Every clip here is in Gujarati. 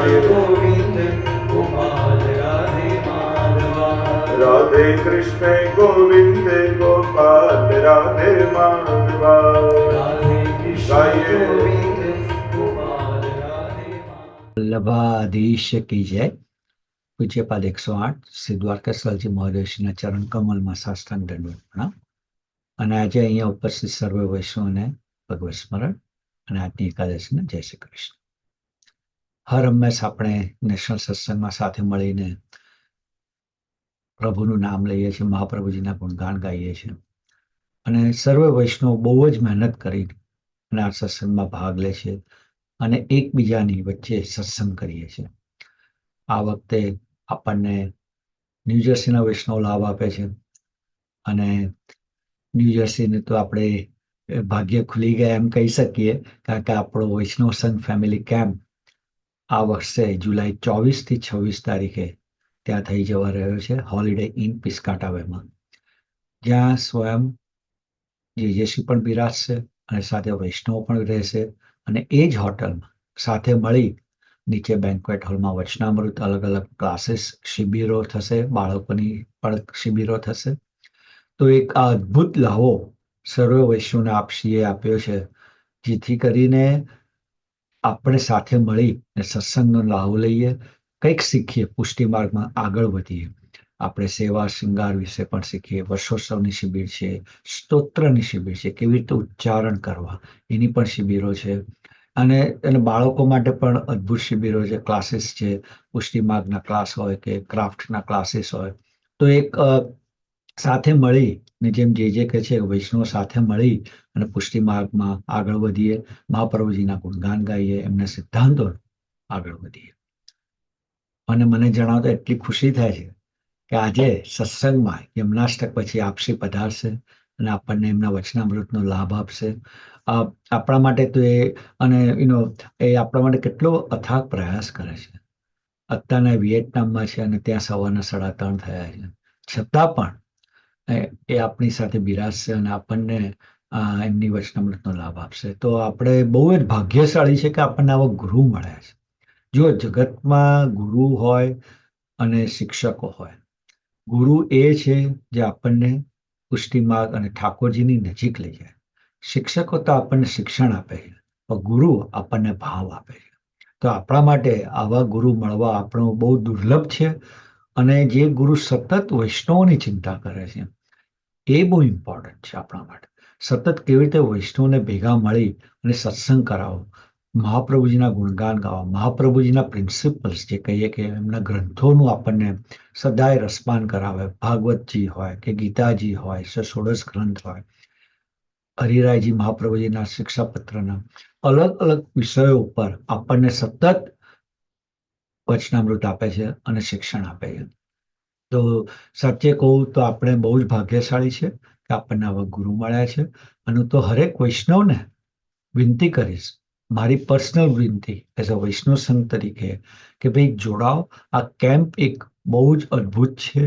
રાધે ગોવિંદ ગોપાલ રાધે માધવા. રાધે કૃષ્ણ ગોવિંદ ગોપાલ રાધે માધવા. રાધે કૃષ્ણ ગોવિંદ ગોપાલ રાધે માધવા. વલ્લભાધીશ કી જય. પૂજ્યપાદ 108 શ્રી દ્વારકાસલજી મહોદયશ્રીના ચરણ કમલમાં સાષ્ટાંગ દંડવત પ્રણામ. અને આજે અહીંયા ઉપસ્થિત સર્વે વૈષ્ણવને ભગવત સ્મરણ અને આજની એકાદશીને જય શ્રી કૃષ્ણ. હર હંમેશ આપણે નેશનલ સત્સંગમાં સાથે મળીને પ્રભુનું નામ લઈએ છીએ, મહાપ્રભુજીના ગુણગાન ગાઈએ છીએ અને સર્વે વૈષ્ણવ બહુ જ મહેનત કરી અને આ સત્સંગમાં ભાગ લે છે અને એકબીજાની વચ્ચે સત્સંગ કરીએ છીએ. આ વખતે આપણને ન્યૂજર્સીના વૈષ્ણવ લાભ આપે છે અને ન્યૂજર્સીને તો આપણે ભાગ્ય ખુલી ગયા એમ કહી શકીએ, કારણ કે આપણો વૈષ્ણવ સંઘ ફેમિલી કેમ્પ આ વર્ષે જુલાઈ 24 થી 26 તારીખે ત્યાં થઈ જવા રહ્યો છે, હોલિડે ઇન પિસ્કાટાવેમાં, જ્યાં સ્વયં જેજેશ્રી પણ બિરાજશે અને સાથે વૈષ્ણવ પણ રહેશે અને એ જ હોટલમાં સાથે મળી નીચે બેન્ક્વેટ હોલમાં વચનામૃત, અલગ અલગ ક્લાસીસ, શિબિરો થશે, બાળકોની પણ શિબિરો થશે. તો એક આ અદ્ભુત લાવો સર્વ વૈષ્ણવને આપશ્રીએ આપ્યો છે, જેથી કરીને આપણે સાથે મળી અને સત્સંગનો લાવો લઈએ, કંઈક શીખીએ, પુષ્ટિ માર્ગમાં આગળ વધીએ. આપણે સેવા શૃંગાર વિશે પણ શીખીએ, વર્ષોત્સવની શિબિર છે, સ્તોત્રની શિબિર છે, કેવી રીતે ઉચ્ચારણ કરવા એની પણ શિબિરો છે અને બાળકો માટે પણ અદ્ભુત શિબિરો છે, ક્લાસીસ છે, પુષ્ટિ માર્ગના ક્લાસ હોય કે ક્રાફ્ટના ક્લાસીસ હોય. તો એક સાથે મળી ને જેમ જે કહે છે વૈષ્ણવ સાથે મળી અને પુષ્ટિ માર્ગમાં આગળ વધીએ, મહાપ્રભુજીના ગુણગાન ગાઈએ, એમના સિદ્ધાંતો આગળ વધીએ. અને મને જણાવતા એટલી ખુશી થાય છે કે આજે સત્સંગમાં યમનાષ્ટક પછી આપશ્રી પધારશે અને આપણને એમના વચનામૃતનો લાભ આપશે. આપણા માટે તો એ આપણા માટે કેટલો અથાગ પ્રયાસ કરે છે. અત્યારના વિયેટનામમાં છે અને ત્યાં સવારના 3:30 થયા છે, છતાં પણ એ આપણી સાથે બિરાજશે અને આપણને એમની વચનામૃતનો લાભ આપશે. તો આપણે બહુ જ ભાગ્યશાળી છે કે આપણને આવા ગુરુ મળ્યા છે. જો જગતમાં ગુરુ હોય અને શિક્ષકો હોય, ગુરુ એ છે જે આપણને પુષ્ટિ માર્ગ અને ઠાકોરજીની નજીક લઈ જાય. શિક્ષકો તો આપણને શિક્ષણ આપે છે, પણ ગુરુ આપણને ભાવ આપે છે. તો આપણા માટે આવા ગુરુ મળવા આપણો બહુ દુર્લભ છે. અને જે ગુરુ સતત વૈષ્ણવની ચિંતા કરે છે એ બહુ ઇમ્પોર્ટન્ટ છે આપણા માટે. સતત કેવી રીતે વૈષ્ણવને ભેગા મળી અને સત્સંગ કરાવો, મહાપ્રભુજીના ગુણગાન ગાવા, મહાપ્રભુજીના પ્રિન્સિપલ્સ જે કહીએ કે એમના ગ્રંથોનું આપણને સદાય રસપાન કરાવે, ભાગવતજી હોય કે ગીતાજી હોય, ષોડશ ગ્રંથ હોય, હરિરાયજી મહાપ્રભુજીના શિક્ષાપત્રના અલગ અલગ વિષયો ઉપર આપણને સતત વચનામૃત આપે છે અને શિક્ષણ આપે છે. તો સત્ય કહું તો આપણે બહુ જ ભાગ્યશાળી છે કે આપણને આવા ગુરુ મળ્યા છે. અને હું તો હરેક વૈષ્ણવને વિનંતી કરીશ, મારી પર્સનલ વિનંતી એઝ અ વૈષ્ણવ સંઘ તરીકે, કે ભાઈ જોડાઓ. આ કેમ્પ એક બહુ જ અદ્ભુત છે.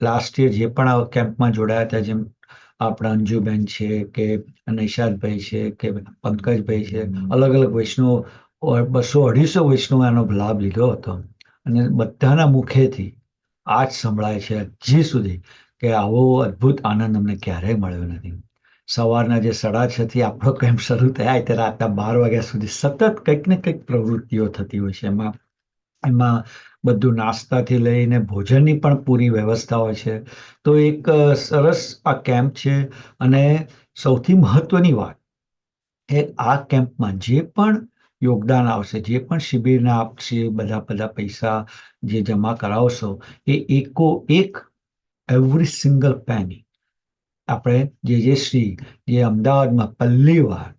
લાસ્ટ યર જે પણ આ કેમ્પમાં જોડાયા હતા, જેમ આપણા અંજુબેન છે કે નૈશાદભાઈ છે કે પંકજભાઈ છે, અલગ અલગ વૈષ્ણવ 200-250 વૈષ્ણવ આનો લાભ લીધો હતો અને બધાના મુખેથી આ જ સંભળાય છે હજી સુધી કે આવો અદ્ભુત આનંદ અમને ક્યારેય મળ્યો નથી. સવારના જે 6:30 થી આપણો કેમ્પ શરૂ થાય તે રાતના 12 વાગ્યા સુધી સતત કંઈક ને કંઈક પ્રવૃત્તિઓ થતી હોય છે. એમાં બધું નાસ્તાથી લઈને ભોજનની પણ પૂરી વ્યવસ્થા હોય છે. તો એક સરસ આ કેમ્પ છે. અને સૌથી મહત્વની વાત કે આ કેમ્પમાં જે પણ યોગદાન આવશે, જે પણ શિબિરના આપશે, બધા પૈસા જે જમા કરાવશો, એ એક એવરી સિંગલ પેની આપણે શ્રી જે અમદાવાદમાં પહેલી વાર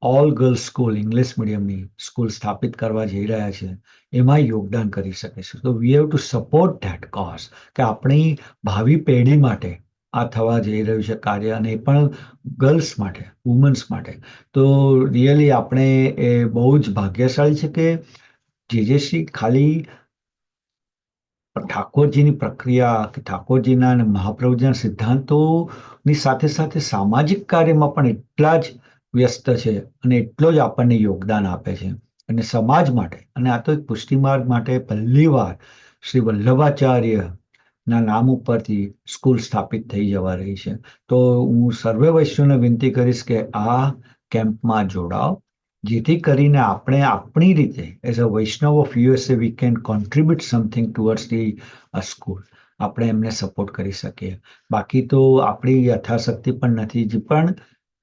ઓલ ગર્લ્સ સ્કૂલ, ઇંગ્લિશ મીડિયમની સ્કૂલ સ્થાપિત કરવા જઈ રહ્યા છે, એમાં યોગદાન કરી શકે છે. તો we have to support that cause, કે આપણી ભાવિ પેઢી માટે આ થવા જઈ રહ્યું છે કાર્ય, અને એ પણ ગર્લ્સ માટે, વુમન્સ માટે. તો રિયલી આપણે એ બહુ જ ભાગ્યશાળી છે કે જેજેશ્રી ખાલી ઠાકોરજીની પ્રક્રિયા કે ઠાકોરજીના અને મહાપ્રભુજીના સિદ્ધાંતોની સાથે સાથે સામાજિક કાર્યમાં પણ એટલા જ વ્યસ્ત છે અને એટલો જ આપણને યોગદાન આપે છે. અને સમાજ માટે, અને આ તો એક પુષ્ટિ માર્ગ માટે પહેલી વાર શ્રી વલ્લભાચાર્ય ના નામ ઉપરથી સ્કૂલ સ્થાપિત થઈ જવા રહી છે. તો હું સર્વે વૈશ્યોને વિનંતી કરીશ કે આ કેમ્પમાં જોડાઓ, જેથી કરીને આપણે આપણી રીતે as a Vaishnav of USA we can contribute something towards the school. આપણે એમને સપોર્ટ કરી શકીએ. બાકી તો આપણી યથાશક્તિ પણ નથી, જે પણ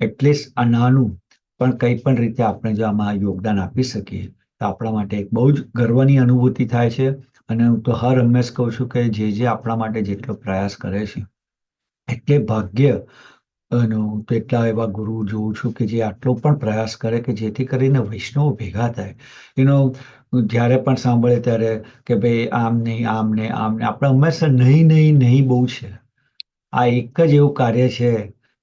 એટલીસ્ટ આ નાનું પણ કંઈ પણ રીતે આપણે જો આમાં યોગદાન આપી શકીએ તો આપણા માટે એક બહુ જ ગર્વની અનુભૂતિ થાય છે. અને હું તો હર હંમેશ કહું છું કે જે આપણા માટે જેટલો પ્રયાસ કરે છે એટલે ભાગ્ય, અને હું તો એટલા એવા ગુરુ જોઉં છું કે જે આટલો પણ પ્રયાસ કરે કે જેથી કરીને વૈષ્ણવો ભેગા થાય. એનો જ્યારે પણ સાંભળે ત્યારે કે ભાઈ આમ નહીં, આમ નહીં, આમ નહીં, આપણે હંમેશા નહીં નહીં નહીં બહુ છે. આ એક જ એવું કાર્ય છે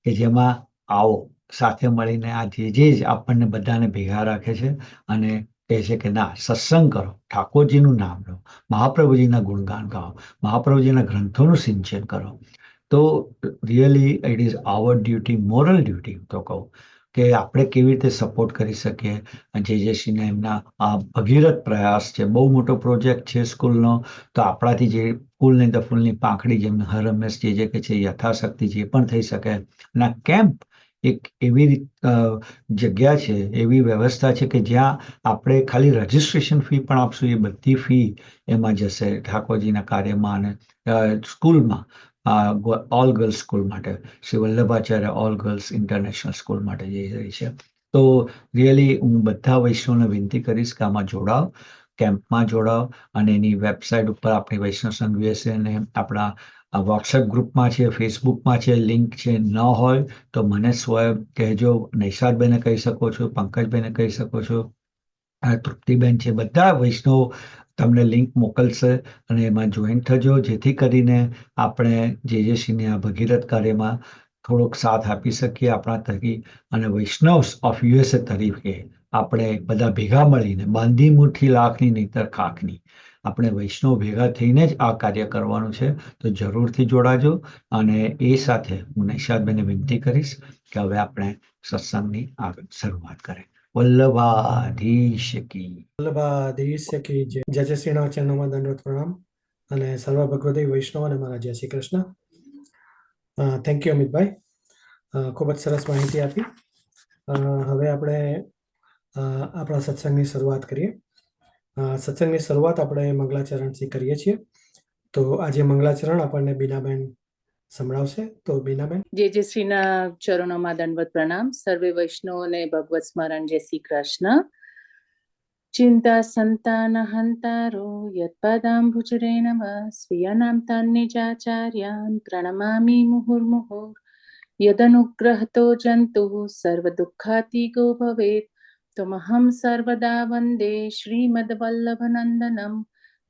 કે જેમાં આવો સાથે મળીને આ જે આપણને બધાને ભેગા રાખે છે અને કહે છે કે ના, સત્સંગ કરો, ઠાકોરજીનું નામ લો, મહાપ્રભુજીના ગુણગાન ગાઓ, મહાપ્રભુજીના ગ્રંથોનું સિંચન કરો. તો really it is our duty, moral duty તો કહું, કે આપણે કેવી રીતે સપોર્ટ કરી શકીએ. જેજેશ્રીને એમના આ ભગીરથ પ્રયાસ છે, બહુ મોટો પ્રોજેક્ટ છે સ્કૂલનો. તો આપણાથી જે ફૂલની તો ફૂલની પાંખડી, જેમ હર હંમેશ જે કે છે યથાશક્તિ જે પણ થઈ શકે. અને આ કેમ્પ એક એવી જગ્યા છે, એવી વ્યવસ્થા છે કે જ્યાં આપણે ખાલી રજીસ્ટ્રેશન ફી પણ આપશું, એ બધી ફી એમાં જશે ઠાકોરજીના કાર્યમાં. અને સ્કૂલમાં ઓલ ગર્લ્સ સ્કૂલ માટે, Shri Vallabhacharya all girls international school માટે જઈ રહી છે. તો રિયલી હું બધા વૈષ્ણવને વિનંતી કરીશ કે આમાં જોડાઓ, કેમ્પમાં જોડાઓ. અને એની વેબસાઇટ ઉપર આપણી વૈષ્ણવ સંઘ યુએસએ અને આપણા વોટ્સએપ ગ્રુપમાં છે, ફેસબુકમાં છે, લિંક છે. ન હોય તો મને સ્વયં કહેજો, નૈશાદબેને કહી શકો છો, પંકજબેને કહી શકો છો, તૃપ્તિબેન છે, બધા વૈષ્ણવ તમને લિંક મોકલશે અને એમાં જોઈન થજો, જેથી કરીને આપણે જેજેશ્રીને આ ભગીરથ કાર્યમાં થોડોક સાથ આપી શકીએ આપણા થકી. અને વૈષ્ણવ્સ ઓફ યુએસએ તરીકે આપણે બધા ભેગા મળીને, બાંધી મુઠ્ઠી લાખની નહીતર ખાખની, આપણે વૈષ્ણવ ભેગા થઈને જ આ કાર્ય કરવાનું છે. તો જરૂરથી જોડાજો. અને એ સાથે હું નૈશાદબેને વિનંતી કરીશ કે હવે આપણે સત્સંગની આગળ શરૂઆત કરીએ. વલ્લભાધીશ કી. વલ્લભાધીશ કી જય. જયશ્રીના ચરણોમાં દંડવત પ્રણામ અને સર્વ ભગવદી વૈષ્ણવ અને મારા જય શ્રી કૃષ્ણ. થેન્ક યુ અમિતભાઈ, ખૂબ જ સરસ માહિતી આપી. હવે આપણે આપણા સત્સંગની શરૂઆત કરીએ. સત્સંગની શરૂઆત આપણે મંગલાચરણથી કરીએ છીએ. તો આજે મંગલાચરણ આપણને બીનાબેન સંભળાવશે. તો બીનાબેન. જે શ્રીના ચરણોમાં દંડવત પ્રણામ. સર્વે વૈષ્ણવોને ભગવત સ્મરણ. જય શ્રી કૃષ્ણ. ચિંતા સંતાન હંતારો યત્પાદાંબુજરે નમઃ સ્વીયનામ તાન્નિજાચાર્યાન પ્રણમામિ મુહુર્મુહુર યદનુગ્રહતો જંતુઃ સર્વદુઃખાતિગો ભવેत् તમહં સર્વદા વંદે શ્રીમદ્વલ્લભનંદનમ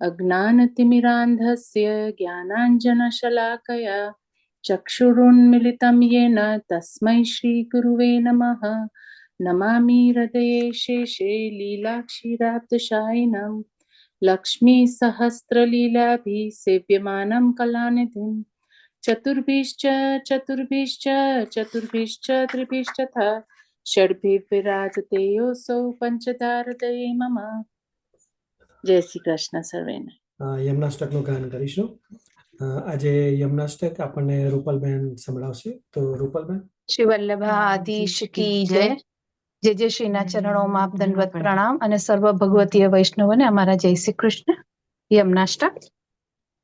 અજ્ઞાનતિમિરાંધસ્ય જ્ઞાનાંજનશલાકયા ચક્ષુરુન્મિલિतं येन તસ્मै શ્રી ગુરુવે નમઃ. નમામિ હૃદયે શેષે લીલાક્ષીરાબ્ધશાયિનં લક્ષ્મી સહસ્રલીલાભિ સેવ્યમાनं કલાનિધિં ચતુર્ભિશ્ચ ચતુર્ભિશ્ચ ચતુર્ભિશ્ચ ત્રિભિશ્ચથા ષડ્ભિ વિરાજતે યોऽસૌ પંચધારતયે મમ. જય શ્રી કૃષ્ણ સર્વેને. યમનાષ્ટકનું ગાન કરીશું. આજે યમનાષ્ટક આપણને રૂપલબેન સંભળાવશે. તો રૂપલબેન. શ્રી વલ્લભાધીશ કી જય. જે શ્રીના ચરણોમાં આપ દંડવત પ્રણામ અને સર્વ ભગવતીય વૈષ્ણવોને અમારા જય શ્રી કૃષ્ણ. યમનાષ્ટક.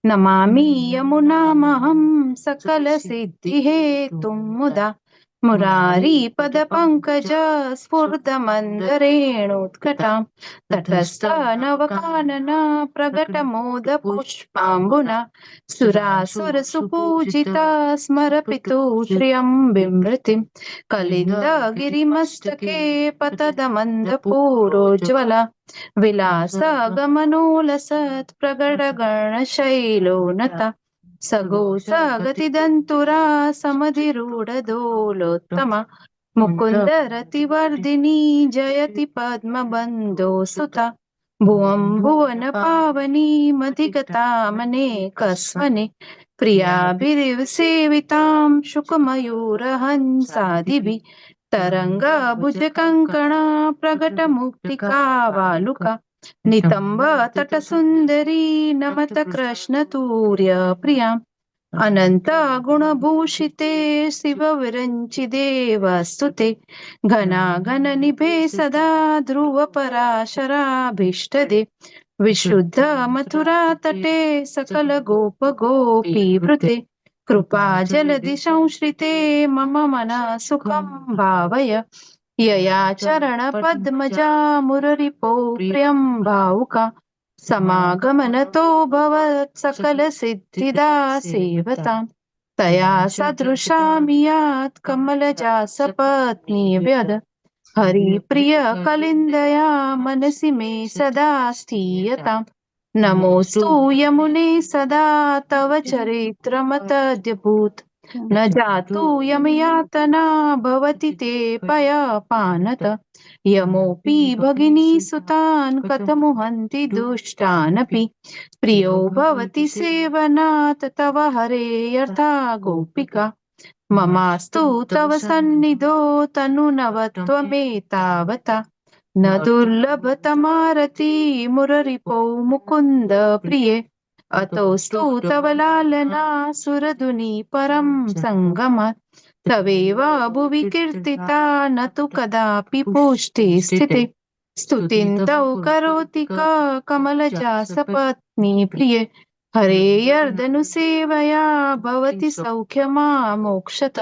નમામિ યમુનામહં સકલ સિદ્ધિ હેતુમ મુદા મુરારી પદ પંકજ સ્ફુર્દ મંદરેણોત્કટાં તટસ્થ નવકાનના પ્રગટ મોદ પુષ્પાંબુના સુરાસુર સુપૂજિતા સ્મરપિતુ શ્રિયં બિમૃતિં કલિન્દ ગિરિમસ્તકે પતદ મંદ પૂરોજ્વલા વિલાસ ગમનોલસત પ્રગટ ગણ શૈલોનતા સગોષ ગતિ દંતુરા સમધિરૂઢ દોલોત્તમા મુકુંદ રતિવર્ધિની જયતિ પદ્મબંધો સુતા ભુવં ભુવન પાવની મધિગતા મને કસ્વને પ્રિયાભિરિવ સેવિતાં શુકમયુર હંસાદિભિ તરંગ ભુજ કંકણ પ્રગટ મુક્તિકા વાલુકા નિતંબ તટ સુંદરી નમત કૃષ્ણ તુર્ય પ્રિયા અનંત ગુણભૂષિતે શિવ વિરંચિ દેવસ્તુતે ઘના ઘન નિભે સદા ધ્રુવ પરાશરાભીષ્ટદે વિશુદ્ધ મથુરા તટે સકલ ગોપ ગોપી વૃતે કૃપા જલધિ સંશ્રિતે મમ મન સુખમ ભાવય યયા ચરણ પદ્મજા મુરરિપો પ્રિયમ ભાવુકા સમાગમનતો ભવત સકલ સિદ્ધિદા સેવતા તયા સદૃશામિયાત કમલજા સપત્ની વ્યદ હરિપ્રિય કલિંદયા મનસી મે સદા સ્થીયતા નમોસ્તુ યમુને સદા તવ ચરિત્રમતદ્ભુત ન જાતુ યમયાતના ભવતિ તે પયપાનત યમોપી ભગિની સુતાન કથમુહન્તિ દુષ્ટાનપી પ્રિયો ભવતિ સેવનાત તવ હરેયર્થા ગોપિકા મમાસ્તુ તવ સન્નિધો તનુનવત્વમેતાવતા ન દુર્લભતમારતી મુરરિપો મુકુંદ પ્રિયે અતોસ્તુ તવ લાલના સુરધુનિ પરમ સંગમાત તવેવ ભુવિ કીર્તિતા ન તુ કદાપि પુષ્ટિ સ્થિતે સ્તુતિં તૌ કરોતિ કમલજા સપત્ની પ્રિયે હરેયર્દનુ સેવયા ભવતિ સૌખ્યમા મોક્ષત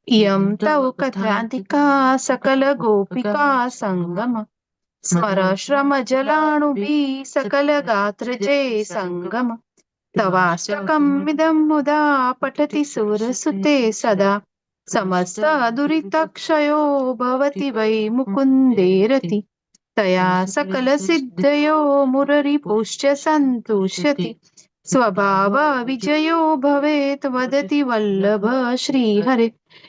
ઇયં તવ કથાંતિકા સકલ ગોપિકા સંગમ સ્મર શ્રમ જલાણુભી સકલ ગાત્ર જય સંગમ તવાષ્ટકમ ઇદં મુદા પઠતિ સુરસુતે સદા સમસ્ત દુરિતક્ષયો ભવતિ વૈ મુકુંદેરતિ તયા સકલ સિદ્ધયો મુરરિપુશ્ચ સંતુષ્યતિ સ્વભાવ વિજયો ભવેત વદતિ વલ્લભ શ્રી હરે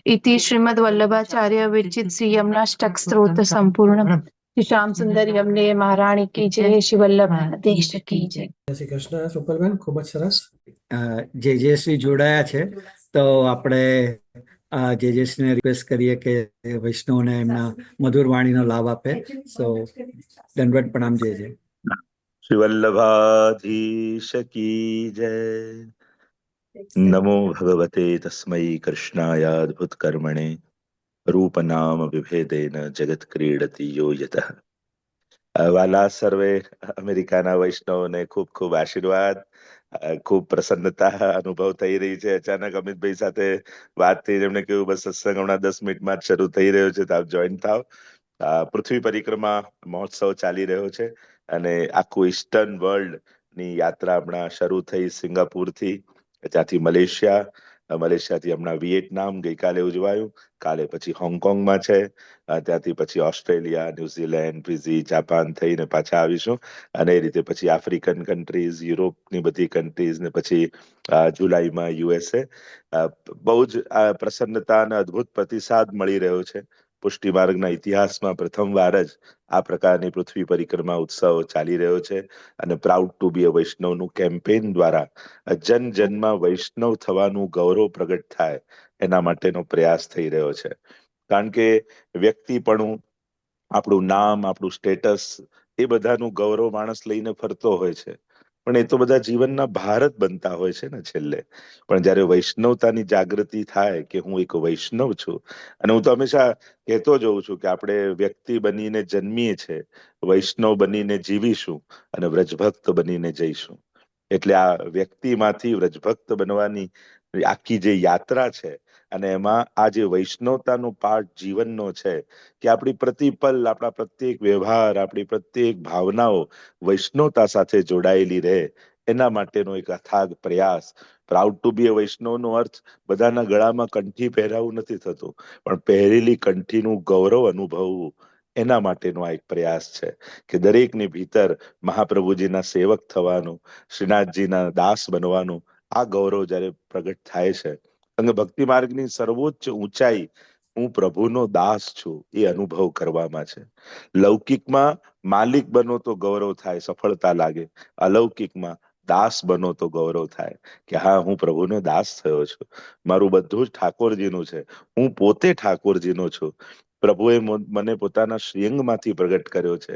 ઇતિ શ્રીમદ વલ્લભાચાર્ય વિરચિત શ્રી યમનાષ્ટક સ્ત્રોત સંપૂર્ણ શ્રી શ્યામ સુંદર યમને મહારાણી કી જય શ્રી વલ્લભ દેશ કી જય જય શ્રી કૃષ્ણ સુપલબેન, ખૂબ જ સરસ. જે શ્રી જોડાયા છે તો આપણે જે શ્રીને રિક્વેસ્ટ કરીએ કે વૈષ્ણવને એમના મધુર વાણીનો લાભ આપે. સો દંડવત પ્રણામ. જે શ્રી વલ્લભાધીશ કી જય. નમો ભગવતે તસ્મૈ કૃષ્ણાય અદ્ભુત કર્મણે રૂપ નામ વિભેદેન જગત ક્રીડતિ યો યતઃ. વાલા સર્વે અમેરિકાના વૈષ્ણવને ખૂબ ખૂબ આશીર્વાદ. ખૂબ પ્રસન્નતા અનુભવ થઈ રહી છે. અચાનક અમિતભાઈ સાથે વાત થઈ, એમણે કહ્યું બસ સત્સંગ હમણાં 10 મિનિટમાં જ શરૂ થઈ રહ્યો છે, તો આપ જોઈન થાવ. પૃથ્વી પરિક્રમા મહોત્સવ ચાલી રહ્યો છે અને આખું ઈસ્ટર્ન વર્લ્ડ ની યાત્રા હમણાં શરૂ થઈ સિંગાપુરથી, ત્યાંથી મલેશિયાથી હમણાં વિયેટનામ ગઈકાલે ઉજવાયું, કાલે પછી હોંગકોંગમાં છે, ત્યાંથી પછી ઓસ્ટ્રેલિયા, ન્યુઝીલેન્ડ, ફિજી, જાપાન થઈને પાછા આવીશું અને એ રીતે પછી આફ્રિકન કન્ટ્રીઝ, યુરોપની બધી કન્ટ્રીઝ ને પછી જુલાઈમાં યુએસએ. બહુ જ પ્રસન્નતા અને અદ્ભુત પ્રતિસાદ મળી રહ્યો છે. પુષ્ટિ માર્ગના ઇતિહાસમાં પ્રથમવાર જ આ પ્રકારની પૃથ્વી પરિક્રમા ઉત્સવ ચાલી રહ્યો છે અને પ્રાઉડ ટુ બી અ વૈષ્ણવનું કેમ્પેઇન દ્વારા જન જનમાં વૈષ્ણવ થવાનું ગૌરવ પ્રગટ થાય એના માટેનો પ્રયાસ થઈ રહ્યો છે. કારણ કે વ્યક્તિપણું, આપણું નામ, આપણું સ્ટેટસ, એ બધાનું ગૌરવ માણસ લઈને ફરતો હોય છે, પણ એ તો બધા જીવનના ભાર જ બનતા હોય છે ને છેલ્લે. પણ જયારે વૈષ્ણવતાની જાગૃતિ થાય કે હું એક વૈષ્ણવ છું, અને હું તો હંમેશા કહેતો જોઉં છું કે આપણે વ્યક્તિ બનીને જન્મીએ છે, વૈષ્ણવ બનીને જીવીશું અને વ્રજભક્ત બનીને જઈશું. એટલે આ વ્યક્તિમાંથી વ્રજભક્ત બનવાની આખી જે યાત્રા છે અને એમાં આ જે વૈષ્ણવતાનો પાઠ જીવનનો છે કે આપણી પ્રતિપલ, આપણા પ્રત્યેક વ્યવહાર, આપણી પ્રત્યેક ભાવનાઓ વૈષ્ણવતા સાથે જોડાયેલી રહે, એના માટેનો એક અથાગ પ્રયાસ. પ્રાઉડ ટુ બી અ વૈષ્ણવનો અર્થ બધાના ગળામાં કંઠી પહેરાવું નથી થતું, પણ પહેરેલી કંઠીનું ગૌરવ અનુભવવું, એના માટેનો આ એક પ્રયાસ છે કે દરેકની ભીતર મહાપ્રભુજીના સેવક થવાનું, શ્રીનાથજીના દાસ બનવાનું આ ગૌરવ જયારે પ્રગટ થાય છે અને ભક્તિ માર્ગની સર્વોચ્ચ ઊંચાઈ હું પ્રભુનો દાસ છું એ અનુભવ કરવામાં છે. લૌકિકમાં માલિક બનો તો ગૌરવ થાય, સફળતા લાગે. અલૌકિકમાં દાસ બનો તો ગૌરવ થાય કે હા, હું પ્રભુનો દાસ થયો છું, મારું બધું જ ઠાકોરજીનું છે, હું પોતે ઠાકોરજીનો છું. પ્રભુએ મને પોતાના શ્રીઅંગમાંથી પ્રગટ કર્યો છે,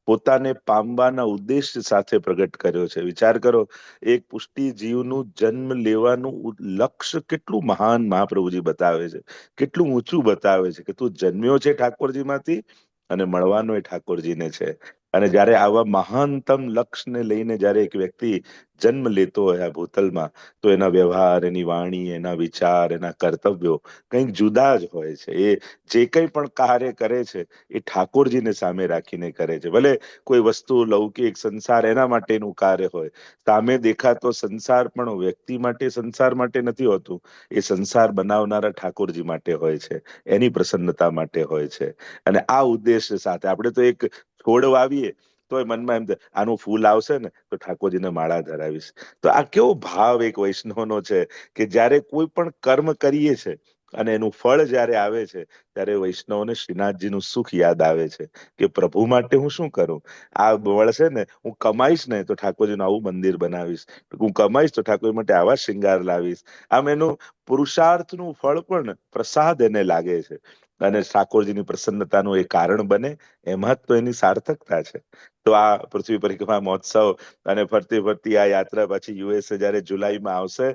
પોતાને પામવાના ઉદ્દેશ્ય સાથે પ્રગટ કર્યો છે. વિચાર કરો, એક પુષ્ટિ જીવનું જન્મ લેવાનું લક્ષ્ય કેટલું મહાન મહાપ્રભુજી બતાવે છે, કેટલું ઊંચું બતાવે છે કે તું જન્મ્યો છે ઠાકોરજીમાંથી અને મળવાનો એ ઠાકોરજીને છે. અને જયારે આવા મહાનતમ લક્ષ્યને લઈને જયારે એક વ્યક્તિ જન્મ લેતો હોય આ ભૂતલમાં, તો એના વ્યવહાર, એની વાણી, એના વિચાર, એના કર્તવ્યો કંઈક જુદા જ હોય છે. એ જે કંઈ પણ કાર્ય કરે છે એ ઠાકોરજીને સામે રાખીને કરે છે. ભલે કોઈ વસ્તુ, લૌકિક સંસાર એના માટેનું કાર્ય હોય, સામે દેખાતો સંસાર પણ વ્યક્તિ માટે, સંસાર માટે નથી હોતું. એ સંસાર બનાવનારા ઠાકોરજી માટે હોય છે, એની પ્રસન્નતા માટે હોય છે. અને આ ઉદ્દેશ્ય સાથે આપણે તો એક છોડ વાવીએ તોય મનમાં એમ થાય, આનું ફૂલ આવશે ને તો ઠાકોરજીને માળા ધરાવીશ. તો આ કેવો ભાવ એક વૈષ્ણવનો છે કે જ્યારે કોઈ પણ કર્મ કરીએ છે અને એનું ફળ જ્યારે આવે છે ત્યારે વૈષ્ણવને શ્રીનાથજીનું સુખ યાદ આવે છે કે પ્રભુ માટે હું શું કરું? આ મળશે ને, હું કમાઈશ ને તો ઠાકોરજીનું આવું મંદિર બનાવીશ, હું કમાઈશ તો ઠાકોર માટે આવા શૃંગાર લાવીશ. આમ એનું પુરુષાર્થનું ફળ પણ પ્રસાદ એને લાગે છે અને ઠાકોરજીની પ્રસન્નતાનું એ કારણ બને. એમાં જ તો એની સાર્થકતા છે. તો આ પૃથ્વી પરિક્રમા મહોત્સવ અને ફરતી ફરતી આ યાત્રા પછી યુએસએ જયારે જુલાઈમાં આવશે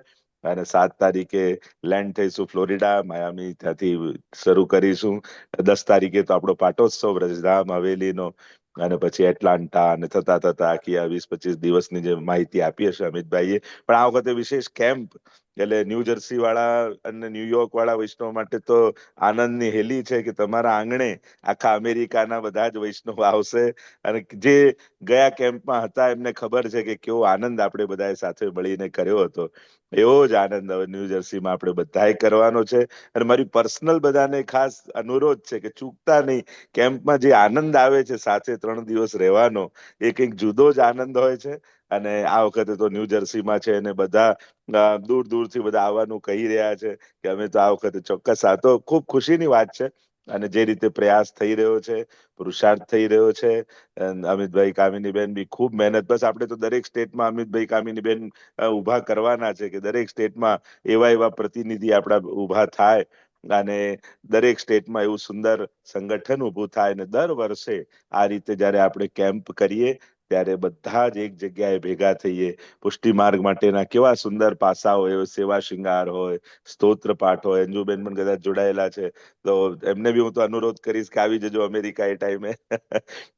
અને 7 તારીખે લેન્ડ થઈશું ફ્લોરિડા, માયામી, ત્યાંથી શરૂ કરીશું. 10 તારીખે તો આપણો પાટોત્સવ વ્રજધામ હવેલીનો, અને પછી એટલાન્ટા, અને થતા થતા આખી આ 20-25 દિવસની જે માહિતી આપી હશે અમિતભાઈએ. પણ આ વખતે વિશેષ કેમ્પ, એટલે ન્યૂ જર્સી વાળા અને ન્યુયોર્ક વાળા વૈષ્ણવ માટે તો આનંદની હેલી છે કે તમારા આંગણે આખા અમેરિકાના બધા જ વૈષ્ણવ આવશે. અને જે ગયા કેમ્પમાં હતા એમને ખબર છે કે કેવો આનંદ આપણે બધાએ સાથે મળીને કર્યો હતો. એવો જ આનંદ હવે ન્યૂ જર્સીમાં આપણે બધાએ કરવાનો છે. અને મારી પર્સનલ બધાને ખાસ અનુરોધ છે કે ચૂકતા નહીં, કેમ્પમાં જે આનંદ આવે છે સાથે 3 દિવસ રહેવાનો, એ કંઈક જુદો જ આનંદ હોય છે. અને આ વખતે તો ન્યૂ જર્સીમાં છે અને બધા દૂર દૂરથી બધા આવવાનું કહી રહ્યા છે કે અમે તો આ વખતે ચોક્કસ. આ તો ખૂબ ખુશીની વાત છે. અને જે રીતે પ્રયાસ થઈ રહ્યો છે, પુરુષાર્થ થઈ રહ્યો છે, અમિતભાઈ, કામિનીબેન બી ખૂબ મહેનત. બસ આપણે તો દરેક સ્ટેટમાં અમિતભાઈ, કામિનીબેન ઉભા કરવાના છે કે દરેક સ્ટેટમાં એવા એવા પ્રતિનિધિ આપણા ઉભા થાય અને દરેક સ્ટેટમાં એવું સુંદર સંગઠન ઊભું થાય. અને દર વર્ષે આ રીતે જયારે આપણે કેમ્પ કરીએ ત્યારે બધા જ એક જગ્યાએ ભેગા થઈએ. પુષ્ટિ માર્ગ માટેના કેવા સુંદર પાસાઓ હોય, સેવા શૃંગાર હોય, સ્તોત્ર પાઠ હોય. અંજુબેન પણ કદાચ જોડાયેલા છે તો એમને બી હું તો અનુરોધ કરીશ કે આવી જજો અમેરિકા એ ટાઈમે.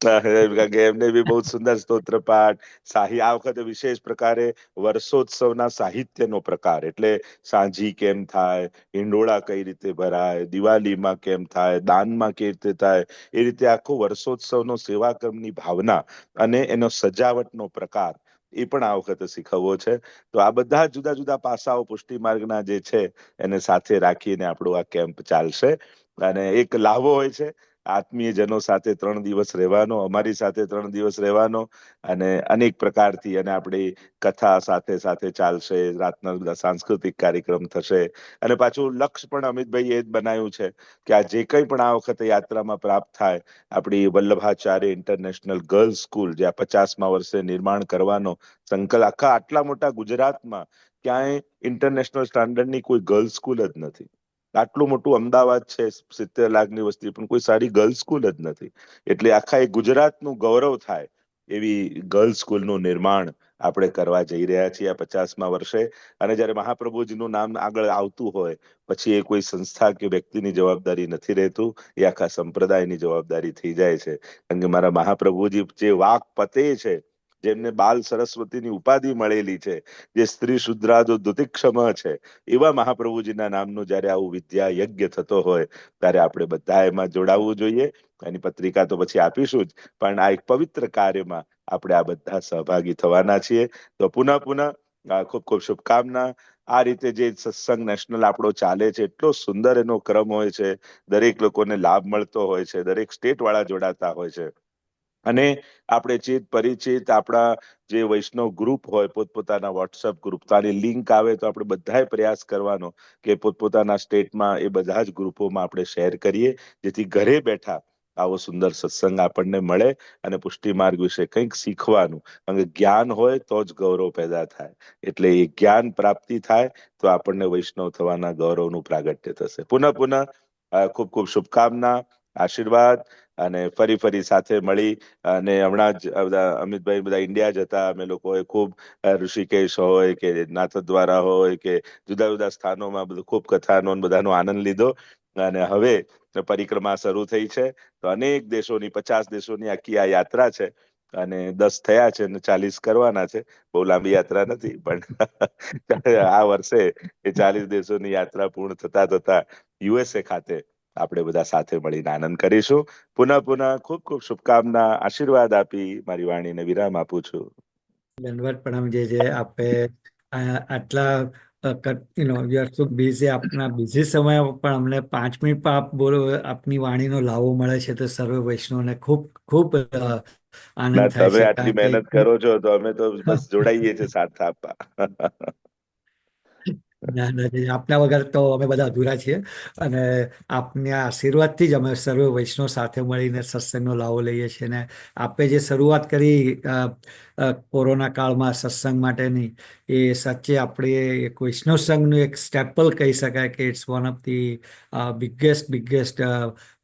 કારણ કે એમને બી બહુ સુંદર સ્તોત્ર પાઠ, આ વખતે વિશેષ પ્રકારે વર્ષોત્સવના સાહિત્યનો પ્રકાર, એટલે સાંજી કેમ થાય, હિંડોળા કઈ રીતે ભરાય, દિવાળીમાં કેમ થાય, દાનમાં કેવી રીતે થાય, એ રીતે આખો વર્ષોત્સવનો સેવાક્રમની ભાવના અને એનો સજાવટનો પ્રકાર એ પણ આ વખતે શીખવવો છે. તો આ બધા જુદા જુદા પાસાઓ પુષ્ટિ માર્ગના જે છે એને સાથે રાખીને આપણો આ કેમ્પ ચાલશે. અને એક લાહવો હોય છે આત્મીય જનો સાથે 3 દિવસ રહેવાનો, અમારી સાથે 3 દિવસ રહેવાનો, અને અનેક પ્રકારથી, અને આપણી કથા સાથે સાથે ચાલશે, રાતના બધા સાંસ્કૃતિક કાર્યક્રમ થશે. અને પાછું લક્ષ્ય પણ અમિતભાઈ એ જ બનાવ્યું છે કે આ જે કંઈ પણ આ વખતે યાત્રામાં પ્રાપ્ત થાય, આપણી વલ્લભાચાર્ય ઇન્ટરનેશનલ ગર્લ્સ સ્કૂલ જે આ 50મા વર્ષે નિર્માણ કરવાનો સંકલ્પ, આટલા મોટા ગુજરાતમાં ક્યાંય ઇન્ટરનેશનલ સ્ટાન્ડર્ડની કોઈ ગર્લ્સ સ્કૂલ જ નથી. આટલું મોટું અમદાવાદ છે, 70 લાખની વસ્તી, પણ કોઈ સારી ગર્લ્સ સ્કૂલ જ નથી. એટલે આખા એક ગુજરાતનું ગૌરવ થાય એવી ગર્લ્સ સ્કૂલનું નિર્માણ આપણે કરવા જઈ રહ્યા છીએ આ 50મા વર્ષે. અને જયારે મહાપ્રભુજીનું નામ આગળ આવતું હોય પછી એ કોઈ સંસ્થા કે વ્યક્તિની જવાબદારી નથી રહેતું, એ આખા સંપ્રદાયની જવાબદારી થઈ જાય છે. કારણ કે મારા મહાપ્રભુજી જે વાક પતે છે, જેમને બાલ સરસ્વતીની ઉપાધિ મળેલી છે, જે સ્ત્રી શુદ્રાદો દુતિક્ષમ છે, એવા મહાપ્રભુજીના નામનું જયારે આવું વિદ્યા યજ્ઞ થતો હોય ત્યારે આપણે બધા એમાં જોડાવવું જોઈએ. એની પત્રિકા તો પછી આપીશું જ, પણ આ એક પવિત્ર કાર્યમાં આપણે આ બધા સહભાગી થવાના છીએ. તો પુનઃ ખૂબ ખૂબ શુભકામના. આ રીતે જે સત્સંગ નેશનલ આપણો ચાલે છે, એટલો સુંદર એનો ક્રમ હોય છે, દરેક લોકોને લાભ મળતો હોય છે, દરેક સ્ટેટ વાળા જોડાતા હોય છે. અને આપણે ચિત પરિચિત આપણા જે વૈષ્ણવ ગ્રુપ હોય, પોતપોતાના વોટ્સઅપ ગ્રુપ, તારી લિંક આવે તો આપણે બધાએ પ્રયાસ કરવાનો કે પોતપોતાના સ્ટેટમાં એ બધા જ ગ્રુપોમાં આપણે શેર કરીએ, જેથી ઘરે બેઠા આવો સુંદર સત્સંગ આપણને મળે અને પુષ્ટિ માર્ગ વિશે કંઈક શીખવાનું. કારણ કે જ્ઞાન હોય તો જ ગૌરવ પેદા થાય. એટલે એ જ્ઞાન પ્રાપ્તિ થાય તો આપણને વૈષ્ણવ થવાના ગૌરવનું પ્રાગટ્ય થશે. પુનઃ ખૂબ ખૂબ શુભકામના. આશીર્વાદ. અને ફરી સાથે મળી અને હમણાં જ બધા અમિતભાઈ બધા ઇન્ડિયા જતા, અમે લોકોએ ખૂબ ઋષિકેશ હોય કે નાથદ્વારા હોય કે જુદા જુદા સ્થાનોમાં બધું ખૂબ કથાનો ને બધાનો આનંદ લીધો. અને હવે પરિક્રમા શરૂ થઈ છે, તો અનેક દેશોની 50 દેશોની આખી આ યાત્રા છે. અને 10 થયા છે અને 40 કરવાના છે. બહુ લાંબી યાત્રા નથી, પણ આ વર્ષે એ 40 દેશોની યાત્રા પૂર્ણ થતા થતા USA ખાતે આપણે બધા સાથે મળીને આનંદ કરીશું. પુનઃ ખૂબ ખૂબ શુભકામના, આશીર્વાદ આપી મારી વાણીને વિરામ આપું છું. દંડવત પ્રણામ જે આપે આટલા યુ આર સો બિઝી, આપના બિઝી સમય પણ અમને 5 મિનિટ પણ આપ બોલો, આપની વાણીનો લાવો મળે છે, તો સર્વ વૈષ્ણવને ખૂબ ખૂબ આનંદ થાય તમે છે. આટલી કારણ કે મહેનત કરો છો તો અમે તો બસ જોડાઈએ છીએ સાથ આપવા. આપના વગર તો અમે બધા અધૂરા છીએ, અને આપના આશીર્વાદથી જ અમે સર્વ વૈષ્ણવ સાથે મળીને સત્સંગનો લાવો લઈએ છીએ. અને આપે જે શરૂઆત કરી કોરોના કાળમાં સત્સંગ માટેની, એ સાચે આપણે એક વૈષ્ણવ સંઘનું એક સ્ટેપલ કહી શકાય કે it's one of the biggest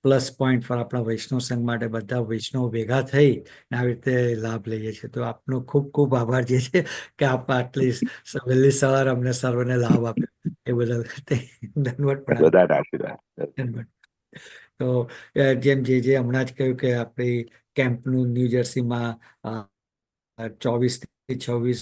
plus point for આપણા વૈષ્ણવ સંઘ માટે. બધા વૈષ્ણવ ભેગા થઈ આવી રીતે લાભ લઈએ છીએ. તો આપનો ખૂબ ખૂબ આભાર જે છે કે આપ આટલી વહેલી સવાર અમને સર્વને લાભ આપ્યો એ બદલ દંડવત પ્રણામ. બધાને આશીર્વાદ. દંડવત. તો જેમ જે હમણાં જ કહ્યું કે આપણી કેમ્પનું ન્યૂ જર્સીમાં 24 થી 26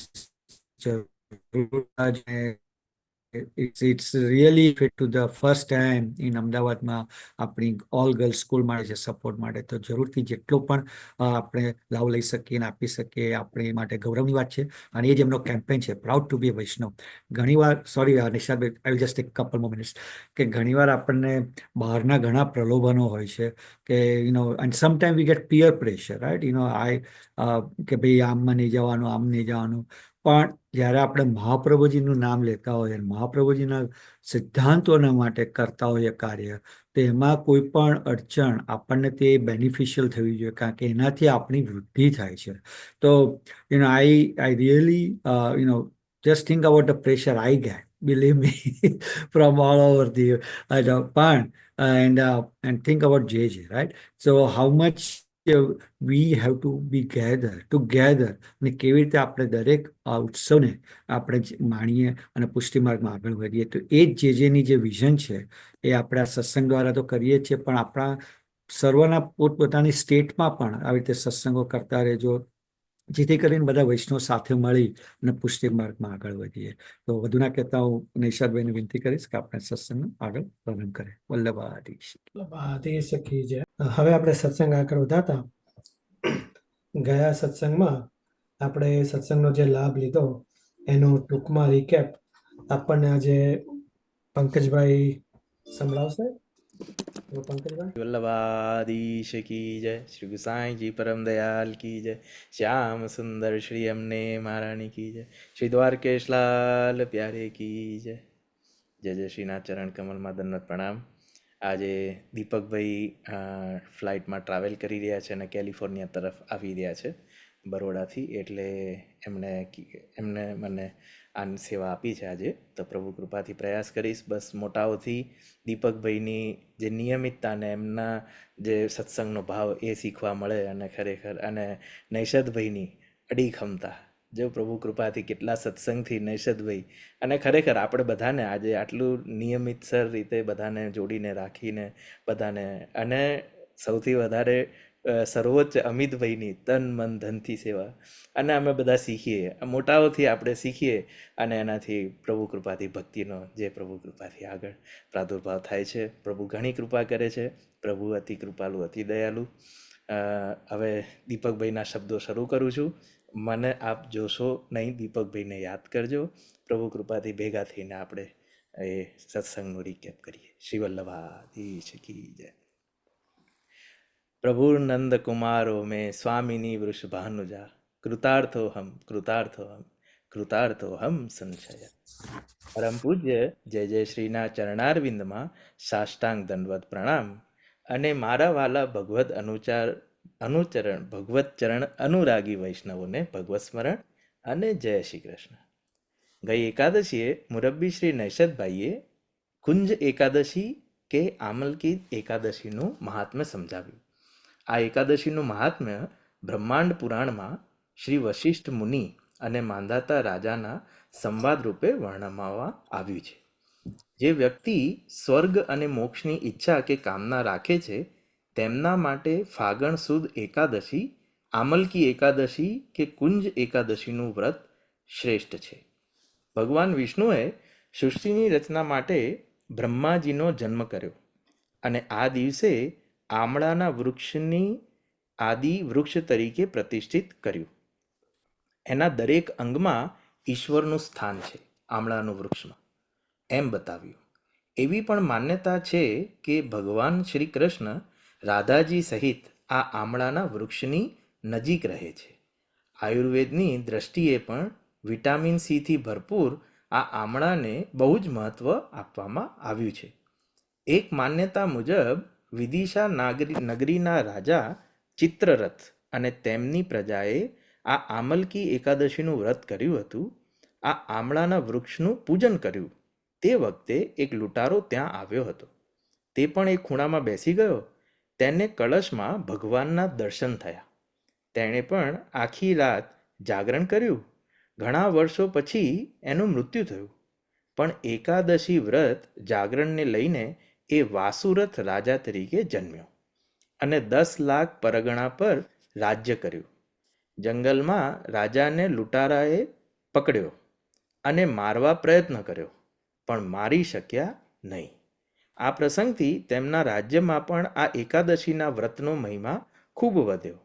It's really fit to the first time in અમદાવાદમાં આપણી ઓલ ગર્લ્સ સ્કૂલ માટે છે સપોર્ટ માટે. તો જરૂરથી જેટલો પણ આપણે લાભ લઈ શકીએ અને આપી શકીએ, આપણી માટે ગૌરવની વાત છે. અને એ જ એમનો કેમ્પેન છે, proud to be a Vaishnav. ઘણીવાર, સોરી નિશાદભાઈ, I will just take couple more minutes, કે ઘણીવાર આપણને બહારના ઘણા પ્રલોભનો હોય છે કે and sometime we get peer pressure, right? કે ભાઈ આમમાં નહીં જવાનું, આમ નહીં જવાનું. પણ જ્યારે આપણે મહાપ્રભુજીનું નામ લેતા હોઈએ, મહાપ્રભુજીના સિદ્ધાંતોના માટે કરતા હોઈએ કાર્ય, તો એમાં કોઈ પણ અડચણ આપણને તે બેનિફિશિયલ થવી જોઈએ, કારણ કે એનાથી આપણી વૃદ્ધિ થાય છે. તો I really just think about the pressure I get, believe me, from all over the pan, and think about JJ, right? So how much we have to be together, અને કેવી રીતે આપણે દરેક ઉત્સવને આપણે માણીએ અને પુષ્ટિ માર્ગમાં આગળ વધીએ. તો એ જ જેજેની જે વિઝન છે એ આપણે આ સત્સંગ દ્વારા તો કરીએ જ છીએ, પણ આપણા સર્વના પોતપોતાની સ્ટેટમાં પણ આવી રીતે સત્સંગો કરતા રહેજો, જેથી કરીને બધા વૈષ્ણવ સાથે મળી અને પુષ્ટિ માર્ગમાં આગળ વધીએ. તો વધુ ના કહેતા હું નિશાદભાઈને વિનંતી કરીશ કે આપણે સત્સંગનો આગળ પ્રારંભ કરે. વલ્લભાધીશ. વલ્લભાધીશ કી જય. હવે આપણે સત્સંગ આગળ વધારતા ગયા સત્સંગમાં આપણે સત્સંગનો જે લાભ લીધો એનો ટૂંકમાં રિકેપ આપણને આજે પંકજભાઈ સંભળાવશે. પંકજભાઈ. वल्लभाधीश की जय, श्री गुसाई जी परम दयाल की जय, श्याम सुंदर श्री अमने महारानी की जय, श्री द्वारकेश लाल प्यारे की जय. જય જય શ્રીનાથ ચરણ કમલમાં દંડવત પ્રણામ. આજે દીપકભાઈ ફ્લાઇટમાં ટ્રાવેલ કરી રહ્યા છે અને કેલિફોર્નિયા તરફ આવી રહ્યા છે બરોડાથી, એટલે એમને મને આ સેવા આપી છે આજે. તો પ્રભુ કૃપાથી પ્રયાસ કરીશ બસ મોટાઓથી દીપકભાઈની જે નિયમિતતા અને એમના જે સત્સંગનો ભાવ એ શીખવા મળે, અને ખરેખર અને નૈષદભાઈની અડીખમતા, જો પ્રભુ કૃપાથી કેટલા સત્સંગથી નૈષદભાઈ, અને ખરેખર આપણે બધાને આજે આટલું નિયમિતસર રીતે બધાને જોડીને રાખીને બધાને, અને સૌથી વધારે સર્વોચ્ચ અમિતભાઈની તન મન ધનથી સેવા, અને અમે બધા શીખીએ, મોટાઓથી આપણે શીખીએ, અને એનાથી પ્રભુ કૃપાથી ભક્તિનો જે પ્રભુ કૃપાથી આગળ પ્રાદુર્ભાવ થાય છે. પ્રભુ ઘણી કૃપા કરે છે, પ્રભુ અતિ કૃપાલુ, અતિ દયાલુ. હવે દીપકભાઈના શબ્દો શરૂ કરું છું. મને આપ જોશો નહીં, દીપકભાઈને યાદ કરજો. પ્રભુ કૃપાથી ભેગા થઈને આપણે એ સત્સંગનું રિકેપ કરીએ. શ્રી વલ્લભાધીશ કી જય. પ્રભુ નંદ કુમારો મેં સ્વામિની વૃષભાનુજા, કૃતાર્થોહમ કૃતાર્થોહમ કૃતાર્થોહમ સંશય. પરમ પૂજ્ય જય જય શ્રીના ચરણારવિંદમાં સાષ્ટાંગ દંડવત પ્રણામ. અને મારા વાલા ભગવદ અનુચરણ ભગવત ચરણ અનુરાગી વૈષ્ણવોને ભગવત સ્મરણ અને જય શ્રી કૃષ્ણ. ગઈ એકાદશીએ મુરબ્બી શ્રી નૈષદભાઈએ કુંજ એકાદશી કે આમલકી એકાદશીનું મહાત્મ્ય સમજાવ્યું. આ એકાદશીનું મહાત્મ્ય બ્રહ્માંડ પુરાણમાં શ્રી વશિષ્ઠ મુનિ અને માંધાતા રાજાના સંવાદ રૂપે વર્ણવવામાં આવ્યું છે. જે વ્યક્તિ સ્વર્ગ અને મોક્ષની ઈચ્છા કે કામના રાખે છે તેમના માટે ફાગણ સુદ એકાદશી, આમલકી એકાદશી કે કુંજ એકાદશીનું વ્રત શ્રેષ્ઠ છે. ભગવાન વિષ્ણુએ સૃષ્ટિની રચના માટે બ્રહ્માજીનો જન્મ કર્યો અને આ દિવસે આમળાના વૃક્ષની આદિ વૃક્ષ તરીકે પ્રતિષ્ઠિત કર્યું. એના દરેક અંગમાં ઈશ્વરનું સ્થાન છે આમળાનું વૃક્ષમાં, એમ બતાવ્યું. એવી પણ માન્યતા છે કે ભગવાન શ્રી કૃષ્ણ રાધાજી સહિત આ આમળાના વૃક્ષની નજીક રહે છે. આયુર્વેદની દ્રષ્ટિએ પણ વિટામિન સીથી ભરપૂર આ આમળાને બહુ જ મહત્વ આપવામાં આવ્યું છે. એક માન્યતા મુજબ વિદિશા નગરીના રાજા ચિત્રરથ અને તેમની પ્રજાએ આ આમલકી એકાદશીનું વ્રત કર્યું હતું. આ આમળાના વૃક્ષનું પૂજન કર્યું તે વખતે એક લૂંટારો ત્યાં આવ્યો હતો. તે પણ એક ખૂણામાં બેસી ગયો. તેને કળશમાં ભગવાનના દર્શન થયા. તેણે પણ આખી રાત જાગરણ કર્યું. ઘણા વર્ષો પછી એનું મૃત્યુ થયું. પણ એકાદશી વ્રત જાગરણને લઈને એ વાસુરથ રાજા તરીકે જન્મ્યો અને 10 લાખ પરગણા પર રાજ્ય કર્યું. જંગલમાં રાજાને લૂંટારાએ પકડ્યો અને મારવા પ્રયત્ન કર્યો, પણ મારી શક્યા નહીં. આ પ્રસંગથી તેમના રાજ્યમાં પણ આ એકાદશીના વ્રતનો મહિમા ખૂબ વધ્યો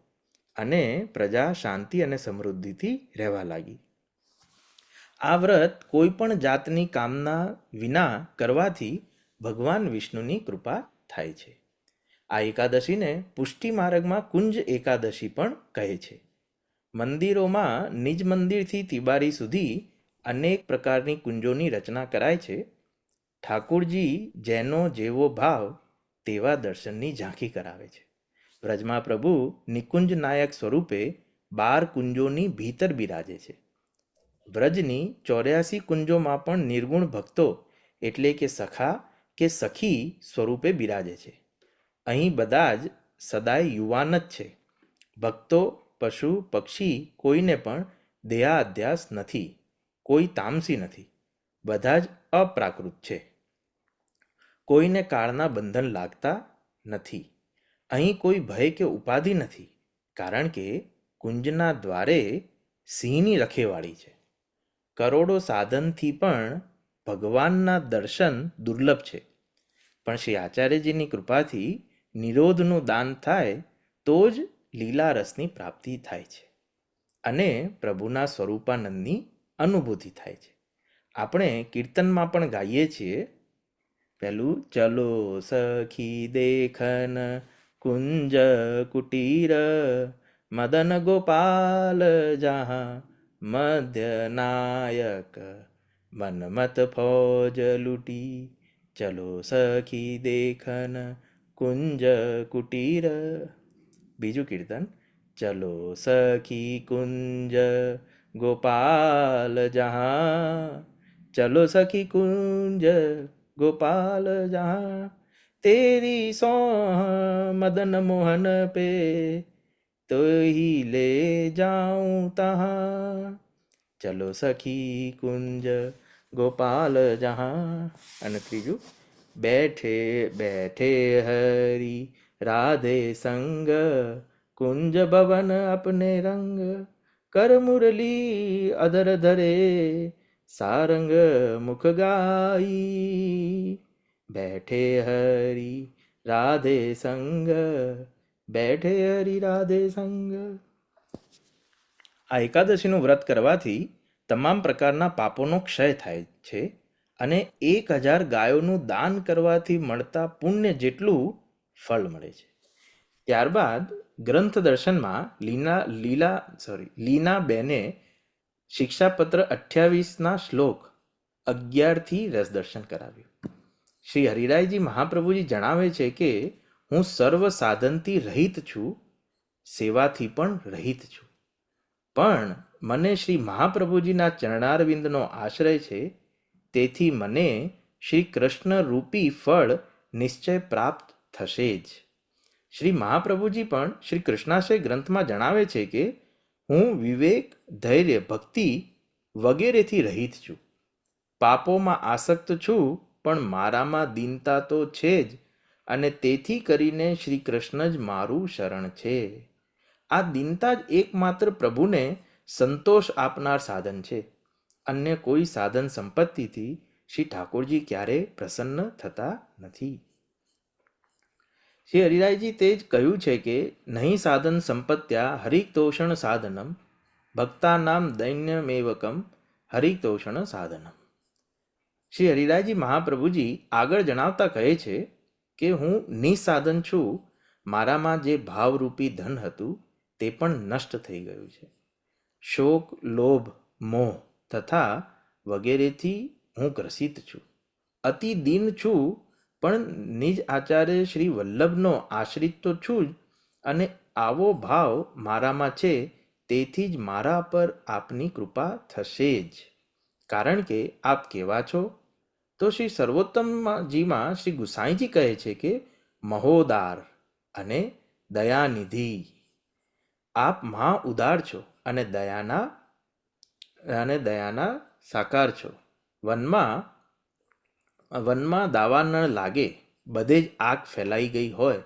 અને પ્રજા શાંતિ અને સમૃદ્ધિથી રહેવા લાગી. આ વ્રત કોઈ પણ જાતની કામના વિના કરવાથી ભગવાન વિષ્ણુની કૃપા થાય છે. આ એકાદશીને પુષ્ટિ માર્ગમાં કુંજ એકાદશી પણ કહે છે. મંદિરોમાં નિજ મંદિરથી તિબારી સુધી અનેક પ્રકારની કુંજોની રચના કરાય છે. ઠાકુરજી જેનો જેવો ભાવ તેવા દર્શનની ઝાંખી કરાવે છે. વ્રજમાં પ્રભુ નિકુંજ નાયક સ્વરૂપે 12 કુંજોની ભીતર બિરાજે છે. વ્રજની 84 કુંજોમાં પણ નિર્ગુણ ભક્તો એટલે કે સખા કે સખી સ્વરૂપે બિરાજે છે. અહીં બધા જ સદાય યુવાન જ છે. ભક્તો, પશુ, પક્ષી કોઈને પણ દેહાધ્યાસ નથી, કોઈ તામસી નથી, બધા જ અપ્રાકૃત છે. કોઈને કાળના બંધન લાગતા નથી. અહીં કોઈ ભય કે ઉપાધિ નથી, કારણ કે કુંજના દ્વારે સિંહની રખેવાળી છે. કરોડો સાધનથી પણ ભગવાનના દર્શન દુર્લભ છે, પણ શ્રી આચાર્યજીની કૃપાથી નિરોધનું દાન થાય તો જ લીલા રસની પ્રાપ્તિ થાય છે અને પ્રભુના સ્વરૂપાનંદની અનુભૂતિ થાય છે. આપણે કીર્તનમાં પણ ગાઈએ છીએ પહેલું, ચલો સખી દેખન કુંજ કુટીર મદન ગોપાલ જહાં મધ્ય નાયક મનમત ફૌજ લૂટી. ચલો સખી દેખન કુંજ કુટીર. બીજું કીર્તન, ચલો સખી કુંજ ગોપાલ જહાં. ચલો સખી કુંજ गोपाल जहाँ तेरी सो मदन मोहन पे तो ही ले जाऊं तहाँ. चलो सखी कुंज गोपाल जहाँ. અને ત્રીજું, बैठे बैठे हरि राधे संग कुंज भवन अपने रंग कर मुरली अधर धरे सारंग मुख गाई. बैठे हरि राधे संग, बैठे हरि राधे संग. આ એકાદશીનું વ્રત કરવાથી તમામ પ્રકારના પાપોનો ક્ષય થાય છે અને 1000 ગાયોનું દાન કરવાથી મળતા પુણ્ય જેટલું ફળ મળે છે. ત્યારબાદ ગ્રંથ દર્શનમાં લીના બેને શિક્ષાપત્ર 28ના શ્લોક 11થી રસ દર્શન કરાવ્યું. શ્રી હરિરાયજી મહાપ્રભુજી જણાવે છે કે હું સર્વ સાધનથી રહિત છું, સેવાથી પણ રહિત છું, પણ મને શ્રી મહાપ્રભુજીના ચરણારવિંદનો આશ્રય છે, તેથી મને શ્રી કૃષ્ણ રૂપી ફળ નિશ્ચય પ્રાપ્ત થશે જ. શ્રી મહાપ્રભુજી પણ શ્રી કૃષ્ણાશય ગ્રંથમાં જણાવે છે કે હું વિવેક, ધૈર્ય, ભક્તિ વગેરેથી રહિત છું. પાપોમાં આસક્ત છું, પણ મારામાં દીનતા તો છે જ, અને તેથી કરીને શ્રી કૃષ્ણ જ મારું શરણ છે. આ દીનતા જ એકમાત્ર પ્રભુને સંતોષ આપનાર સાધન છે. અન્ય કોઈ સાધન સંપત્તિથી શ્રી ઠાકોરજી ક્યારેય પ્રસન્ન થતા નથી. શ્રી હરિરાયજી તે જ કહ્યું છે કે નહીં સાધન સંપત્ત્યા હરિતોષણ સાધનમ ભક્તાનામ દૈન્યમેવકમ હરિતોષણ સાધનમ. શ્રી હરિરાયજી મહાપ્રભુજી આગળ જણાવતા કહે છે કે હું નિસાધન છું, મારામાં જે ભાવરૂપી ધન હતું તે પણ નષ્ટ થઈ ગયું છે. શોક, લોભ, મોહ તથા વગેરેથી હું ગ્રસિત છું. અતિ દીન છું, પણ નિજ આચાર્ય શ્રી વલ્લભનો આશ્રિત તો છું જ, અને આવો ભાવ મારામાં છે, તેથી જ મારા પર આપની કૃપા થશે જ. કારણ કે આપ કેવા છો? તો શ્રી સર્વોત્તમજીમાં શ્રી ગુસાઈજી કહે છે કે મહોદાર અને દયાનિધિ. આપ મહા ઉદાર છો અને દયાના સાકાર છો. વનમાં દાવા ન લાગે, બધે જ આગ ફેલાઈ ગઈ હોય,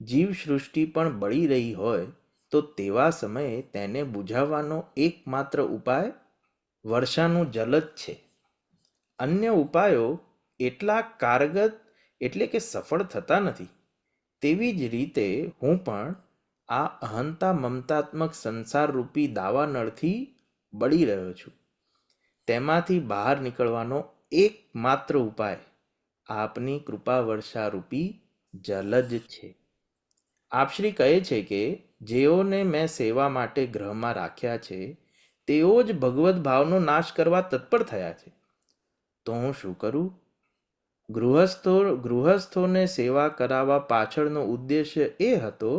જીવ સૃષ્ટિ પણ બળી રહી હોય, તો તેવા સમયે તેને બુઝાવવાનો એકમાત્ર ઉપાય વર્ષાનું જલ જ છે. અન્ય ઉપાયો એટલા કારગત એટલે કે સફળ થતા નથી. તેવી જ રીતે હું પણ આ અહંતા મમતાત્મક સંસારરૂપી દાવાનળથી બળી રહ્યો છું. તેમાંથી બહાર નીકળવાનો એકમાત્ર ઉપાય આપની કૃપા વર્ષારૂપી જલ જ છે. આપશ્રી કહે છે કે જેઓને મેં સેવા માટે ગ્રહમાં રાખ્યા છે, તેઓ જ ભગવત ભાવનો નાશ કરવા તત્પર થયા છે. તો હું શું કરું? ગૃહસ્થોને સેવા કરાવવા પાછળનો ઉદ્દેશ્ય એ હતો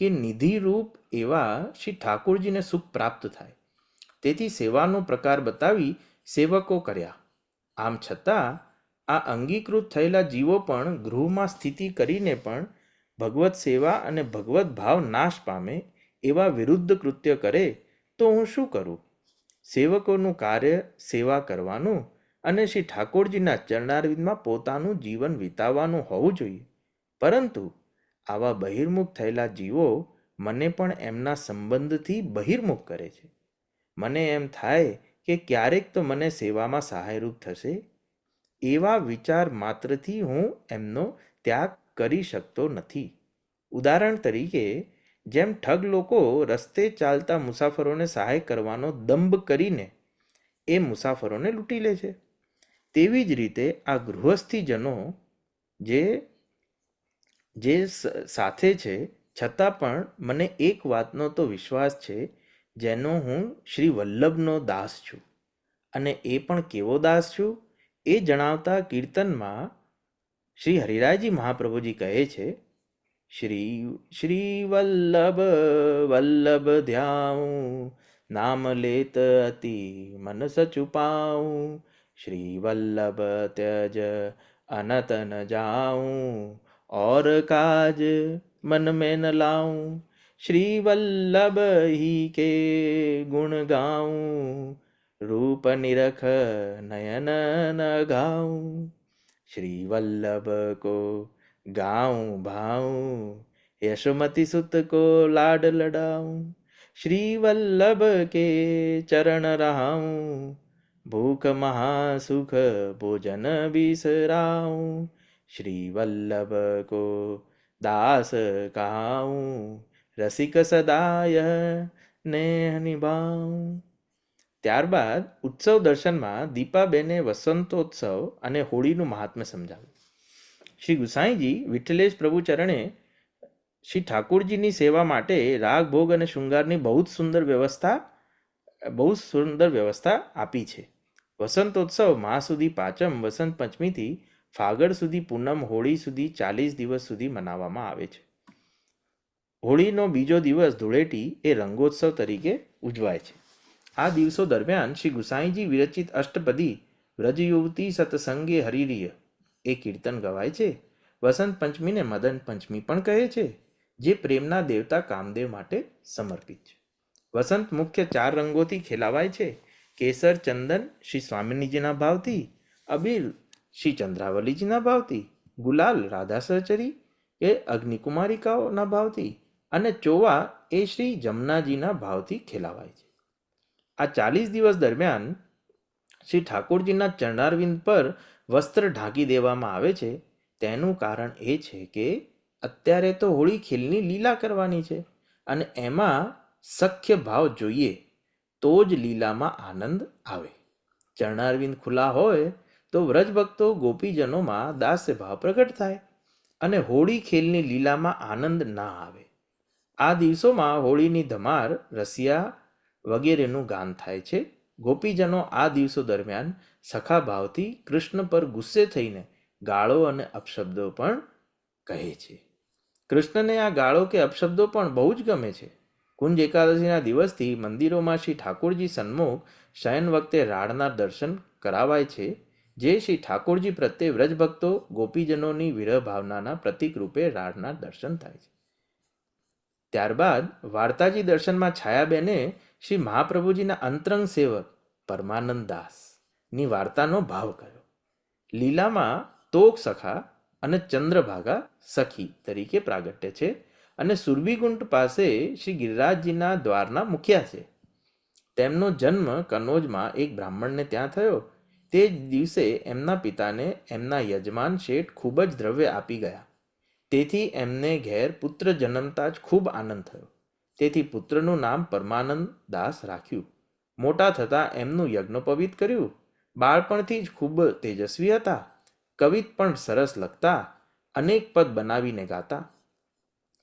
કે નિધિરૂપ એવા શ્રી ઠાકોરજીને સુખ પ્રાપ્ત થાય. તેથી સેવાનો પ્રકાર બતાવી સેવકો કર્યા. આમ છતાં આ અંગીકૃત થયેલા જીવો પણ ગૃહમાં સ્થિતિ કરીને પણ ભગવત સેવા અને ભગવત ભાવ નાશ પામે એવા વિરુદ્ધ કૃત્ય કરે, તો હું શું કરું? સેવકોનું કાર્ય સેવા કરવાનું અને શ્રી ઠાકોરજીના ચરણારવિંદમાં પોતાનું જીવન વિતાવવાનું હોવું જોઈએ. પરંતુ આવા બહિર્મુખ થયેલા જીવો મને પણ એમના સંબંધથી બહિર્મુખ કરે છે. મને એમ થાય કે ક્યારેક તો મને સેવામાં સહાયરૂપ થશે. એવા વિચાર માત્રથી હું એમનો ત્યાગ કરી શકતો નથી. ઉદાહરણ તરીકે, જેમ ઠગ લોકો રસ્તે ચાલતા મુસાફરોને સહાય કરવાનો દંભ કરીને એ મુસાફરોને લૂંટી લે છે, તેવી જ રીતે આ ગૃહસ્થીજનો જે સાથે છે, છતાં પણ મને એક વાતનો તો વિશ્વાસ છે, જેનો હું શ્રી વલ્લભનો દાસ છું. અને એ પણ કેવો દાસ છું એ જણાવતા કીર્તનમાં શ્રી હરિરાયજી મહાપ્રભુજી કહે છે, શ્રી વલ્લભ ધ્યાઉં નામ લેત અતિ મન સચુપાઉં શ્રી વલ્લભ त्यज अनत न जाऊं और काज मन में न लाऊं श्री वल्लभ ही के गुण गाऊं रूप निरख नयन न गाऊं श्री वल्लभ को गाऊं भाऊं यशोमती सुत को लाड लडाऊं श्री वल्लभ के चरण रहाऊं भूख महासुख भोजन बिसराऊं श्री वल्लभ को दास कहाऊं रसिक सदाय नेह निभाऊं. ત્યારબાદ ઉત્સવ દર્શનમાં દીપાબેને વસંતોત્સવ અને હોળીનું મહાત્મ્ય સમજાવ્યું. શ્રી ગુસાઈજી વિઠ્ઠલેશ પ્રભુ ચરણે શ્રી ઠાકોરજીની સેવા માટે રાગ ભોગ અને શૃંગારની બહુ સુંદર વ્યવસ્થા આપી છે. વસંતોત્સવ મા સુધી પાંચમ વસંત પંચમીથી ફાગણ સુધી પૂનમ હોળી સુધી 40 દિવસ સુધી મનાવવામાં આવે છે. હોળીનો બીજો દિવસ ધૂળેટી એ રંગોત્સવ તરીકે ઉજવાય છે. આ દિવસો દરમિયાન શ્રી ગુસાઈજી વિરચિત અષ્ટપદી વ્રજ યુવતી સતસંગે હરિરિય એ કીર્તન ગવાય છે વસંત પંચમીને મદન પંચમી પણ કહે છે, જે પ્રેમના દેવતા કામદેવ માટે સમર્પિત છે. વસંત મુખ્ય 4 રંગોથી ખેલાવાય છે: કેસર ચંદન શ્રી સ્વામિનીજીના ભાવથી, અબીલ શ્રી ચંદ્રાવલીજીના ભાવથી, ગુલાલ રાધા સહચરી એ અગ્નિકુમારિકાઓના ભાવથી અને ચોવા એ શ્રી જમનાજીના ભાવથી ખેલાવાય છે. આ 40 દિવસ દરમિયાન શ્રી ઠાકોરજીના ચરણારવિંદ પર વસ્ત્ર ઢાંકી દેવામાં આવે છે. તેનું કારણ એ છે કે અત્યારે તો હોળી ખેલની લીલા કરવાની છે અને એમાં સખ્ય ભાવ જોઈએ તો જ લીલામાં આનંદ આવે. ચરણારવિંદ ખુલ્લા હોય તો વ્રજભક્તો ગોપીજનોમાં દાસ્ય ભાવ પ્રગટ થાય અને હોળી ખેલની લીલામાં આનંદ ના આવે. આ દિવસોમાં હોળીની ધમાર, રસિયા વગેરેનું ગાન થાય છે. ગોપીજનો આ દિવસો દરમિયાન સખા ભાવથી કૃષ્ણ પર ગુસ્સે થઈને ગાળો અને અપશબ્દો પણ કહે છે. કૃષ્ણને આ ગાળો કે અપશબ્દો પણ બહુ જ ગમે છે. કુંજ એકાદશીના દિવસથી મંદિરોમાં શ્રી ઠાકોરજી સન્મુખ શયન વખતે રાડના દર્શન કરાવાય છે, જે શ્રી ઠાકોરજી પ્રત્યે વ્રજભક્તો ગોપીજનોની વિરહ ભાવનાના પ્રતીક રૂપે રાડના દર્શન થાય છે. ત્યારબાદ વાર્તાજી દર્શનમાં છાયાબેને શ્રી મહાપ્રભુજીના અંતરંગ સેવક પરમાનંદ દાસની વાર્તાનો ભાવ કર્યો. લીલામાં તોક સખા અને ચંદ્રભાગા સખી તરીકે પ્રાગટ્ય છે અને સુરભીકુંડ પાસે શ્રી ગિરિરાજજીના દ્વારના મુખિયા છે. તેમનો જન્મ કનોજમાં એક બ્રાહ્મણને ત્યાં થયો. તે જ દિવસે એમના પિતાને એમના યજમાન શેઠ ખૂબ જ દ્રવ્ય આપી ગયા. તેથી એમને ઘેર પુત્ર જન્મતા જ ખૂબ આનંદ થયો. તેથી પુત્રનું નામ પરમાનંદ દાસ રાખ્યું. મોટા થતાં એમનું યજ્ઞોપવિત કર્યું. બાળપણથી જ ખૂબ તેજસ્વી હતા. કવિત પણ સરસ લખતા, અનેક પદ બનાવીને ગાતા.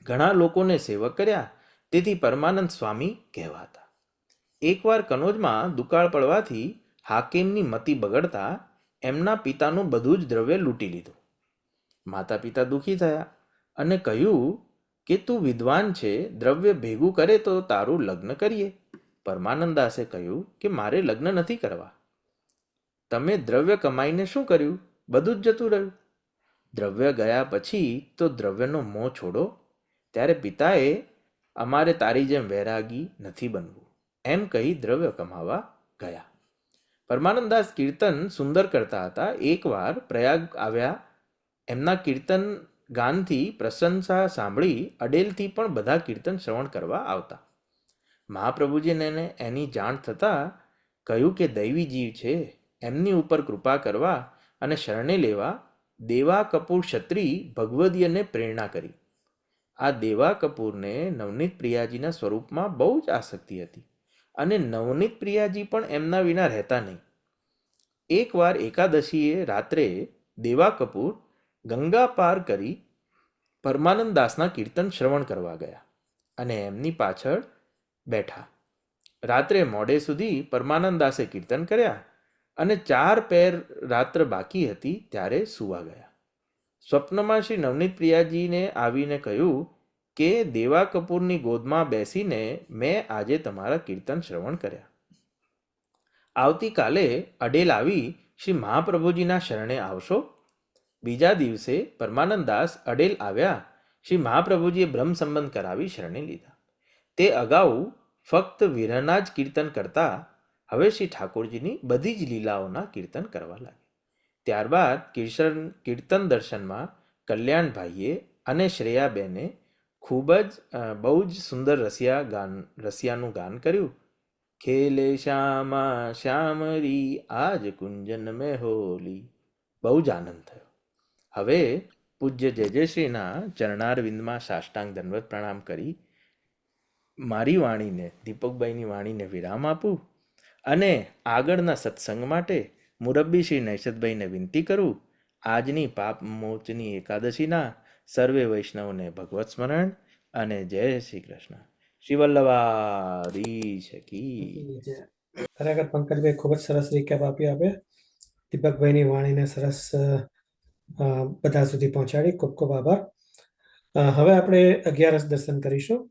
ઘણા લોકોને સેવક કર્યા, તેથી પરમાનંદ સ્વામી કહેવાતા. એકવાર કનોજમાં દુકાળ પડવાથી હાકીમની મતિ બગડતા એમના પિતાનું બધું જ દ્રવ્ય લૂંટી લીધું. માતા પિતા દુઃખી થયા અને કહ્યું કે તું વિદ્વાન છે, દ્રવ્ય ભેગું કરે તો તારું લગ્ન કરીએ. પરમાનંદ દાસે કહ્યું કે મારે લગ્ન નથી કરવા. તમે દ્રવ્ય કમાઈને શું કર્યું? બધું જ જતું રહ્યું. દ્રવ્ય ગયા પછી તો દ્રવ્યનો મોહ છોડો. ત્યારે પિતાએ અમારે તારી જેમ વૈરાગી નથી બનવું એમ કહી દ્રવ્ય કમાવા ગયા. પરમાનંદદાસ કીર્તન સુંદર કરતા હતા. એકવાર પ્રયાગ આવ્યા. એમના કીર્તન ગાનથી પ્રશંસા સાંભળી અડેલથી પણ બધા કીર્તન શ્રવણ કરવા આવતા. મહાપ્રભુજીને એની જાણ થતાં કહ્યું કે દૈવી જીવ છે, એમની ઉપર કૃપા કરવા અને શરણે લેવા દેવા કપૂર ક્ષત્રિય ભગવદીયને પ્રેરણા કરી. આ દેવા કપૂરને નવનીત પ્રિયાજીના સ્વરૂપમાં બહુ જ આસક્તિ હતી અને નવનીત પ્રિયાજી પણ એમના વિના રહેતા નહીં. એકવાર એકાદશીએ રાત્રે દેવા કપૂર ગંગા પાર કરી પરમાનંદ દાસના કીર્તન શ્રવણ કરવા ગયા અને એમની પાછળ બેઠા. રાત્રે મોડે સુધી પરમાનંદ દાસે કીર્તન કર્યા અને 4 પહેર રાત્ર બાકી હતી ત્યારે સૂવા ગયા. સ્વપ્નમાં શ્રી નવનીત પ્રિયાજીને આવીને કહ્યું કે દેવા કપૂરની ગોદમાં બેસીને મેં આજે તમારા કીર્તન શ્રવણ કર્યા. આવતીકાલે અડેલ આવી શ્રી મહાપ્રભુજીના શરણે આવશો. બીજા દિવસે પરમાનંદ દાસ અડેલ આવ્યા. શ્રી મહાપ્રભુજીએ બ્રહ્મ સંબંધ કરાવી શરણે લીધા. તે અગાઉ ફક્ત વિરહના જ કીર્તન કરતા, હવે શ્રી ઠાકોરજીની બધી જ લીલાઓના કીર્તન કરવા લાગ્યા. ત્યારબાદ કીર્તન દર્શનમાં કલ્યાણભાઈએ અને શ્રેયાબેને ખૂબ જ બહુ જ સુંદર રસિયાનું ગાન કર્યું. ખેલે શ્યામા શ્યામરી આજ કુંજન મેં હોલી. બહુ જ આનંદ થયો. હવે પૂજ્ય જયશ્રીના ચરણારવિંદમાં સાષ્ટાંગ દંડવત પ્રણામ કરી મારી વાણીને, દીપકભાઈની વાણીને વિરામ આપું અને આગળના સત્સંગ માટે મુરબ્બી શ્રી નૈષદભાઈને વિનંતી કરું. આજની પાપ મોચની એકાદશીના સર્વે વૈષ્ણવને ભગવત સ્મરણ અને જય શ્રી કૃષ્ણ. શ્રી વલ્લભાધીશ કી. ખરેખર પંકજભાઈ ખૂબ જ સરસ રીકેપ આપી આપે. દીપકભાઈની વાણીને સરસ બધા સુધી પહોંચાડી. ખૂબ ખૂબ આભાર. હવે આપણે 11 દર્શન કરીશું.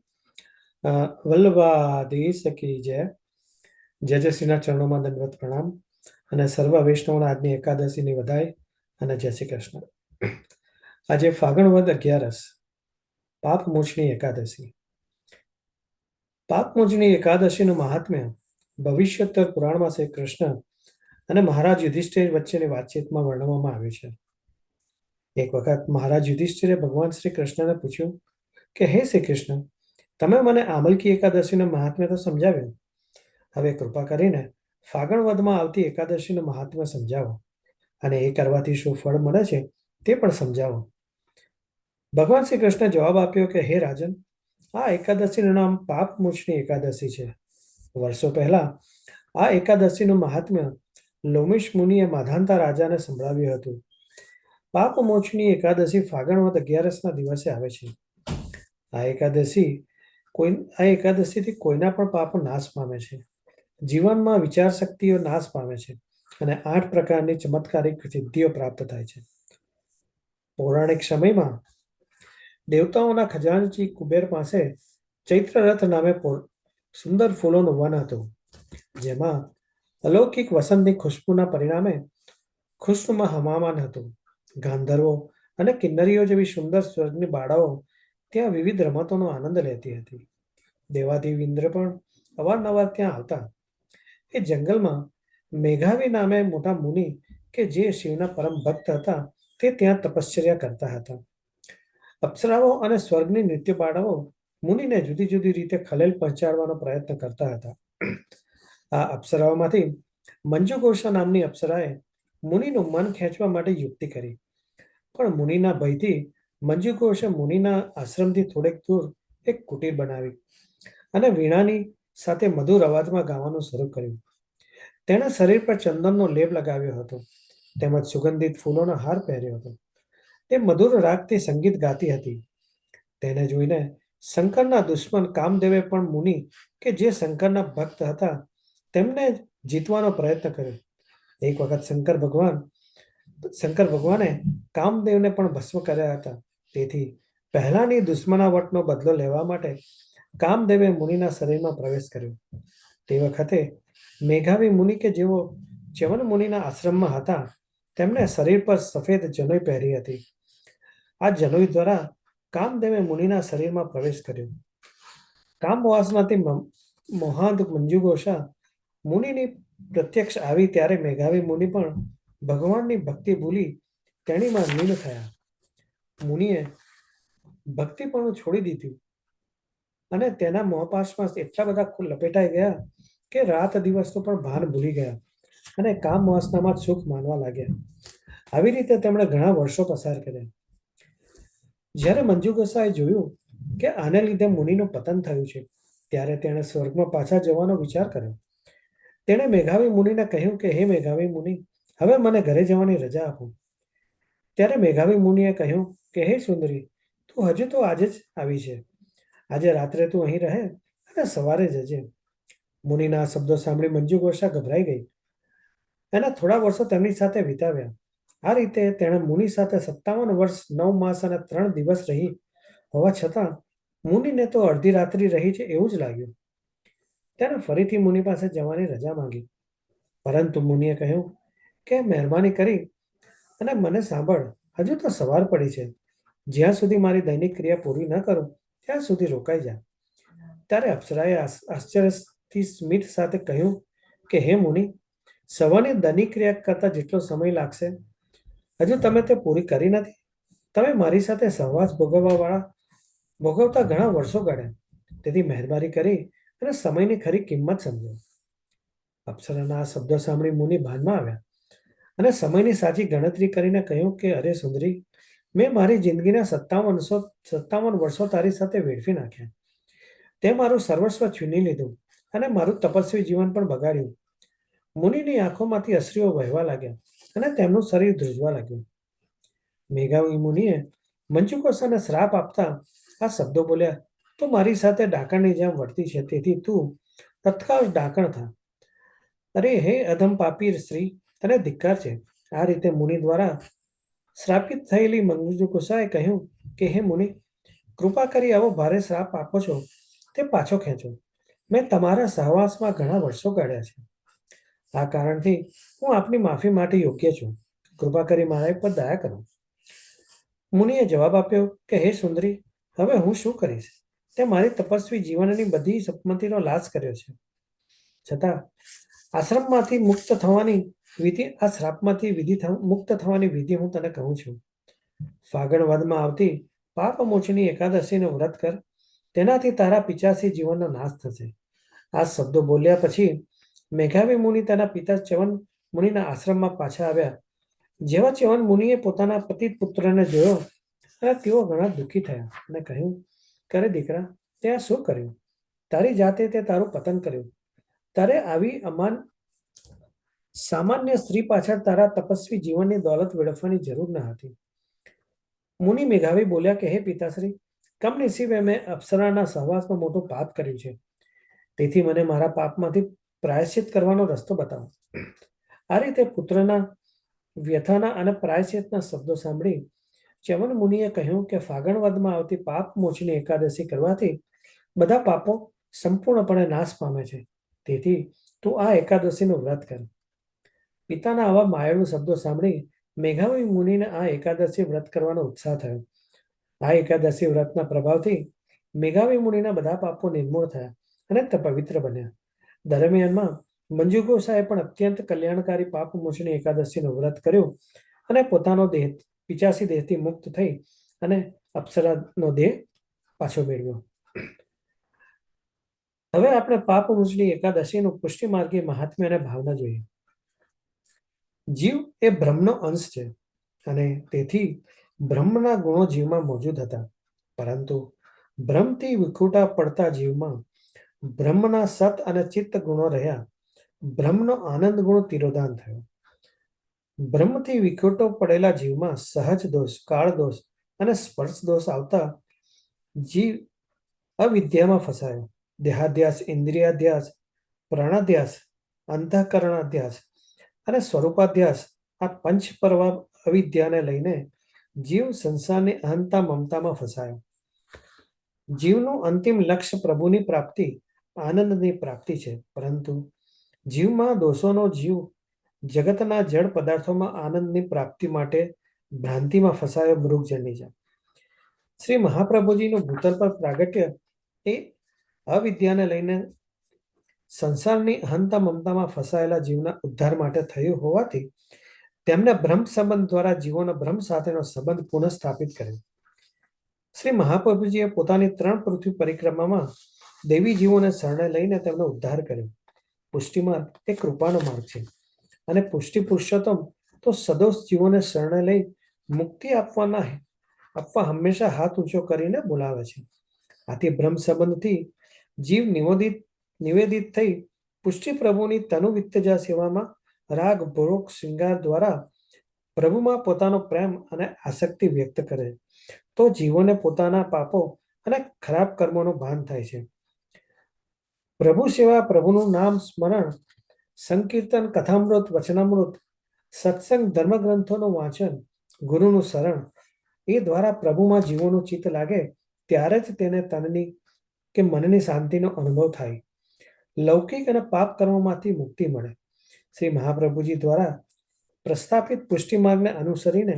વલ્લભાધીશ કી જય. જય શ્રીના ચરણોમાં દંડવત પ્રણામ અને સર્વ વૈષ્ણવોના આજની એકાદશીની વધાઈ અને જય શ્રી કૃષ્ણ. આજે ફાગણ વદ 11 પાપ મોચની એકાદશી. પાપ મોચની એકાદશીનું મહાત્મ્ય ભવિષ્યોત્તર પુરાણમાં શ્રી કૃષ્ણ અને મહારાજ યુધિષ્ઠિર વચ્ચેની વાતચીતમાં વર્ણવવામાં આવ્યું છે. એક વખત મહારાજ યુધિષ્ઠિરે ભગવાન શ્રી કૃષ્ણને પૂછ્યું કે હે શ્રી કૃષ્ણ, તમે મને આમલકી એકાદશીનું મહાત્મ્ય તો સમજાવ્યું, હવે કૃપા કરીને ફાગણ વદમાં આવતી એકાદશીનું મહાત્મ્ય સમજાવો અને એ કરવાથી શું ફળ મળે છે તે પણ સમજાવો. ભગવાન શ્રી કૃષ્ણે જવાબ આપ્યો કે હે રાજન, આ એકાદશીનું નામ પાપ મોચની એકાદશી છે. વર્ષો પહેલા આ એકાદશીનું મહાત્મ્ય લોમીશ મુનિએ માધાંતા રાજાને સંભળાવ્યું હતું. પાપ મોચની એકાદશી ફાગણ વદ 11ના દિવસે આવે છે. આ એકાદશીથી કોઈના પણ પાપ નાશ પામે છે, જીવનમાં વિચાર શક્તિઓ નાશ પામે છે અને 8 પ્રકારની ચમત્કારિક સિદ્ધિઓ પ્રાપ્ત થાય છે. પૌરાણિક સમયમાં દેવતાઓના ખજાનચી કુબેર પાસે ચૈત્રરથ નામે સુંદર ફૂલોનું વન હતું, જેમાં અલૌકિક વસંતની ખુશ્બુના પરિણામે ખુશ્નુમા હવામાન હતું. ગાંધર્વો અને કિન્નરીઓ જેવી સુંદર સ્વર્ગની બાળાઓ ત્યાં વિવિધ રમતોનો આનંદ લેતી હતી. દેવાદેવ ઇન્દ્ર પણ અવારનવાર ત્યાં આવતા. એ જંગલમાં મેઘાવી નામે મોટા મુનિ કે જે શિવના પરમ ભક્ત હતા તે ત્યાં તપશ્ચર્યા કરતા હતા. અપ્સરાઓ અને સ્વર્ગની નૃત્ય બાળાઓ મુનિને જુદી જુદી રીતે ખલેલ પહોંચાડવાનો પ્રયત્ન કરતા હતા. આ અપ્સરાઓમાંથી મંજુ ઘોષા નામની અપ્સરાએ મુનિનું મન ખેંચવા માટે યુક્તિ કરી, પણ મુનિના ભયથી મંજુ ઘોષે મુનિના આશ્રમથી થોડેક દૂર એક કુટીર બનાવી અને વીણાની સાથે મધુર અવાજમાં ગાવાનું શરૂ કર્યું. તેણે શરીર પર ચંદનનો લેપ લગાવ્યો હતો તેમજ સુગંધિત ફૂલોનો હાર પહેર્યો હતો. તે મધુર રાગથી સંગીત ગાતી હતી. તેને જોઈને શંકરના દુશ્મન કામદેવે પણ મુનિ કે જે શંકરના ભક્ત હતા તેમને જીતવાનો પ્રયત્ન કર્યો. એક વખત શંકર ભગવાને કામદેવને પણ ભસ્મ કર્યા હતા. તેથી પહેલાની દુશ્મનાવટનો બદલો લેવા માટે કામદેવે મુનિના શરીરમાં પ્રવેશ કર્યો. તે વખતે મેઘાવી મુનિ કે જેઓ ચ્યવન મુનિના આશ્રમમાં હતા તેમણે શરીર પર સફેદ જનોઈ પહેરી હતી. આ જનોઈ દ્વારા કામદેવે મુનિના શરીરમાં પ્રવેશ કર્યો. કામ વાસનાથી મોહાંત મંજુ ઘોષા મુનિની પ્રત્યક્ષ આવી ત્યારે મેઘાવી મુનિ પણ ભગવાનની ભક્તિ ભૂલી તેણીમાં લીન થયા. મુનિએ ભક્તિપણું છોડી દીધું અને તેના મોહપાશમાં એટલા બધા લપેટાઈ ગયા કે રાત દિવસનું પણ ભાન ભૂલી ગયા અને કામ વાસનામાં સુખ માનવા લાગ્યા. આવી રીતે તેમણે ઘણા વર્ષો પસાર કર્યા. જ્યારે મંજુ ઘોષાએ જોયું કે આને લીધે મુનિનું પતન થયું છે ત્યારે તેણે સ્વર્ગમાં પાછા જવાનો વિચાર કર્યો. તેણે મેઘાવી મુનિને કહ્યું કે હે મેઘાવી મુનિ, હવે મને ઘરે જવાની રજા આપો. ત્યારે મેઘાવી મુનિએ કહ્યું કે હે સુંદરી, તું હજુ તો આજે જ આવી છે. આજે રાત્રે તું અહીં રહે અને સવારે જજે. મુનિના શબ્દો સાંભળી મંજુ ઘોષા ગભરાઈ ગઈ. એના થોડા વર્ષો તેમની સાથે વિતાવ્યા. આ રીતે તેણે મુનિ સાથે 57 વર્ષ 9 માસ અને 3 દિવસ રહી હોવા છતાં મુનિને તો અડધી રાત્રિ રહી છે એવું જ લાગ્યું. તેણે ફરીથી મુનિ પાસે જવાની રજા માંગી, પરંતુ મુનિએ કહ્યું કે મહેરબાની કરી અને મને સાંભળ, હજુ તો સવાર પડી છે. જ્યાં સુધી મારી દૈનિક ક્રિયા પૂરી ન કરું ત્યાં સુધી રોકાઈ જા. ત્યારે અપ્સરાએ આશ્ચર્યથી સ્મિત સાથે કહ્યું કે હે મુનિ, સવારની દૈનિક ક્રિયા કરતા જેટલો સમય લાગશે હજુ તમે તે પૂરી કરી નથી. તમે મારી સાથે સહવાસ ભોગવતા ઘણા વર્ષો ગાળ્યા. તેથી મહેરબાની કરી અને સમયની ખરી કિંમત સમજો. અપ્સરાના આ શબ્દો સાંભળી મુનિ ભાનમાં આવ્યા અને સમયની સાચી ગણતરી કરીને કહ્યું કે અરે સુંદરી, મેં મારી જિંદગીના 57 વર્ષો તારી સાથે વેડફી નાખ્યા. તે મારું સર્વસ્વ છીની લીધું અને મારું તપસ્વી જીવન પણ બગાડ્યું. મુનિની આંખોમાંથી અશ્રુઓ વહેવા લાગ્યા અને તેમનું શરીર ધ્રુજવા લાગ્યું. મેઘાવી મુનિએ મંજુ ઘોષાને શ્રાપ આપતા આ શબ્દો બોલ્યા, તું મારી સાથે ડાકણની જેમ વર્તી છે, તેથી તું તત્કાળ ડાકણ થા. અરે હે અધમ પાપી સ્ત્રી, તને ધિક્કાર છે. આ રીતે મુનિ દ્વારા શ્રાપિત થયેલી મંજુ ઘોષાએ કહ્યું કે હે મુનિ, કૃપા કરી આવો ભારે શ્રાપ આપો છો તે પાછો ખેંચો. મેં તમારા સહવાસમાં ઘણા વર્ષો કાઢ્યા છે. આ કારણથી હું આપની માફી માટે યોગ્ય છું. કૃપા કરી મારા પર દયા કરો. મુનિએ જવાબ આપ્યો કે હે સુંદરી, હવે હું શું કરીશ? તે મારી તપસ્વી જીવનની બધી સંપત્તિનો નાશ કર્યો છે. છતાં આશ્રમમાંથી મુક્ત થવાની વિધિ, આ શ્રાપમાંથી મુક્ત થવાની વિધિ હું તને કહું છું. ફાગણ વદમાં આવતી પાપ મોચની એકાદશીનું વ્રત કર, તેનાથી તારા પિચાસી જીવનનો નાશ થશે. આ શબ્દો બોલ્યા પછી મેઘાવી મુનિ તેના પિતા ચ્યવન મુનિના આશ્રમમાં પાછા આવ્યા. જેવા ચ્યવન મુનિએ પોતાના પતિત પુત્રને જોયો અને તેઓ ઘણા દુઃખી થયા અને કહ્યું કે અરે દીકરા, તે આ શું કર્યું? તારી જાતે તે તારું પતન કર્યું. તારે આવી સામાન્ય સ્ત્રી પાછળ તારા તપસ્વી જીવનની દોલત વેડફવાની જરૂર ન હતી. મુનિ મેઘાવી બોલ્યા કે હે પિતાશ્રી, કમનસીબે મેં અપ્સરાના સહવાસમાં મોટું પાપ કર્યું છે. તેથી મને મારા પાપમાંથી પ્રાયશ્ચિત કરવાનો રસ્તો બતાવો. આ રીતે પુત્રના વ્યથાના અને પ્રાયશ્ચિતના શબ્દો સાંભળી ચ્યવન મુનિએ કહ્યું કે ફાગણ વદમાં આવતી પાપ મોચની એકાદશી કરવાથી બધા પાપો સંપૂર્ણપણે નાશ પામે છે. તેથી તું આ એકાદશીનું વ્રત કર. પિતાના આવા માયાળુ શબ્દો સાંભળી મેઘાવી મુનિને આ એકાદશી વ્રત કરવાનો ઉત્સાહ થયો. આ એકાદશી વ્રતના પ્રભાવથી મેઘાવી મુનિના બધા પાપો નિર્મૂળ થયા અને તે પવિત્ર બન્યા. દરમિયાનમાં મંજુ ગોસાએ પણ અત્યંત કલ્યાણકારી પાપ મોચની એકાદશીનું વ્રત કર્યું અને પોતાનો દેહ પિચાસી દેહથી મુક્ત થઈ અને અપ્સરાનો દેહ પાછો મેળવ્યો. હવે આપણે પાપ મોચની એકાદશીનું પુષ્ટિ માર્ગી મહાત્મ્ય અને ભાવના જોઈએ. જીવ એ બ્રહ્મનો અંશ છે અને તેથી બ્રહ્મના ગુણો જીવમાં મોજૂદ હતા. પરંતુ બ્રહ્મથી વિખૂટા પડતા જીવમાં બ્રહ્મના સત અને ચિત્ત ગુણો રહ્યા. બ્રહ્મનો આનંદ ગુણ તિરોધાન થયો. બ્રહ્મથી વિખૂટો પડેલા જીવમાં સહજ દોષ, કાળ દોષ અને સ્પર્શ દોષ આવતા જીવ અવિદ્યામાં ફસાયો. દેહાધ્યાસ, ઇન્દ્રિયાધ્યાસ, પ્રાણાધ્યાસ, અંતઃકરણાધ્યાસ અને સ્વરૂપાધ્યાસ, આ પંચ પર્વ અવિદ્યાને લઈને જીવ સંસારની અહંતા મમતામાં ફસાયો. જીવનું અંતિમ લક્ષ્ય પ્રભુની પ્રાપ્તિ, આનંદની પ્રાપ્તિ છે. પરંતુ જીવમાં દોષોનો જીવ જગતના જળ પદાર્થોમાં આનંદની પ્રાપ્તિ માટે ભ્રાંતિમાં ફસાયો મૃગજળની જેમ. શ્રી મહાપ્રભુજીનું ભૂતલ પર પ્રાગટ્ય એ અવિદ્યાને લઈને સંસારની અહંતા મમતામાં ફસાયેલા જીવના ઉદ્ધાર માટે થયું હોવાથી તેમને બ્રહ્મ સંબંધ દ્વારા જીવોનો બ્રહ્મ સાથેનો સંબંધ પુનઃ સ્થાપિત કર્યો. શ્રી મહાપ્રભુજીએ પોતાની 3 પૃથ્વી પરિક્રમામાં દેવી જીવોને શરણે લઈને તેમનો ઉદ્ધાર કર્યો. પુષ્ટિ માર્ગ એ કૃપાનો માર્ગ છે અને પુષ્ટિ પુરુષોત્તમ તો સદોષ જીવોને શરણે લઈ મુક્તિ આપવા હંમેશા હાથ ઊંચો કરીને બોલાવે છે. આથી બ્રહ્મ સંબંધથી જીવ નિવેદિત થઈ પુષ્ટિ પ્રભુની તનુ વિત્તજા સેવામાં રાગ, ભોગ, શૃંગાર દ્વારા પ્રભુમાં પોતાનો પ્રેમ અને આસક્તિ વ્યક્ત કરે તો જીવોને પોતાના પાપો અને ખરાબ કર્મોનું ભાન થાય છે. પ્રભુ સેવા, પ્રભુનું નામ સ્મરણ, સંકીર્તન, કથામૃત, વચનામૃત, સત્સંગ, ધર્મગ્રંથોનું વાંચન, ગુરુનું શરણ એ દ્વારા પ્રભુમાં જીવોનું ચિત્ત લાગે ત્યારે જ તેને તનની કે મનની શાંતિનો અનુભવ થાય. લૌકિક અને પાપ કર્મોમાંથી મુક્તિ મળે. શ્રી મહાપ્રભુજી દ્વારા પ્રસ્થાપિત પુષ્ટિ માર્ગને અનુસરીને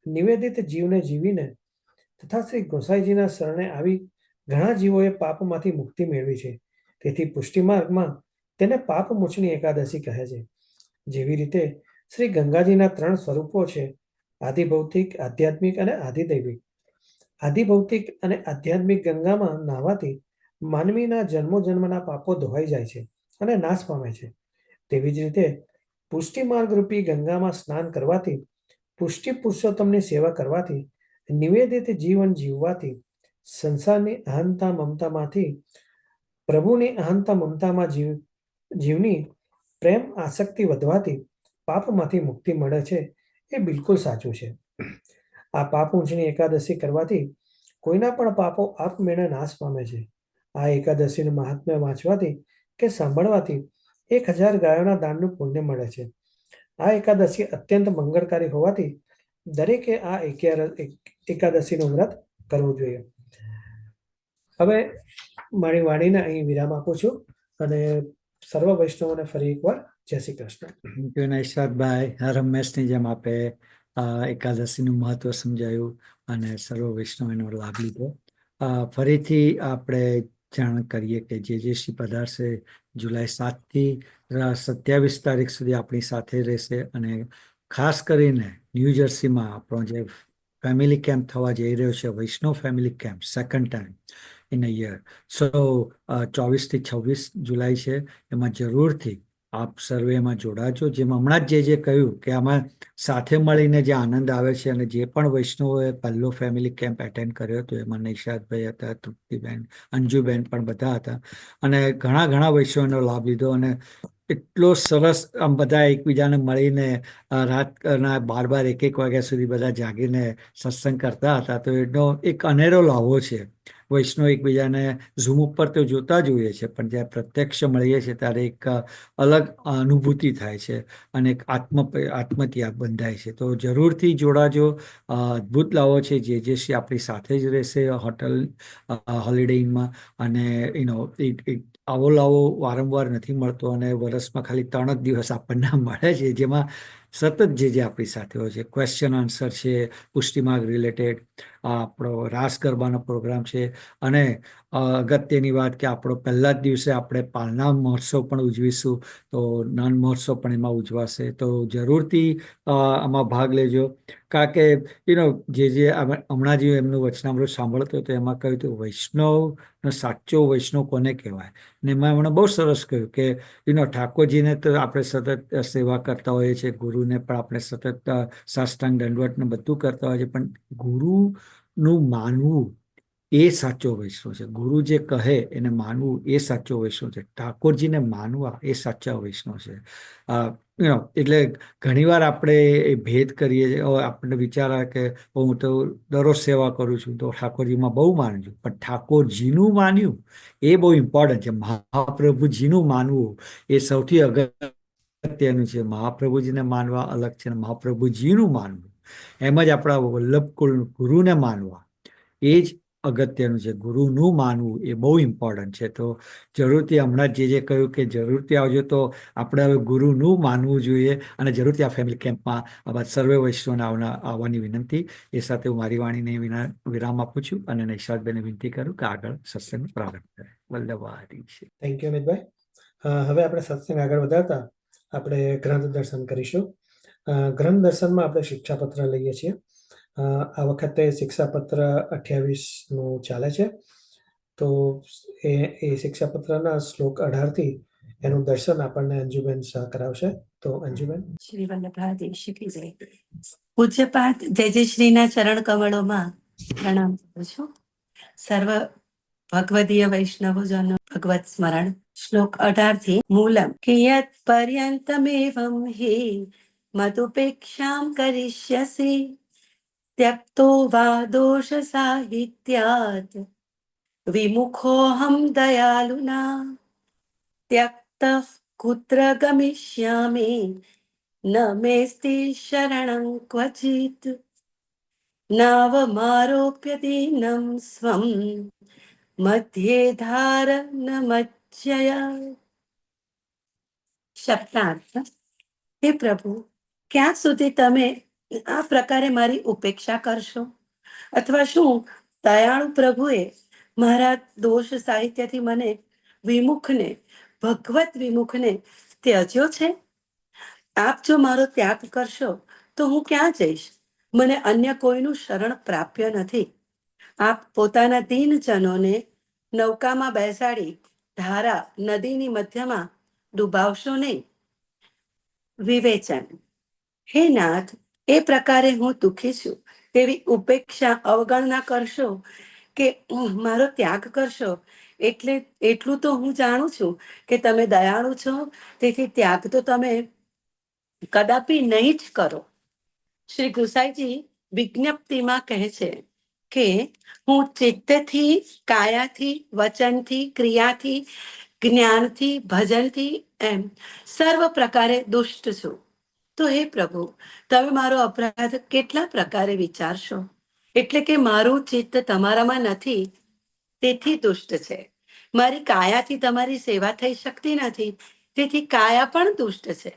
નિવેદિત જીવને જીવીને તથા શ્રી ગોસાઈજીના શરણે આવી ઘણા જીવોએ પાપમાંથી મુક્તિ મેળવી છે. તેથી પુષ્ટિ માર્ગમાં તેને પાપ મોચની એકાદશી કહે છે. જેવી રીતે શ્રી ગંગાજીના 3 સ્વરૂપો છે, આદિભૌતિક, આધ્યાત્મિક અને આધિદૈવિક. આદિભૌતિક અને આધ્યાત્મિક ગંગામાં નાહવાથી માનવીના જન્મોજન્મના પાપો ધોવાઈ જાય છે અને નાશ પામે છે. તેવી જ રીતે પુષ્ટિ માર્ગ રૂપી ગંગામાં સ્નાન કરવાથી, પુષ્ટિ પુરુષોત્તમની સેવા કરવાથી, નિવેદિત જીવન જીવવાથી સંસારની અહંતા મમતામાંથી પ્રભુની અહંતા મમતામાં જીવની પ્રેમ આસક્તિ વધવાથી પાપમાંથી મુક્તિ મળે છે. એ બિલકુલ સાચું છે. આ પાપ ઊંચની એકાદશી કરવાથી કોઈના પણ પાપો આપમેળે નાશ પામે છે. આ એકાદશીનું મહાત્મ્ય વાંચવાથી કે સાંભળવાથી 1000 ગાયોના દાનનું પુણ્ય મળે છે. આ એકાદશી અત્યંત મંગળકારી હોવાથી દરેકે આ એકાદશીનું વ્રત કરવું જોઈએ. હવે મારી વાણીને અહીં વિરામ આપું છું અને સર્વ વૈષ્ણવોને ફરી એકવાર જય શ્રી કૃષ્ણ. થેન્ક યુ નૈસરભાઈ. રમેશની જેમ આપે એકાદશીનું મહત્વ સમજાયું અને સર્વ વૈષ્ણવ એનો લાભ લીધો. ફરીથી આપણે જાણ કરીએ કે જે શ્રી પધારશે જુલાઈ 7 થી 27 તારીખ સુધી આપણી સાથે રહેશે અને ખાસ કરીને ન્યૂ જર્સીમાં આપણો જે ફેમિલી કેમ્પ થવા જઈ રહ્યો છે, Vaishnav family camp, second time in a year. So 24 થી 26 જુલાઈ છે. એમાં જરૂરથી આપ સર્વે એમાં જોડાજો. જેમાં હમણાં જ જે કહ્યું કે આમાં સાથે મળીને જે આનંદ આવે છે, અને જે પણ વૈષ્ણવોએ પહેલો ફેમિલી કેમ્પ એટેન્ડ કર્યો હતો એમાં નૈશાદભાઈ હતા, તૃપ્તિબેન, અંજુબેન પણ બધા હતા અને ઘણા વૈષ્ણવનો લાભ લીધો. અને એટલો સરસ આમ બધા એકબીજાને મળીને રાતના 12 1 વાગ્યા સુધી બધા જાગીને સત્સંગ કરતા હતા. તો એનો એક અનેરો લાભો છે. વૈષ્ણવ એકબીજાને ઝૂમ ઉપર તો જોતા જ હોઈએ છે, પણ જ્યારે પ્રત્યક્ષ મળીએ છીએ ત્યારે એક અલગ અનુભૂતિ થાય છે અને એક આત્મત્યાગ બંધાય છે. તો જરૂરથી જોડાજો. અદ્ભુત લાવો છે. જે શ્રી આપણી સાથે જ રહેશે હોટલ હોલિડે ઇનમાં. અને આવો લાવો વારંવાર નથી મળતો અને વર્ષમાં ખાલી 3 જ દિવસ આપણને મળે છે, જેમાં સતત જે આપણી સાથે હોય છે. ક્વેશ્ચન આન્સર છે, પુષ્ટિમાર્ગ રિલેટેડ, આપણો રાસ ગરબાનો પ્રોગ્રામ છે. અને અગત્યની વાત કે આપણો પહેલા જ દિવસે આપણે પાલના મહોત્સવ પણ ઉજવીશું. તો નાન મહોત્સવ પણ એમાં ઉજવાશે. તો જરૂરથી આમાં ભાગ લેજો. કારણ કે જે હમણાં જે એમનું વચનામૃત સાંભળતો હતો એમાં કહ્યું હતું વૈષ્ણવનો સાચો વૈષ્ણવ કોને કહેવાય. ને એમાં એમણે બહુ સરસ કહ્યું કે ઠાકોરજીને તો આપણે સતત સેવા કરતા હોઈએ છીએ, ગુરુને પણ આપણે સતત સાષ્ટાંગ દંડવતને બધું કરતા હોઈએ છીએ, પણ ગુરુનું માનવું એ સાચો વૈષ્ણવ છે. ગુરુ જે કહે એને માનવું એ સાચો વૈષ્ણવ છે. ઠાકોરજીને માનવા એ સાચા વૈષ્ણવ છે. એટલે ઘણીવાર આપણે એ ભેદ કરીએ છીએ. આપણને વિચાર આવે કે હું તો દરરોજ સેવા કરું છું તો ઠાકોરજીમાં બહુ માનું છું, પણ ઠાકોરજીનું માન્યું એ બહુ ઇમ્પોર્ટન્ટ છે. મહાપ્રભુજીનું માનવું એ સૌથી અગત્યનું છે. મહાપ્રભુજીને માનવા અલગ છે, મહાપ્રભુજીનું માનવું એમ જ આપણા વલ્લભ કુળ ગુરુને માનવા એ જ અગત્યનું છે. ગુરુનું માનવું એ બહુ ઇમ્પોર્ટન્ટ છે. તો જરૂરથી હમણાં જે કહ્યું કે જરૂરથી આવજો. તો આપણે હવે ગુરુનું માનવું જોઈએ અને જરૂરથી આ ફેમિલી કેમ્પમાં આવા સર્વે વૈષ્ણવને આવવાની વિનંતી. એ સાથે હું મારી વાણીને વિરામ આપું છું અને નૈશાદબેનને વિનંતી કરું કે આગળ સત્સંગ પ્રારંભ કરે. વલ્લભાધીશ. થેન્ક યુ અમિતભાઈ. હવે આપણે સત્સંગ આગળ વધારતા આપણે ગ્રંથ દર્શન કરીશું. ગ્રંથ દર્શનમાં આપણે શિક્ષાપત્ર લઈએ છીએ. આ વખતે શિક્ષાપત્ર 28નું ચાલે છે. તો એ શિક્ષાપત્રના શ્લોક 18 થી એનું દર્શન આપણને અંજુબેન શાહ કરાવશે. તો અંજુબેન. શ્રી વલ્લભાધીશ કી જય. પૂજ્યપાદ જય શ્રીના ચરણ કમળોમાં પ્રણામ કરું છું. સર્વ ભગવદીય વૈષ્ણવજનો ભગવત સ્મરણ. શ્લોક 18 થી મૂલમ કિયત પર્યંતમેવં હિ મદુપેક્ષામ કરિષ્યસી ત્યક્તો વા દોષ સાહિત્યાત વિમુખોહમ દયાલુના ત્યક્ત કુત્ર ગમિષ્યામિ ન મેસ્તિ શરણં ક્વચિત નાવમારોપ્ય દીનં સ્વં મધ્યે ધારણ મજ્જય. શબ્દાર્થ. હે પ્રભુ, ક્યાં સુધી તમે આ પ્રકારે મારી ઉપેક્ષા કરશો? અથવા શું દયાળુ પ્રભુએ મારા દોષ સાહિત્યથી મને વિમુખને, ભગવત વિમુખને ત્યજ્યો છે? આપ જો મારો ત્યાગ કરશો તો હું ક્યાં જઈશ? મને અન્ય કોઈનું શરણ પ્રાપ્ય નથી. આપ પોતાના દીનજનોને નૌકામાં બેસાડી ધારા નદીની મધ્યમાં ડૂબાવશો નહીં. વિવેચન. હે નાથ, એ પ્રકારે હું દુઃખી છું તેવી ઉપેક્ષા અવગણના કરશો કે મારો ત્યાગ કરશો, એટલું તો હું જાણું છું કે તમે દયાળુ છો, તેથી ત્યાગ તો તમે કદાપી નહીં જ કરો. શ્રી ગુસાઈજી વિજ્ઞપ્તિમાં કહે છે કે હું ચિત્તથી, કાયાથી, વચનથી, ક્રિયાથી, જ્ઞાનથી, ભજનથી એમ સર્વ પ્રકારે દુષ્ટ છું. તો હે પ્રભુ, તમે મારો અપરાધ કેટલા પ્રકારે વિચારશો? એટલે કે મારું ચિત્ત તમારામાં નથી તેથી દુષ્ટ છે. મારી કાયાથી તમારી સેવા થઈ શકતી નથી તેથી કાયા પણ દુષ્ટ છે.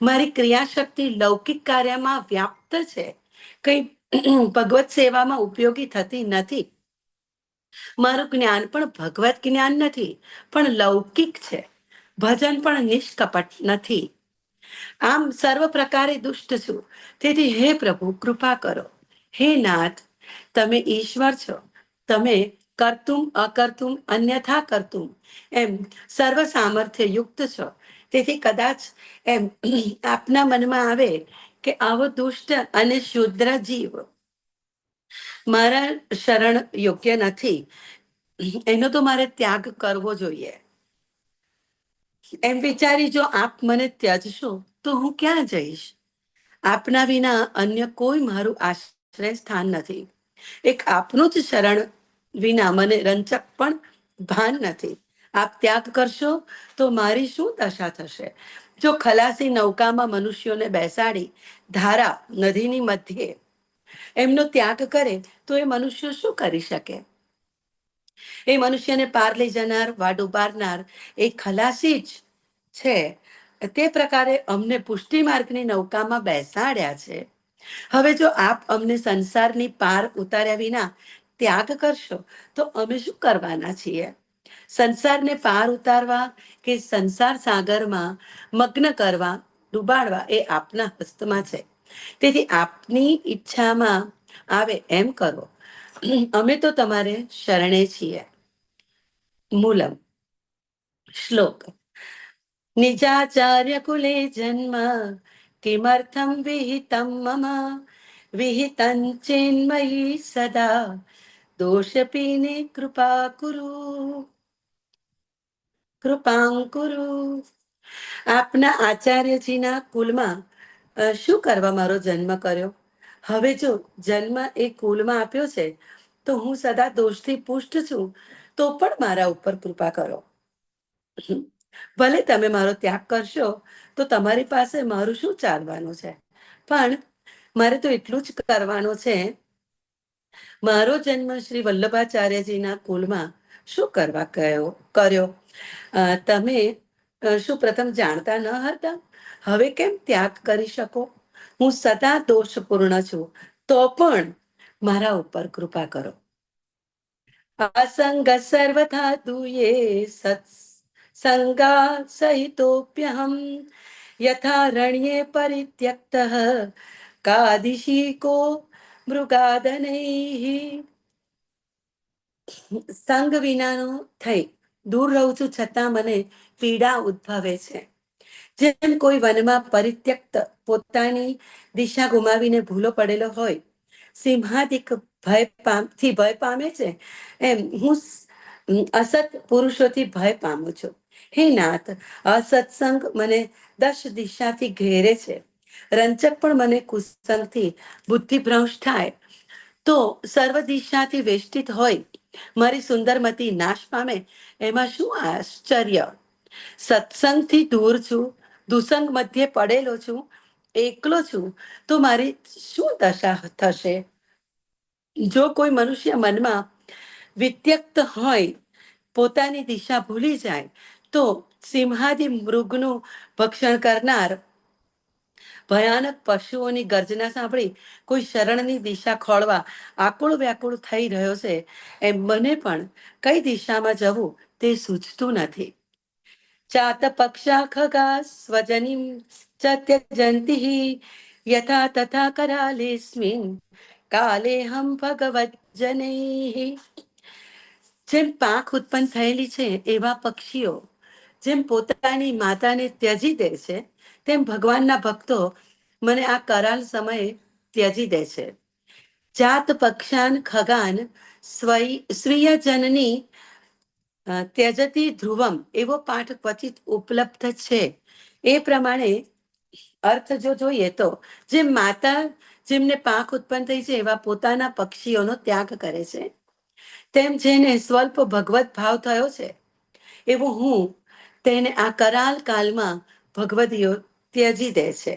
મારી ક્રિયાશક્તિ લૌકિક કાર્યમાં વ્યાપ્ત ફક્ત છે, કઈ ભગવત સેવામાં ઉપયોગી થતી નથી. મારું જ્ઞાન પણ ભગવત જ્ઞાન નથી, પણ લૌકિક છે. ભજન પણ નિષ્કપટ નથી. આમ સર્વ પ્રકારે દુષ્ટ છું. તેથી હે પ્રભુ કૃપા કરો. હે નાથ, તમે ઈશ્વર છો. તમે કરતું અકર્તું અન્યથા કરતું એમ સર્વ સામર્થ્ય યુક્ત છો. તેથી કદાચ એમ આપના મનમાં આવે કે આવો દુષ્ટ અને શુદ્ર જીવ મારા શરણ યોગ્ય નથી, એનો તો મારે ત્યાગ કરવો જોઈએ. એમ વિચારી જો આપ મને ત્યજશો તો હું ક્યાં જઈશ? આપના વિના અન્ય કોઈ મારું આશ્રય સ્થાન નથી. એક આપનું જ શરણ વિના મને રંચક પણ ભાન નથી. આપ ત્યાગ કરશો તો મારી શું દશા થશે? જો ખલાસી નૌકામાં મનુષ્યોને બેસાડી ધારા નદીની મધ્યે એમનો ત્યાગ કરે તો એ મનુષ્યો શું કરી શકે? એ મનુષ્યને પાર લઈ જનાર વા ડુબાડનાર એ ખલાસી જ છે. તે પ્રકારે અમને પુષ્ટિ માર્ગની નૌકામાં બેસાડ્યા છે. હવે જો આપ અમને સંસારની પાર ઉતાર્યા વિના ત્યાગ કરશો તો અમે શું કરવાના છીએ? સંસારને પાર ઉતારવા કે સંસાર સાગરમાં મગ્ન કરવા, ડુબાડવા એ આપના હસ્તમાં છે. તેથી આપની ઈચ્છામાં આવે એમ કરો. અમે તો તમારે શરણે છીએ. મૂલમ શ્લોક. નિજાચાર્ય કુલે જન્મ કિમર્થમ વિહિતમ મમ વિહિતં ચેન્મયી સદા દોષપીને કૃપા કુરુ કૃપાંકુરુ. આપના આચાર્યજીના કુલમાં શું કરવા મારો જન્મ કર્યો? હવે જો જન્મ એ કુલમાં આપ્યો છે તો હું સદા દોષથી પુષ્ટ છું, તો પણ મારા ઉપર કૃપા કરો. ભલે તમે મારો ત્યાગ કરશો તો તમારી પાસે મારું શું ચાલવાનું છે? પણ મારે તો એટલું જ કરવાનું છે. મારો જન્મ શ્રી વલ્લભાચાર્યજીના કુલમાં શું કરવા કર્યો? તમે શું પ્રથમ જાણતા ન હતા? હવે કેમ ત્યાગ કરી શકો? હું સદા દોષપૂર્ણ છું, તો પણ મારા ઉપર કૃપા કરો. અસંગ સર્વથા તુયે સત્સંગા સહિતોપ્યહમ યથા રણ્યે પરિત્યક્તઃ કાદિશીકો મૃગાદનૈઃ. સંગ વિનાનો થઈ દૂર રહું છું, છતાં મને પીડા ઉદ્ભવે છે. જેમ કોઈ વનમાં પરિત્યક્ત પોતાની દિશા ગુમાવીને ભૂલો પડેલો હોય, સિંહાદિક ભય પામે છે, એમ હું અસત પુરુષોથી ભય પામું છું. હે નાથ, અસત્સંગ મને 10 દિશાથી ઘેરે છે. રંચક પણ મને કુસંગથી બુદ્ધિભ્રંશ થાય તો સર્વ દિશાથી વેષ્ટિત હોય મારી સુંદરમતી નાશ પામે, એમાં શું આશ્ચર્ય? સત્સંગથી દૂર છું, દુસંગ મધ્યે પડેલો છું, એકલો છું, તો મારી શું દશા થશે? જો કોઈ મનુષ્ય મનમાં વિત્યક્ત હોય, પોતાની દિશા ભૂલી જાય, તો સિંહાદિ મૃગનું ભક્ષણ કરનાર ભયાનક પશુઓની ગર્જના સાંભળી કોઈ શરણની દિશા ખોળવા આકુળ વ્યાકુળ થઈ રહ્યો છે, એમ મને પણ કઈ દિશામાં જવું તે સૂચતું નથી. ચાત પક્ષા ખગા સ્વજનીમ ચ ત્યજંતિઃ યથા તથા કરાલેસ્મિન કાલે હમ ભગવત જનૈઃ. જેમ પાંખ ઉત્પન્ન થયેલી છે એવા પક્ષીઓ જેમ પોતાની માતાને ત્યજી દે છે, તેમ ભગવાનના ભક્તો મને આ કરાલ સમયે ત્યજી દે છે. જાત પક્ષાન ખગાન સ્વીય જનની ત્યજતી ધ્રુવમ એવો પાઠ ક્વચિત ઉપલબ્ધ છે. એ પ્રમાણે અર્થ જો જોઈએ તો જેમ માતા જેમને પાંખ ઉત્પન્ન થઈ છે એવા પોતાના પક્ષીઓનો ત્યાગ કરે છે, તેમ જેને સ્વલ્પ ભગવત ભાવ થયો છે એવું હું તેને આ કરાલ કાલમાં ભગવદીઓ ત્યજી દે છે.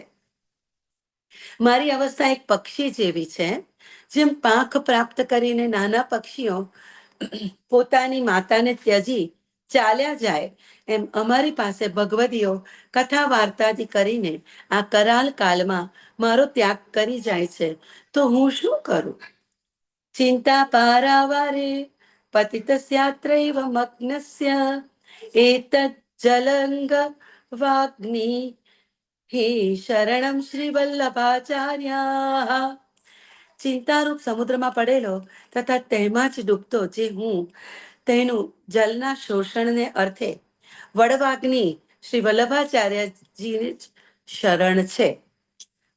મારી અવસ્થા એક પક્ષી જેવી છે. જેમ પાંખ પ્રાપ્ત કરીને નાના પક્ષીઓ પોતાની માતાને ત્યજી ચાલ્યા જાય એમ અમારી પાસે ભગવદીઓ કથા વાર્તાથી કરીને આ કરાલ કાલમાં મારો ત્યાગ કરી જાય છે, તો હું શું કરું? ચિંતા પારાવારે પતિતસ્યાત્રૈવ મગ્નસ્ય એતજ્જલંગ વાગ્નિ હે શરણમ શ્રી વલ્લભાચાર્યા. ચિંતારૂપ સમુદ્રમાં પડેલો તથા તેમાં જ ડૂબતો જે હું, તેનું જલના શોષણને અર્થે વડવાગ્નિ શ્રી વલ્લભાચાર્યજી જ શરણ છે.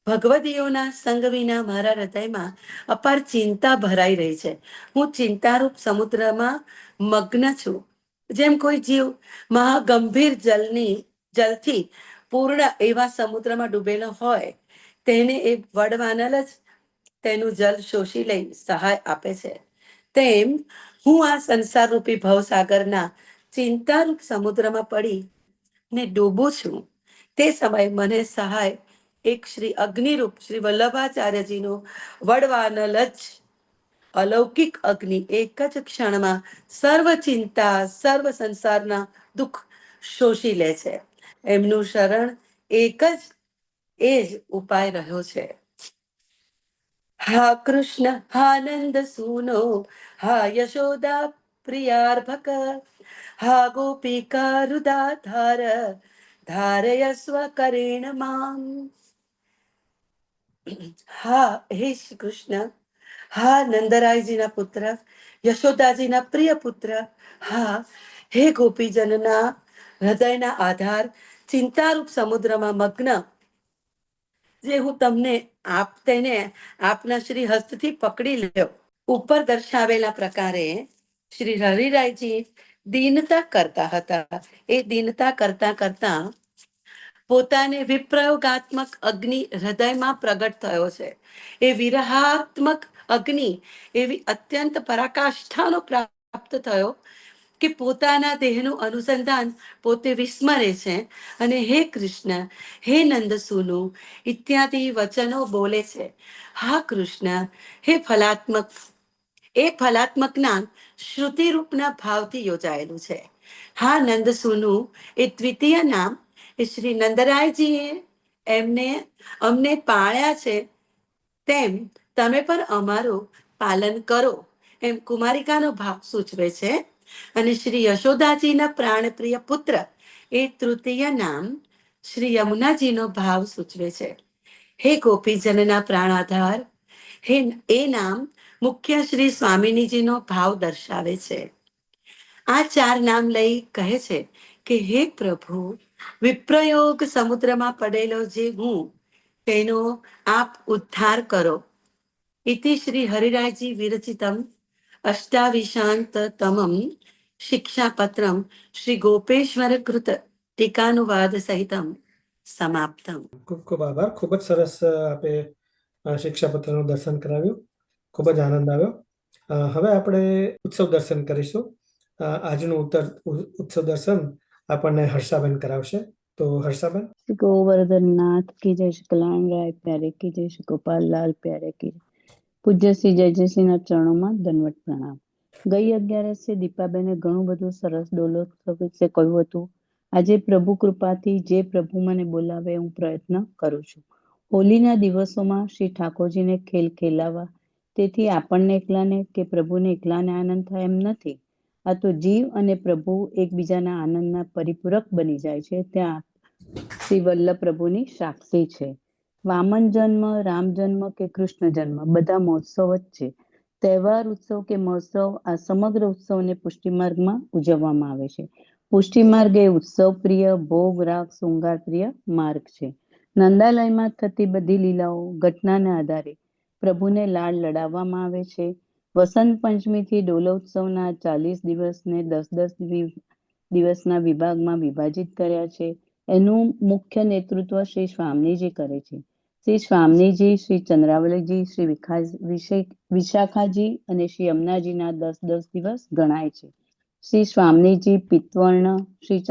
ભગવદીઓના સંગ વિના મારા હૃદયમાં અપાર ચિંતા ભરાઈ રહી છે. હું ચિંતારૂપ સમુદ્રમાં મગ્ન છું. જેમ કોઈ જીવ મહાગંભીર જલથી પૂર્ણ એવા સમુદ્રમાં ડૂબેલો હોય, તેને એ વડવાનલ જ તેનું જલ શોષી લઈ સહાય આપે છે, તેમ હું આ સંસાર રૂપી ભવસાગરના ચિંતારૂપ સમુદ્રમાં પડી ને ડૂબું છું. તે સમયે મને સહાય એક શ્રી અગ્નિરૂપ શ્રી વલ્લભાચાર્યજીનો વડવાનલ જ અલૌકિક અગ્નિ એક જ ક્ષણમાં સર્વ ચિંતા સર્વ સંસારના દુઃખ શોષી લે છે. એમનું શરણ એક જ એ જ ઉપાય રહ્યો છે. હા કૃષ્ણ હા નંદ સૂનો હા યશોદા પ્રિયાર્ભક હા ગોપિકા રુદાધાર ધારયસ્વ કરેણ મામ. હા હે શ્રી કૃષ્ણ, હા નંદરાયજીના પુત્ર, યશોદાજીના પ્રિય પુત્ર, હા હે ગોપીજનના હૃદયના આધાર, ચિંતારૂપ સમુદ્રમાં મગ્ન જે હું તમને તેને આપના શ્રી હસ્તથી પકડી લ્યો. ઉપર દર્શાવેલા પ્રકારે શ્રી હરિરાયજી દીનતા કરતા હતા. એ દીનતા કરતા કરતા પોતાને વિપ્રયોગાત્મક અગ્નિ હૃદયમાં પ્રગટ થયો છે. એ વિરહાત્મક અગ્નિ એવી અત્યંત પરાકાષ્ઠાનો પ્રાપ્ત થયો કે પોતાના દેહનું અનુસંધાન પોતે વિસ્મરે છે અને હે કૃષ્ણ, હે નંદસુનુ ઇત્યાદિ વચનો બોલે છે. હા કૃષ્ણ, હે ફલાત્મક, એ ફલાત્મકના શ્રુતિ રૂપના ભાવથી યોજાયેલું છે. હા નંદસુનુ એ દ્વિતીય નામ એ શ્રી નંદરાયજીએ અમને પાળ્યા છે, તેમ તમે પણ અમારું પાલન કરો એમ કુમારિકાનો ભાવ સૂચવે છે. અને શ્રી યશોદાજીના પ્રાણપ્રિય પુત્ર એ તૃતીય નામ શ્રી યમુનાજીનો ભાવ સૂચવે છે. હે ગોપીજનના પ્રાણાધાર, હે એ નામ મુખ્ય શ્રી સ્વામિનીજીનો ભાવ દર્શાવે છે. આ ચાર નામ લઈ કહે છે કે હે પ્રભુ, વિપ્રયોગ સમુદ્રમાં પડેલો જે હું, તેનો આપ ઉદ્ધાર કરો. ઇતિ શ્રી હરિરાયજી વિરચિતમ અષ્ટાવિશાંતતમમ શિક્ષાપત્રમ શ્રી ગોપેશ્વર કૃત ટીકાનુવાદ સહિતમ સમાપ્તમ. ખૂબ ખૂબ આભાર. ખૂબ જ સરસ આપે શિક્ષાપત્રનું દર્શન કરાવ્યું. ખૂબ જ આનંદ આવ્યો. હવે આપણે ઉત્સવ દર્શન કરીશું. આજનું ઉત્સવ દર્શન આપણને હર્ષાબેન કરાવશે. તો હર્ષાબેન. શ્રી ગોવર્ધનનાથ કી જય, શ્રી કલ્યાણરાય પ્યારે કી જય, શ્રી ગોપાલલાલ પ્યારે કી જય. પૂજ્ય શ્રી જયજયસિંહના ચરણોમાં દંડવત પ્રણામ. ગઈ 11 દીપાબેને ઘણું બધું સરસ ડોલોત્સવ વિશે કહ્યું હતું. આજે પ્રભુ કૃપાથી જે પ્રભુ મને બોલાવે હું પ્રયત્ન કરું છું. હોલીના દિવસોમાં શ્રી ઠાકોરજીને ખેલાવવા, તેથી આપણને એકલાને કે પ્રભુને એકલાને આનંદ થાય એમ નથી. આ તો જીવ અને પ્રભુ એકબીજાના આનંદના પરિપૂરક બની જાય છે. ત્યાં શ્રી વલ્લભ પ્રભુની સાક્ષી છે. વામન જન્મ, રામ જન્મ કે કૃષ્ણ જન્મ બધા મહોત્સવ જ છે. તહેવાર, ઉત્સવ કે મહોત્સવ આ સમગ્ર ઉત્સવને પુષ્ટિમાર્ગમાં ઉજવવામાં આવે છે. પુષ્ટિમાર્ગ એ ઉત્સવ પ્રિય, ભોગ, રાગ, શૃંગાર પ્રિય માર્ગ છે. નંદાલયમાં થતી બધી લીલાઓ ઘટનાને આધારે પ્રભુને લાડ લડાવવામાં આવે છે. વસંત પંચમીથી ડોલોત્સવના 40 દિવસને 10-10 દિવસના વિભાગમાં વિભાજિત કર્યા છે. એનું મુખ્ય નેતૃત્વ શ્રી સ્વામીજી કરે છે. શ્રી સ્વામીજી, શ્રી ચંદ્રાવલીજી, શ્રી વિશાખાજી અને શ્રી યમુનાજીના 10-10 દિવસ ગણાય છે. શ્રી સ્વામીજી પિત્તવર્ણ, શ્રી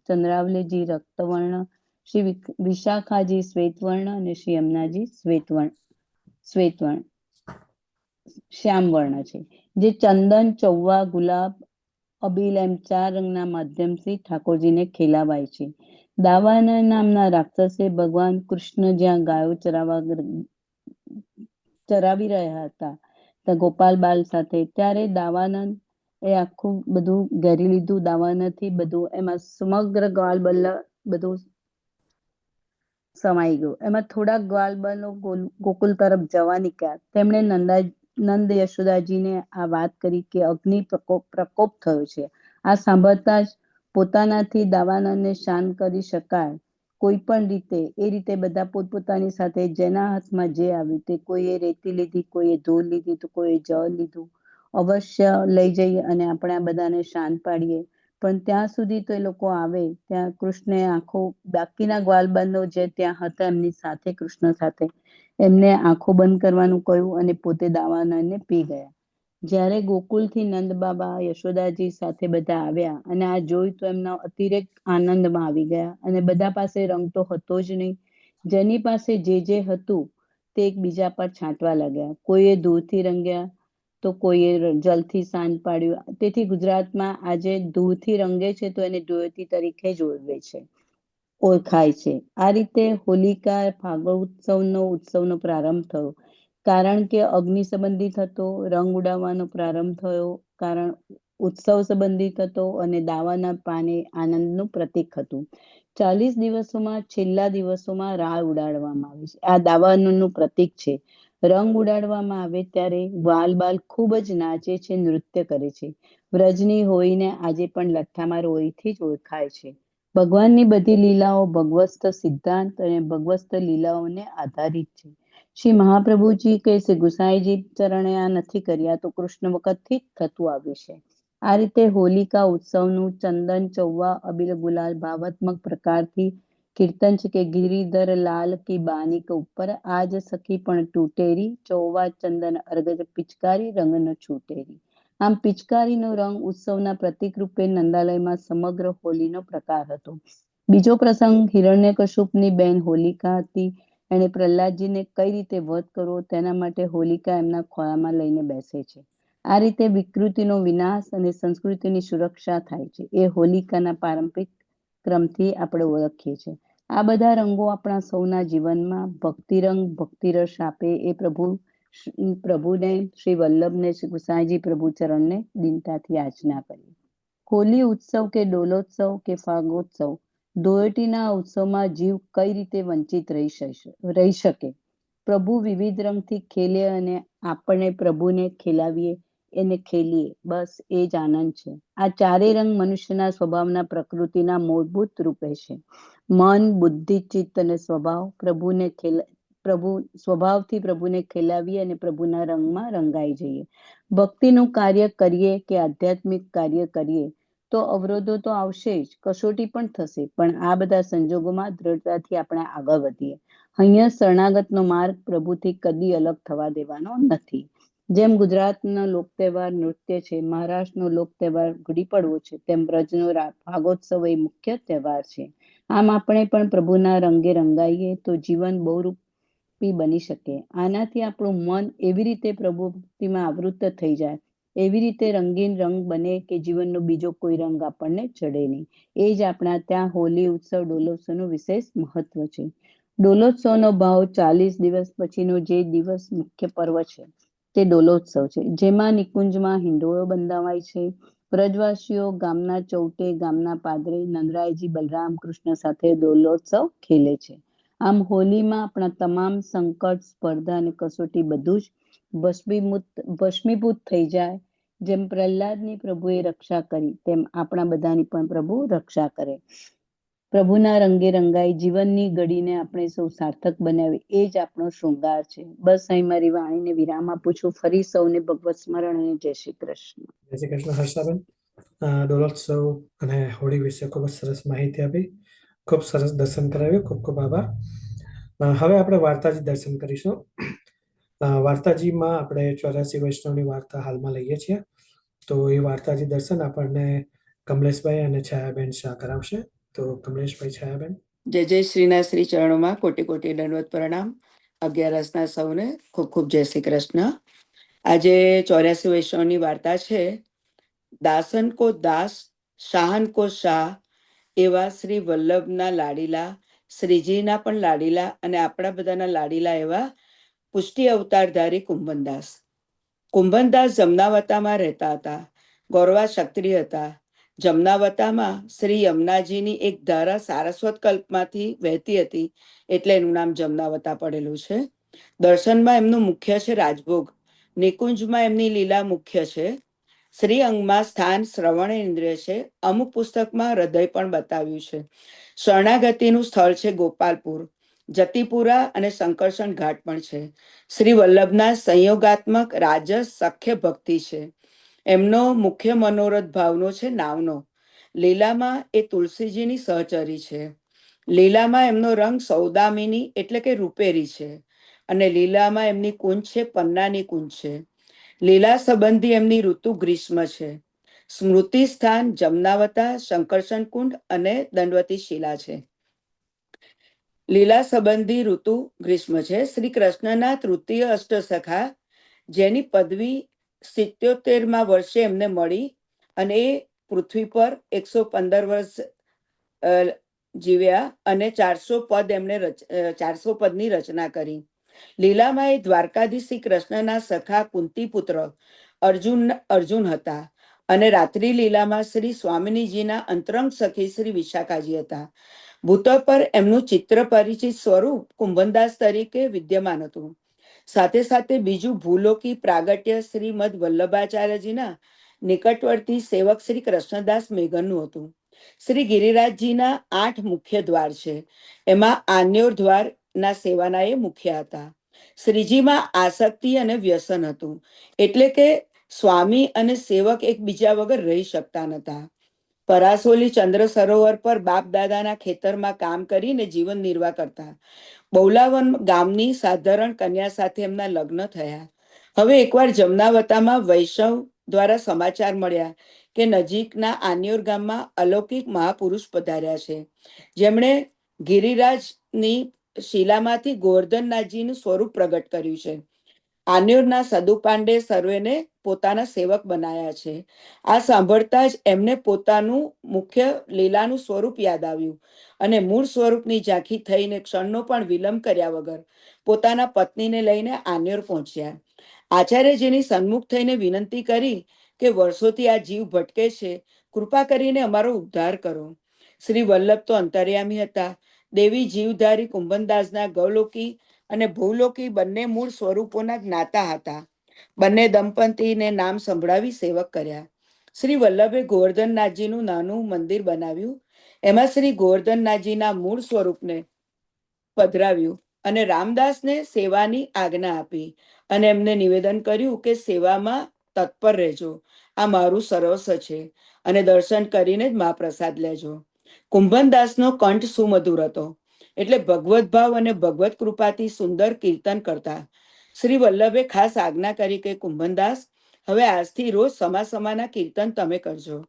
ચંદ્રાવલીજી રક્તવર્ણ, શ્રી વિશાખાજી શ્વેતવર્ણ અને શ્રી યમુનાજી શ્યામવર્ણ છે. જે ચંદન, ચૌવા, ગુલાબ અબીલ એમ 4 રંગના માધ્યમથી ઠાકોરજીને ખેલાવાય છે. દાવાનળ નામના રાક્ષસે ભગવાન કૃષ્ણ જ્યાં ગાયો ચરાવી રહ્યા હતા ત્યાં ગોપાલ બાલ સાથે, ત્યારે દાવાનંદ એ આખું બધું ઘેરી લીધું. દાવાનળથી બધું એમાં સમગ્ર ગ્વાલ બલ્લ બધું સમાઈ ગયું. એમાં થોડાક ગ્વાલ બાલો ગોકુલ તરફ જવા નીકળ્યા. તેમણે નંદ યશોદાજીને આ વાત કરી કે અગ્નિ પ્રકોપ થયો છે. આ સાંભળતા જ પોતાનાથી દાવાનળને શાંત કરી શકાય કોઈ પણ રીતે, એ રીતે બધા પોતપોતાની સાથે જેના હાથમાં જે આવ્યું તે, કોઈએ રેતી લીધી, કોઈએ ધૂળ લીધી, તો કોઈએ જળ લીધું. અવશ્ય લઈ જઈએ અને આપણે આ બધાને શાંત પાડીએ. પણ ત્યાં સુધી તો એ લોકો આવે ત્યાં કૃષ્ણે આંખો, બાકીના ગ્વાલબાલો જે ત્યાં હતા એમની સાથે, કૃષ્ણ સાથે, એમને આંખો બંધ કરવાનું કહ્યું અને પોતે દાવાનળને પી ગયા. જ્યારે ગોકુલથી નંદ બાબા યશોદાજી સાથે બધા આવ્યા અને આ જોયું તો એમના અતિરેક આનંદમાં આવી ગયા અને બધા પાસે રંગ તો હતો જ નહીં. જેની પાસે જે હતું તે એકબીજા પર છાંટવા લાગ્યા. કોઈએ ધૂળથી રંગ્યા તો કોઈએ જલથી સાંજ પાડ્યું. તેથી ગુજરાતમાં આજે ધૂળથી રંગે છે તો એને ધૂળેટી તરીકે જ ઓળખાય છે. આ રીતે હોલિકા ફાગોત્સવનો ઉત્સવનો પ્રારંભ થયો. કારણ કે અગ્નિ સંબંધિત હતો. રંગ ઉડાવવાનો પ્રારંભ થયો કારણ ઉત્સવ સંબંધિત હતો અને દાવાના પાને આનંદનું પ્રતીક હતું. 40 દિવસોમાં છેલ્લા દિવસોમાં રાળ ઉડાડવામાં આવે છે. આ દાવાનળનું પ્રતીક છે. રંગ ઉડાડવામાં આવે ત્યારે બાલ ખૂબ જ નાચે છે, નૃત્ય કરે છે. વ્રજની હોળીને આજે પણ લઠ્ઠામાર હોળીથી જ ઓળખાય છે. ભગવાનની બધી લીલાઓ ભગવસ્ત સિદ્ધાંત અને ભગવસ્ત લીલાઓને આધારિત છે. શ્રી મહાપ્રભુજી કે શ્રી ગુસાઈજી ચરણે આ નથી કર્યા તો કૃષ્ણ વખતથી જ થતું આવ્યું છે. આ રીતે હોલિકા ઉત્સવનું ચંદન, ચૌવા, અબીલ, ગુલાલ ભાવાત્મક પ્રકારથી કીર્તન છે કે ગિરિધર લાલ કી બાની કે ઉપર આજ સખી પણ તૂટેરી, ચૌવા ચંદન અર્ગજ પિચકારી રંગ ન છૂટેરી. આમ પિચકારીનો રંગ ઉત્સવના પ્રતીક રૂપે નંદાલયમાં સમગ્ર હોલીનો પ્રકાર હતો. બીજો પ્રસંગ હિરણ્યકશુપની બેન હોલિકા હતી. એણે પ્રહલાદજીને કઈ રીતે વધ કરવો તેના માટે હોલિકા એમના ખોળામાં લઈને બેસે છે. આ રીતે વિકૃતિનો વિનાશ અને સંસ્કૃતિની સુરક્ષા થાય છે. એ હોલિકાના પારંપરિક ક્રમથી આપણે ઓળખીએ છીએ. આ બધા રંગો આપણા સૌના જીવનમાં ભક્તિરંગ, ભક્તિરસ આપે એ પ્રભુને, શ્રી વલ્લભને, શ્રી ગુસાઈજી પ્રભુ ચરણને દિનતાથી યાચના કરીએ. હોલી ઉત્સવ કે ડોલોત્સવ કે ફાગોત્સવ, ધૂળેટીના ઉત્સવમાં જીવ કઈ રીતે વંચિત રહી શકે. પ્રભુ વિવિધ રંગથી ખેલે અને આપણે પ્રભુને ખેલાવીએ, એને ખેલીએ, બસ એ જ આનંદ છે. આ ચારેય રંગ મનુષ્યના સ્વભાવના પ્રકૃતિના મૂળભૂત રૂપે છે. મન, બુદ્ધિ, ચિત્ત અને સ્વભાવ સ્વભાવથી પ્રભુને ખેલાવીએ અને પ્રભુના રંગમાં રંગાઈ જઈએ. ભક્તિનું કાર્ય કરીએ કે આધ્યાત્મિક કાર્ય કરીએ તો અવરોધો તો આવશે જ, કસોટી પણ થશે, પણ આ બધા સંજોગોમાં દ્રઢતાથી આપણે આગળ વધીએ. અહીંયા શરણાગતનો માર્ગ પ્રભુથી કદી અલગ થવા દેવાનો નથી. જેમ ગુજરાતનો લોક તહેવાર નૃત્ય છે, મહારાષ્ટ્રનો લોક તહેવાર ગુડી પડવો છે, તેમ બ્રજનો ફાગોત્સવ એ મુખ્ય તહેવાર છે. આમ આપણે પણ પ્રભુના રંગે રંગાઈએ તો જીવન બહુરૂપી બની શકે. આનાથી આપણું મન એવી રીતે પ્રભુ ભક્તિમાં આવૃત થઈ જાય, એવી રીતે રંગીન રંગ બને કે જીવનનો બીજો કોઈ રંગ આપણને ચડે નહીં. એ જ આપણા ત્યાં હોલી ઉત્સવ, ડોલોત્સવનું વિશેષ મહત્વ છે. ડોલોત્સવનો ભાવ 40 દિવસ પછીનો જે દિવસ મુખ્ય પર્વ છે તે ડોલોત્સવ છે, જેમાં નિકુંજમાં હિંડોળો બંધાવાય છે. વ્રજવાસીઓ ગામના ચૌટે, ગામના પાદરે નંદરાયજી બલરામ કૃષ્ણ સાથે ડોલોત્સવ ખેલે છે. આમ હોલીમાં આપણા તમામ સંકટ, સ્પર્ધા અને કસોટી બધું જ ભસ્મીભૂત થઈ જાય. જેમ પ્રહલાદની પ્રભુએ રક્ષા કરી તેમ આપણા બધાની પણ પ્રભુ રક્ષા કરે. પ્રભુના રંગે રંગાઈ જીવનની ઘડીને આપણે સૌ સાર્થક બનાવી, એ જ આપણો શૃંગાર છે. બસ અહીં મારી વાણીને વિરામ આપું છું. ફરી સૌને ભગવત સ્મરણ અને જય શ્રી કૃષ્ણ. જય શ્રી કૃષ્ણ હર્ષાબેન. ડોલોત્સવ અને હોળી વિશે ખૂબ જ સરસ માહિતી આપી, ખૂબ સરસ દર્શન કરાવ્યું, ખૂબ ખૂબ આભાર. હવે આપણે વાર્તાજી દર્શન કરીશું. વાર્તાજીમાં આપણે 84 વૈષ્ણવની વાર્તા હાલમાં લઈએ છીએ, તો એ વાર્તાજી દર્શન આપણને કમલેશભાઈ અને છાયાબેન શાહ કરાવશે. તો કમલેશભાઈ, છાયાબેન. જય જય શ્રીના શ્રી ચરણોમાં કોટી કોટી દંડવત પ્રણામ. 11 સૌને ખૂબ ખૂબ જય શ્રી કૃષ્ણ. આજે 84 વૈષ્ણવની વાર્તા છે દાસન કો દાસ શાહન કો શાહ એવા શ્રી વલ્લભના લાડીલા, શ્રીજીના પણ લાડીલા અને આપણા બધાના લાડીલા એવા પુષ્ટિ અવતારધારી કુંભનદાસ. કુંભનદાસ જમનાવતામાં રહેતા હતા. ગૌરવા ક્ષત્રિય હતા. જમનાવતામાં શ્રી યમુનાજીની એક ધારા સારસ્વત કલ્પમાંથી વહેતી હતી એટલે એનું નામ જમનાવતા પડેલું છે. દર્શનમાં એમનું મુખ્ય છે રાજભોગ. નિકુંજમાં એમની લીલા મુખ્ય છે. શ્રી અંગમાં સ્થાન શ્રવણ ઇન્દ્રિય છે. અમુક પુસ્તકમાં હૃદય પણ બતાવ્યું છે. શરણાગતિનું સ્થળ છે ગોપાલપુર. જતીપુરા અને સંકર્ષણ ઘાટ પણ છે. શ્રી વલ્લભના સંયોગાત્મક રાજસ સખ્ય ભક્તિ છે. એમનો મુખ્ય મનોરથ ભાવનો છે નાવનો. લીલામાં એ તુલસીજીની સહચરી છે. લીલામાં એમનો રંગ સૌદામિની એટલે કે રૂપેરી છે અને લીલામાં એમની કુંજ છે પન્નાની કુંજ છે. લીલા સંબંધી એમની ઋતુ ગ્રીષ્મ છે. સ્મૃતિ સ્થાન જમનાવતા, શંકરશન કુંડ અને દંડવતી શિલા છે. લીલા સંબંધી ઋતુ ગ્રીષ્મ છે. શ્રી કૃષ્ણના તૃતીય અષ્ટસખા જેની પદવી 77માં વર્ષે એમને મળી અને એ પૃથ્વી પર 115 વર્ષ જીવ્યા અને 400 પદની રચના કરી. લીલામાં એ દ્વારકાધીશ શ્રી કૃષ્ણના સખા કુંતીપુત્ર અર્જુન હતા અને રાત્રિ લીલામાં શ્રી સ્વામિનીજીના અંતરંગ સખી શ્રી વિશાખાજી હતા. ભૂતો પર એમનું ચિત્ર પરિચિત સ્વરૂપ કુંભનદાસ તરીકે વિદ્યમાન હતું. સાથે સાથે બીજું ભૂલોકી પ્રાગટ્ય શ્રીમદ વલ્લભાચાર્યજીના નિકટવર્તી સેવક શ્રી કૃષ્ણદાસ મેઘનનું હતું. શ્રી ગિરિરાજજીના 8 મુખ્ય દ્વાર છે. એમાં આન્યોર દ્વારના સેવાના એ મુખ્ય હતા. શ્રીજીમાં આસક્તિ અને વ્યસન હતું એટલે કે સ્વામી અને સેવક એકબીજા વગર રહી શકતા નહોતા. પરાસોલી ચંદ્ર સરોવર પર બાપ દાદાના ખેતરમાં કામ કરીને જીવન નિર્વાહ કરતા. બૌલાવન ગામની સાધારણ કન્યા સાથે એમના લગ્ન થયા. હવે એકવાર જમનાવતામાં વૈષ્ણવ દ્વારા સમાચાર મળ્યા કે નજીકના આન્યોર ગામમાં અલૌકિક મહાપુરુષ પધાર્યા છે, જેમણે ગિરિરાજની શિલામાંથી ગોવર્ધનનાથજીનું સ્વરૂપ પ્રગટ કર્યું છે. આન્યોરના સદુપાંડે સર્વેને પોતાના સેવક બનાયા છે. આ સાંભળતા જ એમને પોતાનું મુખ્ય લીલાનું સ્વરૂપ યાદ આવ્યું અને મૂળ સ્વરૂપની ઝાંખી થઈને ક્ષણનો પણ વિલંબ કર્યા વગર પોતાના પત્નીને લઈને આન્યોર પહોંચ્યા. આચાર્યજીની સન્મુખ થઈને વિનંતી કરી કે વર્ષોથી આ જીવ ભટકે છે, કૃપા કરીને અમારો ઉદ્ધાર કરો. શ્રી વલ્લભ તો અંતર્યામી હતા. દેવી જીવધારી કુંભનદાસના ગૌલોકી અને ભૂલોકી બંને મૂળ સ્વરૂપોના જ્ઞાતા હતા. બંને દંપતીને નામ સંભળાવી સેવક કર્યા. શ્રી વલ્લભે ગોવર્ધનનાથજીનું નાનું મંદિર બનાવ્યું. એમાં શ્રી ગોવર્ધનનાથજીના મૂળ સ્વરૂપને પધરાવ્યું અને રામદાસને સેવાની આજ્ઞા આપી અને એમને નિવેદન કર્યું કે સેવામાં તત્પર રહેજો. આ મારું સર્વસ્વ છે અને દર્શન કરીને જ મહાપ્રસાદ લેજો. કુંભનદાસનો કંઠ સુમધુર હતો એટલે ભગવત ભાવ અને ભગવત કૃપાથી સુંદર કીર્તન કરતા. શ્રી વલ્લભે ખાસ આજ્ઞા કરી કે કુંભનદાસ, હવે આજથી રોજ સમાના કીર્તન તમે કરજો,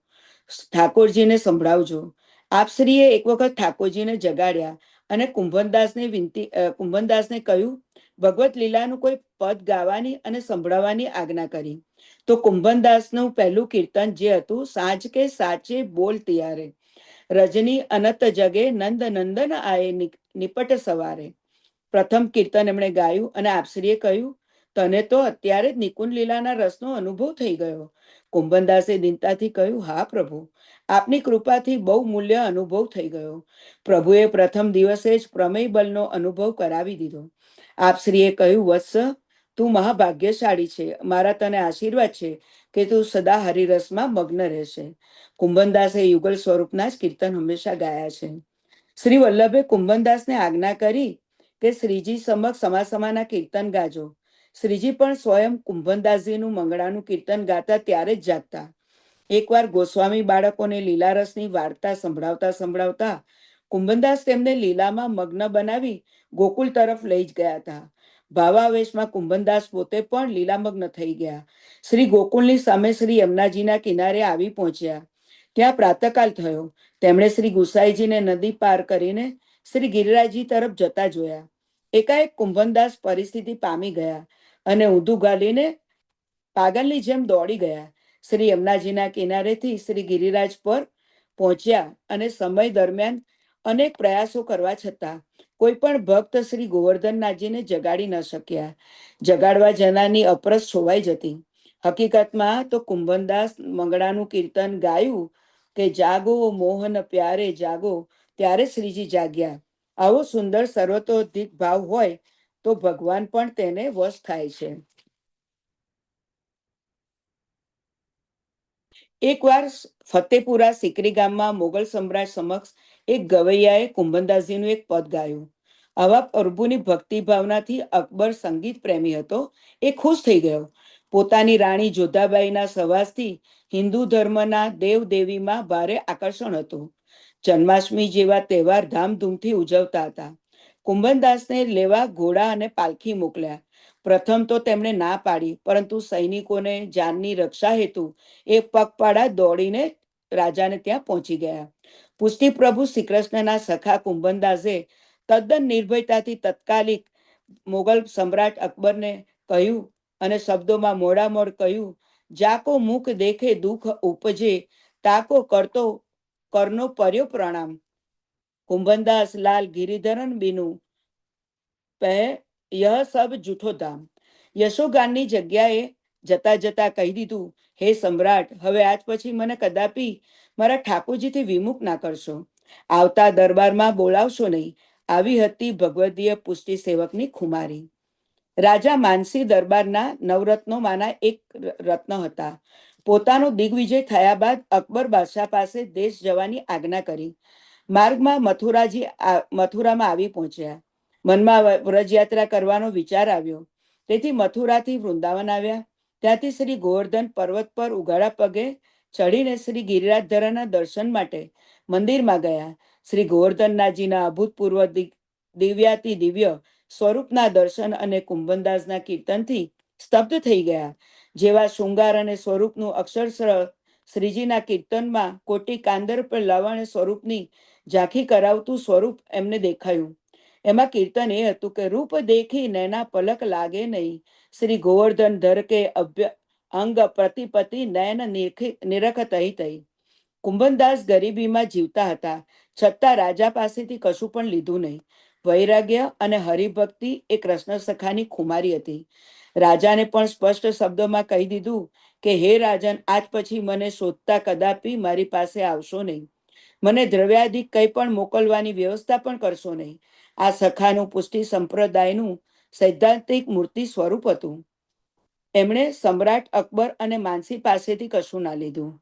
ઠાકોરજીને સંભળાવજો. આપશ્રીએ એક વખત ઠાકોરજીને જગાડ્યા અને કુંભનદાસને કહ્યું ભગવત લીલાનું કોઈ પદ ગાવાની અને સંભળાવવાની આજ્ઞા કરી. તો કુંભનદાસનું પહેલું કીર્તન જે હતું, સાંજ કે સાચે બોલ તિયારે, રજની અનત જગે નંદ નંદન આયે નિપટ સવારે. પ્રથમ કીર્તન એમણે ગાયું અને આપશ્રીએ કહ્યું, તને તો અત્યારે જ નિકુંજ લીલાના રસનો અનુભવ થઈ ગયો. કુંભનદાસે દીનતાથી કહ્યું, હા પ્રભુ, આપની કૃપાથી બહુ મૂલ્ય અનુભવ થઈ ગયો. પ્રભુએ પ્રથમ દિવસે જ પ્રમેય બલનો અનુભવ કરાવી દીધો. આપશ્રીએ કહ્યું, વત્સ, તું મહાભાગ્યશાળી છે. મારા તને આશીર્વાદ છે કે તું સદા હરિરસમાં મગ્ન રહેશે. કુંભનદાસે યુગલ સ્વરૂપના જ કીર્તન હંમેશા ગાયા છે. શ્રી વલ્લભે કુંભનદાસને આજ્ઞા કરી કે શ્રીજી સમક્ષ સમાના કીર્તન ગાજો. શ્રીજી પણ સ્વયં કુંભનદાસજીનું મંગળાનું કીર્તન ગાતા ત્યારે જ જાગતા. એકવાર ગોસ્વામી બાળકોને લીલારસની વાર્તા સંભળાવતા કુંભનદાસ તેમને લીલામાં મગ્ન બનાવી ગોકુળ તરફ લઈ જ ગયા હતા. ભાવાવેશમાં કુંભનદાસ પોતે પણ લીલામગ્ન થઈ ગયા. શ્રી ગોકુળની સામે શ્રી યમુનાજીના કિનારે આવી પહોંચ્યા. ત્યાં પ્રાતકાલ થયો. તેમણે શ્રી ગુસાઈજીને નદી પાર કરીને શ્રી ગિરિરાજજી તરફ જતા જોયા. એકાએક કુંભનદાસ પરિસ્થિતિ પામી ગયા અને ઊંધું ગાલીને પાગલની જેમ દોડી ગયા. શ્રી યમુનાજીના કિનારેથી શ્રી ગિરિરાજ પર પહોંચ્યા અને સમય દરમિયાન અનેક પ્રયાસો કરવા છતાં કોઈ પણ ભક્ત શ્રી ગોવર્ધનનાથજીને જગાડી ન શક્યા. જગાડવા જનારની અપરસ છોવાઈ જતી. હકીકતમાં તો કુંભનદાસ મંગળાનું કીર્તન ગાયું કે જાગો મોહન પ્યારે જાગો, ત્યારે શ્રીજી જાગ્યા. આવો સુંદર સર્વતોધિક ભાવ હોય તો ભગવાન પણ તેને વશ થાય છે. એકવાર ફતેપુરા સિકરી ગામમાં મોગલ સમ્રાટ સમક્ષ એક ગવૈયાએ કુંભનદાસજીનું એક પદ ગાયું. આવા પ્રભુની ભક્તિ ભાવનાથી અકબર સંગીત પ્રેમી હતો. એ ખુશ થઈ ગયો. પોતાની રાણી જોધાબાઈના સવાસથી હિન્દુ ધર્મના દેવ દેવીમાં ભારે આકર્ષણ હતું. જન્માષ્ટમી જેવા તહેવાર ધામધૂમથી ઉજવતા હતા. કુંભનદાસને લેવા ઘોડા અને પાલખી મોકલ્યા. પ્રથમ તો તેમણે ના પાડી, પરંતુ સૈનિકોને જાનની રક્ષા હેતુ એ પગપાળા દોડીને રાજાને ત્યાં પહોંચી ગયા. પુષ્ટિ પ્રભુ શ્રી કૃષ્ણના સખા કુંભનદાસે તદ્દન નિર્ભયતાથી તત્કાલિક મોગલ સમ્રાટ અકબરને કહ્યું અને શબ્દોમાં મોડામોડ કહ્યું, જાકો મુખ દેખે દુઃખ ઉપજે, તાકો કરતો કરનો પર્યો પ્રણામ. કુંભનદાસ લાલ ગિરિધરન બીનું પહે યહ સબ જૂઠો ધામ. યશોગાનની જગ્યાએ જતા જતા કહી દીધું, હે સમ્રાટ, હવે આજ પછી મને કદાપી મારા ઠાકોરજીથી વિમુખ ના કરશો. આવતા દરબારમાં બોલાવશો નહીં. આવી હતી ભગવદીય પુષ્ટિ સેવકની ખુમારી. રાજા માનસી દરબારના નવરત્નોમાંના એક રત્ન હતા. પોતાનો દિગ્વિજય થયા બાદ અકબર બાદશાહ પાસે દેશ જવાની આજ્ઞા કરી. માર્ગમાં મથુરામાં આવી પહોંચ્યા. મનમાં વ્રજયાત્રા કરવાનો વિચાર આવ્યો, તેથી મથુરાથી વૃંદાવન આવ્યા. ત્યાંથી શ્રી ગોવર્ધન પર્વત પર ઉઘાડા પગે ચડીને શ્રી ગિરિરાજધરાના દર્શન માટે મંદિરમાં ગયા. શ્રી ગોવર્ધનનાથજીના અભૂતપૂર્વ દિવ્યાતિ દિવ્ય સ્વરૂપના દર્શન અને કુંભનદાસના કીર્તનથી સ્તબ્ધ થઈ ગયા. જેવા શૃંગાર અને સ્વરૂપનું અક્ષરશઃ શ્રીજીના કીર્તનમાં કોટી કાંદર પર લવણ સ્વરૂપની ઝાંખી કરાવતું સ્વરૂપ એમને દેખાયું. એમાં કીર્તન એ હતું કે રૂપ દેખી નૈના પલક લાગે નહીં, શ્રી ગોવર્ધન ધર કે અંગ પ્રતિપતિ નયન નિરખત થઈ. કુંભનદાસ ગરીબીમાં જીવતા હતા, છતાં રાજા પાસેથી કશું પણ લીધું નહીં. વૈરાગ્ય અને હરિભક્તિ એ કૃષ્ણ સખાની ખુમારી હતી. રાજાને પણ સ્પષ્ટ શબ્દોમાં કહી દીધું કે હે રાજન, આજ પછી મને શોધતા કદાપી મારી પાસે આવશો નહીં. મને દ્રવ્યાદિક કંઈ પણ મોકલવાની વ્યવસ્થા પણ કરશો નહીં. આ સખાનું પુષ્ટિ સંપ્રદાયનું સૈદ્ધાંતિક મૂર્તિ સ્વરૂપ હતું. એમણે સમ્રાટ અકબર અને માનસી પાસેથી કશું ના લીધું.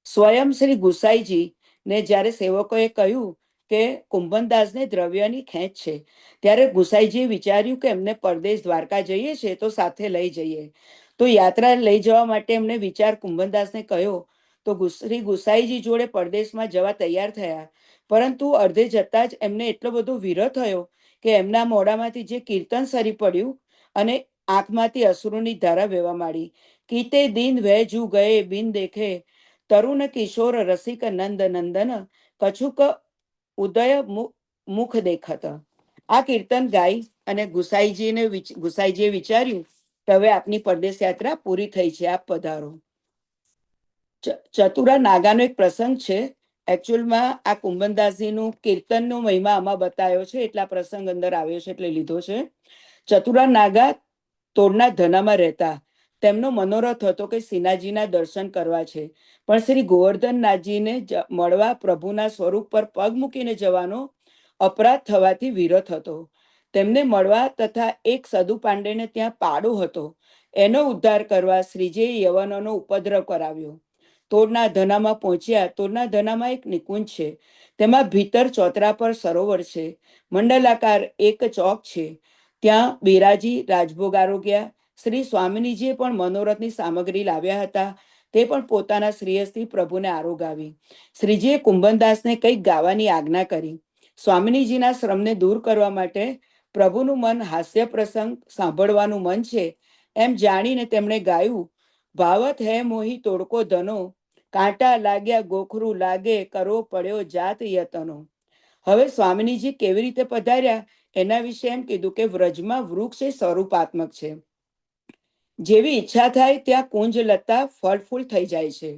સ્વયં શ્રી ગુસાઈજી ને જ્યારે સેવકોએ કહ્યું કે કુંભનદાસને દ્રવ્યની ખેંચ છે, ત્યારે ગુસાઈજીએ વિચાર્યું કે એમને પરદેશ દ્વારકા જઈએ છે તો સાથે લઈ જઈએ. તો યાત્રા લઈ જવા માટે એમને વિચાર કુંભનદાસને કહ્યો. તો શ્રી ગુસાઈજી જોડે પરદેશમાં જવા તૈયાર થયા. પરંતુ અડધે જતા જ એમને એટલો બધો વિરહ થયો કે એમના મોઢામાંથી જે કીર્તન સરી પડ્યું અને આંખમાંથી અશ્રુની ધારા વહેવા માંડી. કીતે દિન વહેજુ ગયે બિન દેખે, તરુણ કિશોર રસિક નંદ નંદન, કછુક ઉદય મુખ દેખત. આ કીર્તન ગાઈ અને ગુસાઈજીએ વિચાર્યું કે હવે આપની પરદેશ યાત્રા પૂરી થઈ છે, આપ પધારો. ચતુરા નાગાનો એક પ્રસંગ છે. એકચ્યુઅલમાં આ કુંભનદાસજીનું કીર્તનનો મહિમા આમાં બતાવ્યો છે, એટલા પ્રસંગ અંદર આવ્યો છે એટલે લીધો છે. ચતુરા નાગા તોડના ધનામાં રહેતા. તેમનો મનોરથ હતો કે શ્રીનાથજીના દર્શન કરવા છે, પણ શ્રી ગોવર્ધનનાથજીને મળવા પ્રભુના સ્વરૂપ પર પગ મૂકીને જવાનો અપરાધ થવાથી વિરત હતો. તેમને મળવા તથા એક સદુ પાંડેને ત્યાં પાડો હતો, એનો ઉદ્ધાર કરવા શ્રીજીએ યવનોનો ઉપદ્રવ કરાવ્યો. તોડના ધનામાં પહોંચ્યા. તોડના ધનામાં એક નિકુંજ છે, તેમાં ભીતર ચોતરા પર સરોવર છે, મંડલાકાર એક ચોક છે. ત્યાં બિરાજી રાજભોગ આરોગ્યા. શ્રી સ્વામિનીજીએ પણ મનોરથની સામગ્રી લાવ્યા હતા, તે પણ પોતાના શ્રેયસથી પ્રભુને આરોગાવી. શ્રીજીએ કુંભનદાસને કંઈક ગાવાની આજ્ઞા કરી. સ્વામિનીજીના શ્રમને દૂર કરવા માટે પ્રભુનું મન હાસ્ય પ્રસંગ સાંભળવાનું મન છે એમ જાણીને તેમણે ગાયું, ભાવત હે મોહી તોડકો ધનો, કાંટા લાગ્યા ગોખરું લાગે, કરો પડ્યો જાત યતનો. હવે સ્વામિનીજી કેવી રીતે પધાર્યા એના વિશે એમ કીધું કે વ્રજમાં વૃક્ષ એ સ્વરૂપાત્મક છે. જેવી ઈચ્છા થાય ત્યાં કુંજ લતા ફળ ફૂલ થઈ જાય છે.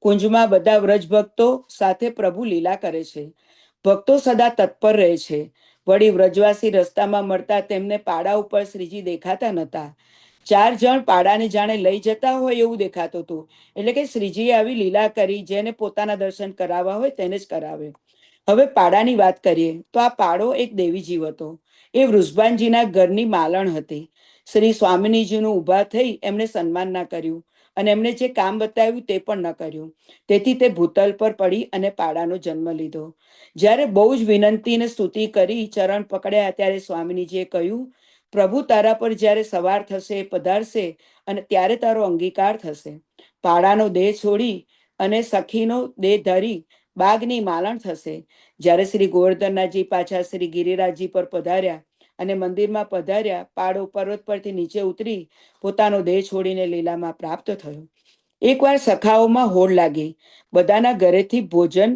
કુંજમાં બધા વ્રજ ભક્તો સાથે પ્રભુ લીલા કરે છે. ભક્તો સદા તત્પર રહે છે. વળી વ્રજવાસી રસ્તામાં મળતા તેમને પાડા ઉપર શ્રીજી દેખાતા નહોતા. 4 જણ પાડાને જાણે લઈ જતા હોય એવું દેખાતું હતું. એટલે કે શ્રીજીએ આવી લીલા કરી, જેને પોતાના દર્શન કરાવવા હોય તેને જ કરાવે. હવે પાડાની વાત કરીએ તો આ પાડો એક દેવી જીવ હતો. એ વૃષભાનજીના ઘરની માલણ હતી. શ્રી સ્વામિનીજીનું ઊભા થઈ એમને સન્માન ના કર્યું અને એમને જે કામ બતાવ્યું તે પણ ન કર્યું. તેથી તે ભૂતલ પર પડી અને પાડાનો જન્મ લીધો. જ્યારે બહુ જ વિનંતી ને સ્તુતિ કરી ચરણ પકડ્યા ત્યારે સ્વામિનીજીએ કહ્યું, પ્રભુ તારા પર જ્યારે સવાર થશે, પધારશે અને ત્યારે તારો અંગીકાર થશે. પાડાનો દેહ છોડી અને સખીનો દેહ ધરી બાગની માલણ થશે. જ્યારે શ્રી ગોવર્ધનનાથજી પાછા શ્રી ગિરિરાજજી પર પધાર્યા અને મંદિરમાં પધાર્યા, પાડો પર્વત પરથી નીચે ઉતરી પોતાનો દેહ છોડીને લીલામાં પ્રાપ્ત થયો. એકવાર સખાઓમાં હોડ લાગી. બધાના ઘરેથી ભોજન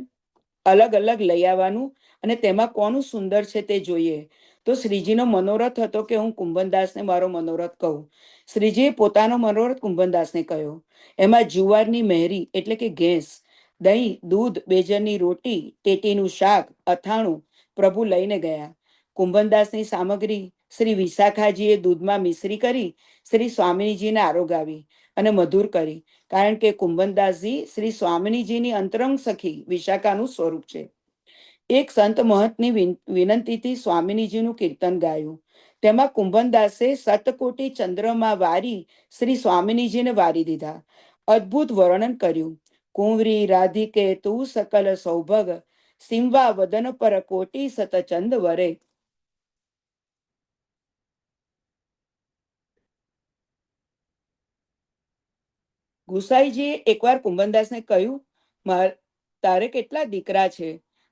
અલગ અલગ લઈ આવવાનું અને તેમાં કોનું સુંદર છે તે જોઈએ. તો શ્રીજીનો મનોરથ હતો કે હું કુંભનદાસને મારો મનોરથ કહું. શ્રીજીએ પોતાનો મનોરથ કુંભનદાસને કહ્યો. એમાં જુવારની મહેરી એટલે કે ઘેંસ, દહીં, દૂધ, બેજરની રોટી, ટેટીનું શાક, અથાણું પ્રભુ લઈને ગયા. કુંભનદાસની સામગ્રી શ્રી વિશાખાજીએ દૂધમાં મિશ્રી કરી શ્રી સ્વામિનીજીને આરોગાવી અને મધુર કરી, કારણ કે કુંભનદાસજી શ્રી સ્વામિનીજીની અંતરંગ સખી વિશાખાનું સ્વરૂપ છે. એક સંત મહંતની વિનંતીથી સ્વામિનીજીનું કીર્તન ગાયું. તેમાં કુંભનદાસે સતકોટી ચંદ્રમાં વારી શ્રી સ્વામિનીજીને વારી દીધા. અદ્ભુત વર્ણન કર્યું. કુંવરી રાધિકે તું સકલ સૌભગ, સિંવા વદન પર કોટી સતચંદ વરે. ગુસાઈજીએ એકવાર કુંભનદાસને કહ્યું, તારે કેટલા દીકરા છે?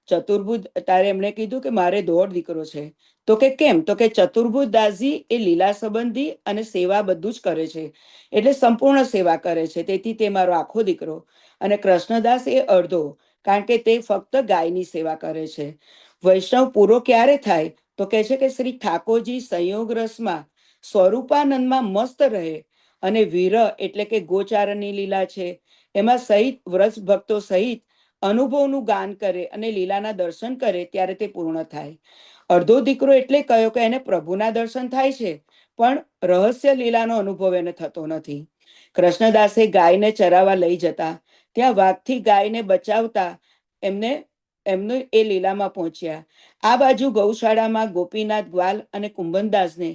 ચતુર્ભુજ તારે એમણે કીધું કે મારે 1.5 દીકરો છે. તો કે કેમ? તો કે ચતુર્ભુજ દાસજી એ લીલા સંબંધી અને સેવા બધું જ કરે છે, એટલે સંપૂર્ણ સેવા કરે છે, તેથી તે મારો આખો દીકરો. અને કૃષ્ણદાસ એ અડધો, કારણ કે તે ફક્ત ગાયની સેવા કરે છે. વૈષ્ણવ પૂરો ક્યારે થાય? તો કે છે કે શ્રી ઠાકોરજી સંયોગ રસમાં સ્વરૂપાનંદમાં મસ્ત રહે અને વિરહ એટલે કે ગોચારણની લીલા છે એમાં સહિત વ્રજ ભક્તો સહિત અનુભવનું ગાન કરે અને લીલાના દર્શન કરે ત્યારે તે પૂર્ણ થાય. અડધો દીકરો એટલે કયો કે એને પ્રભુના દર્શન થાય છે, પણ રહસ્ય લીલાનો અનુભવ એને થતો નથી. કૃષ્ણદાસે ગાયને ચરાવવા લઈ જતા ત્યાં વાઘથી ગાયને બચાવતા એમને એ લીલામાં પહોંચ્યા. આ બાજુ ગૌશાળામાં ગોપીનાથ ગ્વાલ અને કુંભનદાસને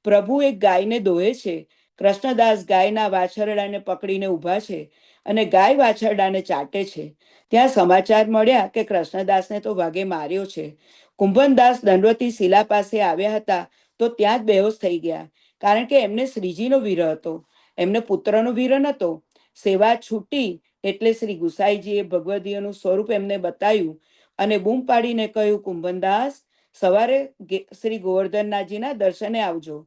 પ્રભુ એક ગાયને દોહે છે. કૃષ્ણદાસ ગાયના વાછરડાને પકડીને ઊભા છે અને ગાય વાછરડાને ચાટે છે. ત્યાં સમાચાર મળ્યા કે કૃષ્ણદાસને તો વાઘે માર્યો છે. કુંભનદાસ દંડવતી શિલા પાસે આવ્યા હતા તો ત્યાં જ બેહોશ થઈ ગયા, કારણ કે એમને શ્રીજીનો વિરહ હતો, એમને પુત્રનો વિરહ નહોતો. સેવા છૂટી એટલે શ્રી ગુસાઈજીએ ભગવદીયનું સ્વરૂપ એમને બતાવ્યું અને બૂમ પાડીને કહ્યું, કુંભનદાસ સવારે શ્રી ગોવર્ધનનાથજીના દર્શને આવજો.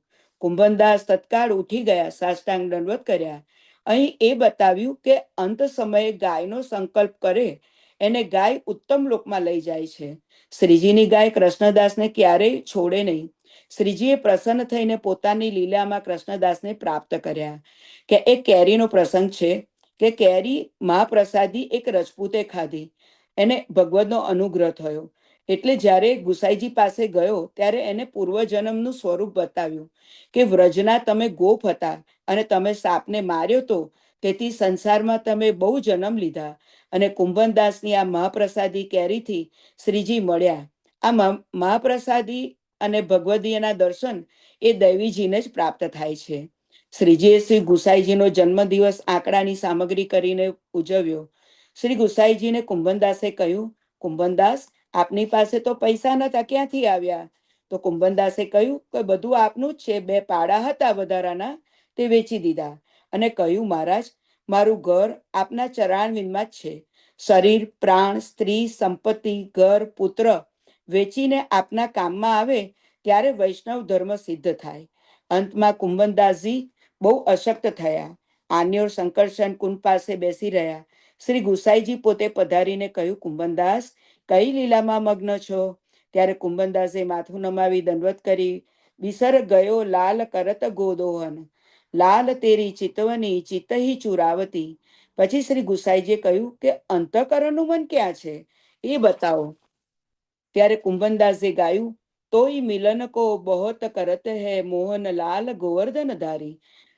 કુંભનદાસ તત્કાળ ઉઠી ગયા, સાષ્ટાંગ દંડવત કર્યા. અહીં એ બતાવ્યું કે અંત સમયે ગાયનો સંકલ્પ કરે એને ગાય ઉત્તમ લોકમાં લઈ જાય છે. શ્રીજીની ગાય કૃષ્ણદાસને ક્યારેય છોડે નહીં. શ્રીજીએ પ્રસન્ન થઈને પોતાની લીલામાં કૃષ્ણદાસને પ્રાપ્ત કર્યા. કે એક કેરીનો પ્રસંગ છે કે કેરી મહાપ્રસાદી એક રજપૂતે ખાધી, એને ભગવદનો અનુગ્રહ થયો. એટલે જ્યારે ગુસાઈજી પાસે ગયો ત્યારે એને પૂર્વજન્મનું સ્વરૂપ બતાવ્યું કે વ્રજના તમે ગોપ હતા અને તમે સાપને માર્યો તો, તેથી સંસારમાં તમે બહુ જન્મ લીધા અને કુંભનદાસની આ મહાપ્રસાદી કેરીથી શ્રીજી મળ્યા. આ મહાપ્રસાદી અને ભગવદીયના દર્શન એ દૈવીજીને જ પ્રાપ્ત થાય છે. શ્રીજીએ શ્રી ગુસાઈજીનો જન્મદિવસ આંકડાની સામગ્રી કરીને ઉજવ્યો. શ્રી ગુસાઈજીને કુંભનદાસે કહ્યું, કુંભનદાસ આપની પાસે તો પૈસા નતા, ક્યાંથી આવ્યા? તો કુંભનદાસે કહ્યું કે બધું આપનું જ છે. 2 પાડા હતા વધારાના, તે વેચી દીધા અને કહ્યું, મહારાજ મારું ઘર આપના ચરણારવિંદમાં જ છે. શરીર, પ્રાણ, સ્ત્રી, સંપત્તિ, ઘર, પુત્ર વેચીને આપના કામમાં આવે ત્યારે વૈષ્ણવ ધર્મ સિદ્ધ થાય. અંતમાં કુંભનદાસજી બહુ અશક્ત થયા. આન્યોર સંકર્ષણ કુંડ પાસે બેસી રહ્યા. શ્રી ગુસાઈજી પોતે પધારીને કહ્યું, કુંભનદાસ કઈ લીલામાં મગ્ન છો? ત્યારે કુંભનદાસે માથું નમાવી દંડવત કરી, બિસર ગયો લાલ કરત ગોદોહન. લાલ તેરી ચિતવની ચિતહી ચુરાવતી. પછી શ્રી ગુસાઈજીએ કહ્યું કે અંતઃકરણનું મન ક્યાં છે એ બતાવો. ત્યારે કુંભનદાસજી ગાયું, તોય મિલન કો બહોત કરત હૈ મોહન લાલ ગોવર્ધન ધારી.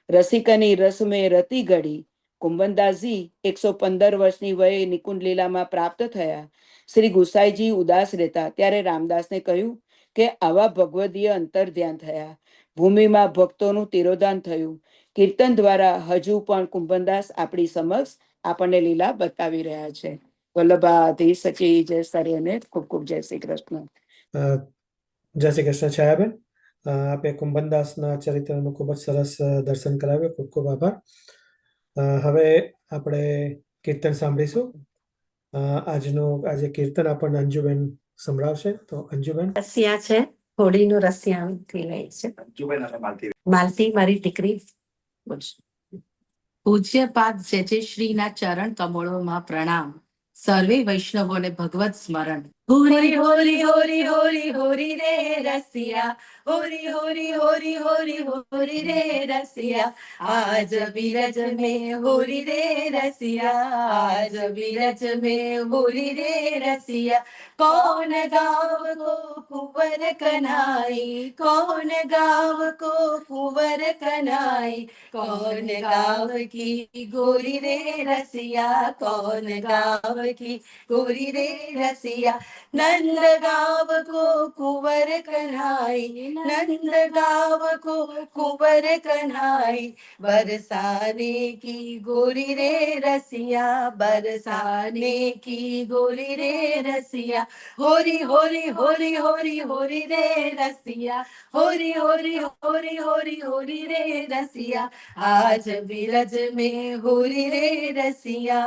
રસિકની રસ મેં રતી ઘડી. કુંભનદાસજી 115 વર્ષની વયે નિકુંજ લીલામાં પ્રાપ્ત થયા. શ્રી ગુસાઈજી ઉદાસ રહેતા ત્યારે રામદાસને કહ્યું કે આવા ભગવદીય અંતર ધ્યાન થયા. ભૂમિમાં ભક્તોનું તિરોધાન થયું. કીર્તન દ્વારા હજુ પણ કુંભનદાસ આપણી સમક્ષ આપણને લીલા બતાવી રહ્યા છે. વલ્લભાધીશ કી જય. સર્વને ખૂબ ખૂબ જય શ્રી કૃષ્ણ. જય શ્રી કૃષ્ણ છાયાબેન. આપે કુંભનદાસના ચરિત્રનું ખૂબ જ સરસ દર્શન કરાવ્યું. ખૂબ ખૂબ આભાર. હવે આપણે કીર્તન સાંભળીશું. આજે કીર્તન આપણને અંજુબેન સંભળાવશે. તો અંજુબેન. રસિયા છે, હોળીનું રસિયાથી લઈ છે. માલતી મારી દીકરી. પૂજ્યપાદ જય શ્રીના ચરણ કમળોમાં પ્રણામ. સર્વે વૈષ્ણવોને ભગવત સ્મરણ. હોરી હોરી હોરી હોરી હોરી રે રસિયા, હોરી હોરી હોરી હોરી હોરી રે રસિયા, આજ બિરજ में હોરી રે રસિયા, આજ બિરજ में હોરી રે રસિયા, कौन गाँव को कुंवर कन्हाई, कौन गाँव को कुंवर कन्हाई, कौन गाँव की गोरी रे रसिया, कौन गाँव की गोरी रे रसिया, नंद गाँव को कुंवर कन्हाई, नंद गाँव को कुंवर कन्हाई, बरसाने की गोरी रे रसिया, बरसाने की गोरी रे रसिया, होरी होरी होरी होरी होरी रे रसिया, होरी होरी होरी होरी होरी रे रसिया, आज बिरज में होरी रे रसिया,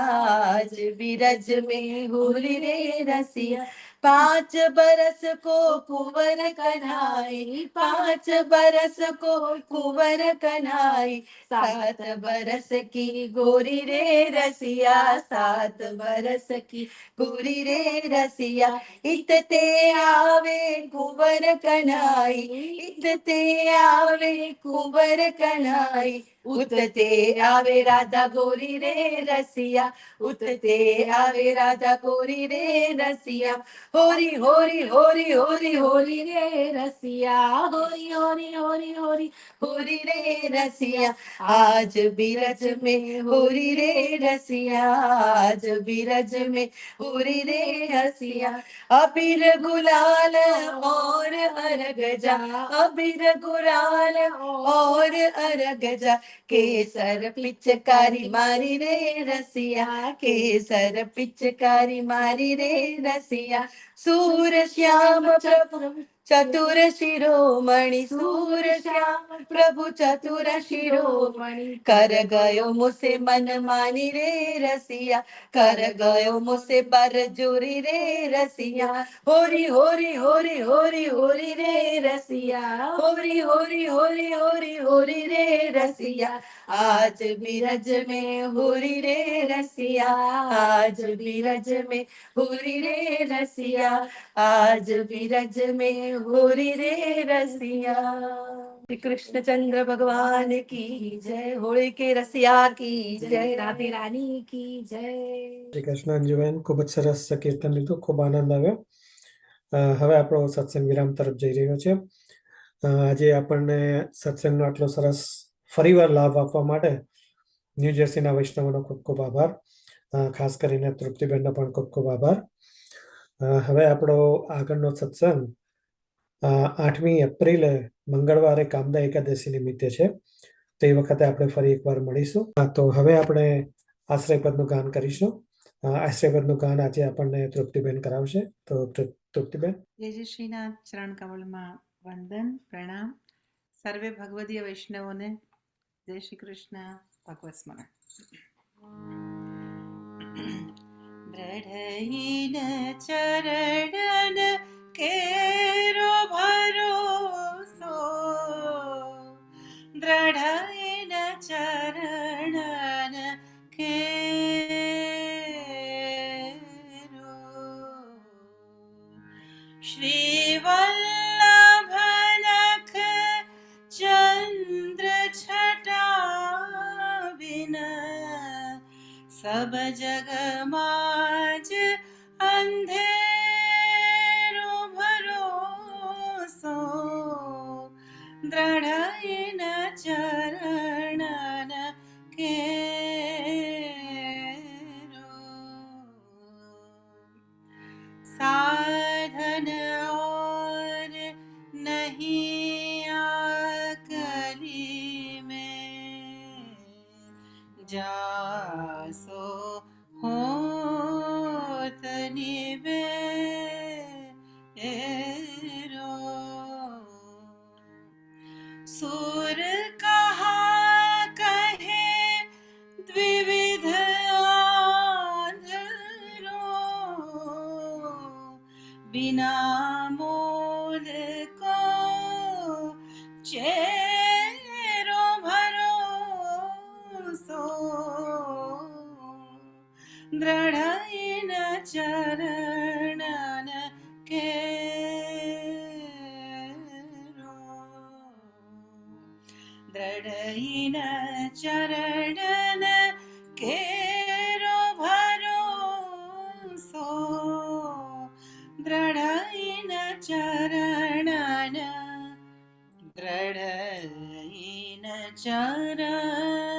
आज बिरज में होरी रे रसिया, 5 बरस को कुंवर कन्हाई, 5 बरस को कुंवर कन्हाई, 7 बरस की गोरी रे रसिया, 7 बरस की गोरी रे रसिया, इतते आवे कुंवर कन्हाई, इतते आवे कुंवर कन्हाई, उतते आवे राधा गोरी रे रसिया, उतते आवे राधा गोरी रे रसिया, होरी होरी होरी होरी होरी रे रसिया, होरी होरी होरी होरी होरी रे रसिया, आज बिरज में होरी रे रसिया, आज बिरज में होरी रे रसिया, अबीर गुलाल और अर्घ जा, अबीर गुलाल और अर्घ जा, केसर पिचकारी मारी रे रसिया, केसर पिचकारी मारी रे रसिया, सूर श्याम प्रभु चतुर शिरोमणि, सूर श्याम प्रभु चतुर शिरोमणि, कर गयो मुझसे मन मानी रे रसिया, कर गयो मुझसे बरजोरी रे रसिया, होरी होरी होरी होरी होरी रे रसिया, होरी होरी होरी होरी होरी रे रसिया, आज बिरज में होरी रे रसिया, आज बिरज में होरी रे रसिया, आज बिरज में होरी रे रसिया। श्री कृष्णचंद्र भगवान की जय, होली के रसिया की जय, राधे रानी की जय। શ્રી કૃષ્ણ અંજુબેન, ખૂબ જ સરસ કીર્તન લીધું. ખૂબ આનંદ આવ્યો. હવે આપણો સત્સંગ વિરામ તરફ જઈ રહ્યો છે. આજે આપણને સત્સંગનો આટલો સરસ ફરીવાર લાભ આપવા માટે ન્યૂ જર્સીના વૈષ્ણવોનો ખૂબ ખૂબ આભાર. ખાસ કરીને તૃપ્તિબેનનો પણ ખૂબ ખૂબ આભાર. હવે આપણો આગળનો સત્સંગ 8મી એપ્રિલે મંગળવારે કામદા એકાદશી નિમિત્તે છે. તો એ વખતે આપણે ફરી એકવાર મળીશું. તો હવે આપણે આશ્રયપદનું ગાન કરીશું. આશ્રયપદનું ગાન આજે આપણને તૃપ્તિબેન કરાવશે. તો તૃપ્તિબેન. જય શ્રીના ચરણ કમળમાં વંદન પ્રણામ. સર્વે ભગવદીય વૈષ્ણવોને જય શ્રી કૃષ્ણ, ભગવત સ્મરણ. દ્રઢઈન ચરણ કેરો ભરોસો, દ્રઢઈન ચરણ કેરો, શ્રી વલ્લભ નખ ચંદ્ર છટા જગમાં જ અંધેરો ભરોસો દ્રઢ ચરણ કેરો साधन और नहीं आकली में जासो होत निबेरो सुर कहा कहे द्विविध आंधरो बिना मोल को चेरो भरोसो दृढ़ इन चरणन केरो दृढ़ इन चरणन केरो भरोसो दृढ़ इन चरणन दृढ़ इन चरणन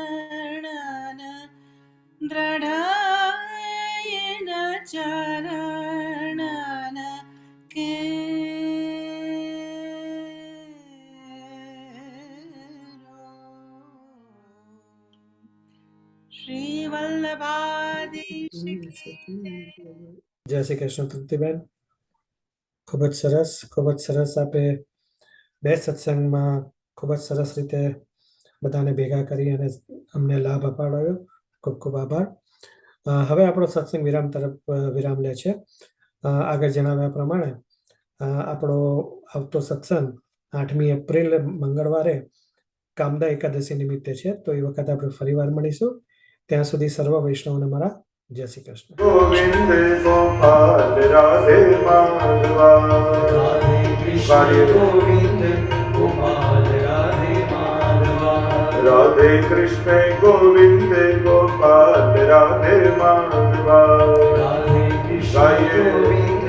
दृढ़ इन चरणन श्री वल्लभाधीश જય શ્રી કૃષ્ણ તૃપ્તિબેન, ખૂબ જ સરસ આપે બે સત્સંગમાં ખૂબ જ સરસ રીતે બધાને ભેગા કરી અને અમને લાભ અપાડાયો. ખૂબ ખૂબ આભાર. હવે આપણો સત્સંગ વિરામ તરફ વિરામ લે છે. આગળ જણાવ્યા પ્રમાણે આપણો આવતો સત્સંગ 8મી એપ્રિલ મંગળવારે કામદા એકાદશી નિમિત્તે છે, તો એ વખતે આપણે ફરીવાર મળીશું. ત્યાં સુધી સર્વ વૈષ્ણવને મારા જય શ્રી કૃષ્ણ. ગોવિંદ ગોપાલ રાધે માધવા રાધે કૃષ્ણ ગોવિંદ ગોપાલ રાધે માધવા રાધે કૃષ્ણ ગોવિંદ ગોપાલ રાધે માધવા રાધે કૃષ્ણ ગાયે ગોવિંદ